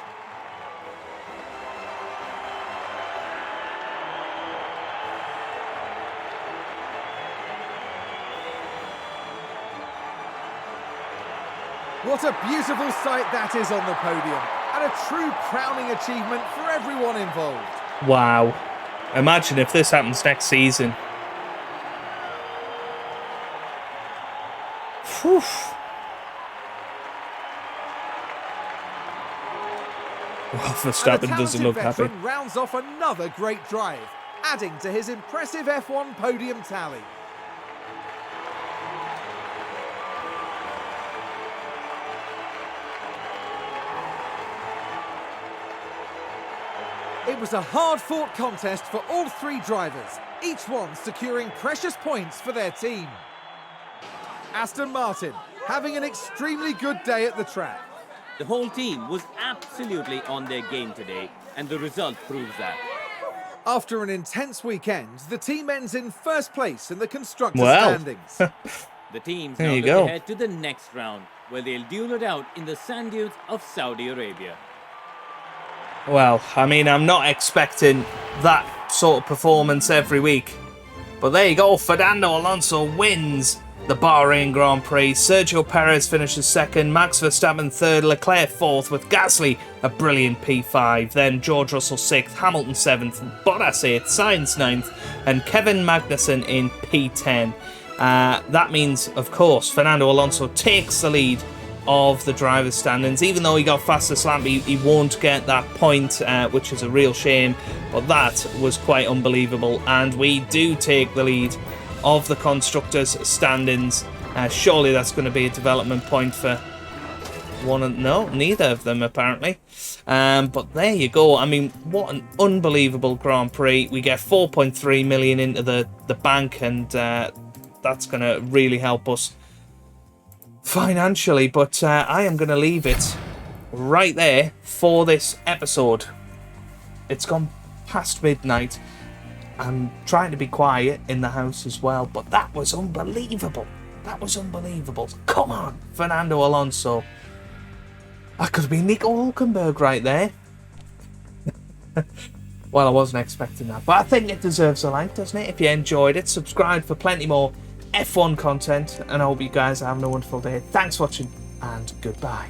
What a beautiful sight that is on the podium, and a true crowning achievement for everyone involved. Wow. Imagine if this happens next season. Whew. Well, Verstappen doesn't look happy. Veteran rounds off another great drive, adding to his impressive F1 podium tally. It was a hard-fought contest for all three drivers, each one securing precious points for their team. Aston Martin having an extremely good day at the track. The whole team was absolutely on their game today, and the result proves that. After an intense weekend, the team ends in first place in the Constructors standings. The teams There now you look go. ahead to the next round, where they'll duel it out in the sand dunes of Saudi Arabia. Well, I mean, I'm not expecting that sort of performance every week. But there you go, Fernando Alonso wins the Bahrain Grand Prix. Sergio Perez finishes 2nd, Max Verstappen 3rd, Leclerc 4th, with Gasly a brilliant P5. Then George Russell 6th, Hamilton 7th, Bottas 8th, Sainz 9th, and Kevin Magnussen in P10. That means, of course, Fernando Alonso takes the lead of the driver's standings. Even though he got fastest lap, he won't get that point, which is a real shame, but that was quite unbelievable. And we do take the lead of the Constructors standings. Surely that's going to be a development point for no, neither of them apparently. But there you go. I mean, what an unbelievable Grand Prix. We get 4.3 million into the bank, and that's going to really help us financially. But I am going to leave it right there for this episode. It's gone past midnight. I'm trying to be quiet in the house as well, but that was unbelievable. That was unbelievable. Come on, Fernando Alonso. That could have been Nico Hülkenberg right there. Well, I wasn't expecting that, but I think it deserves a like, doesn't it? If you enjoyed it, subscribe for plenty more F1 content, and I hope you guys are having a wonderful day. Thanks for watching, and goodbye.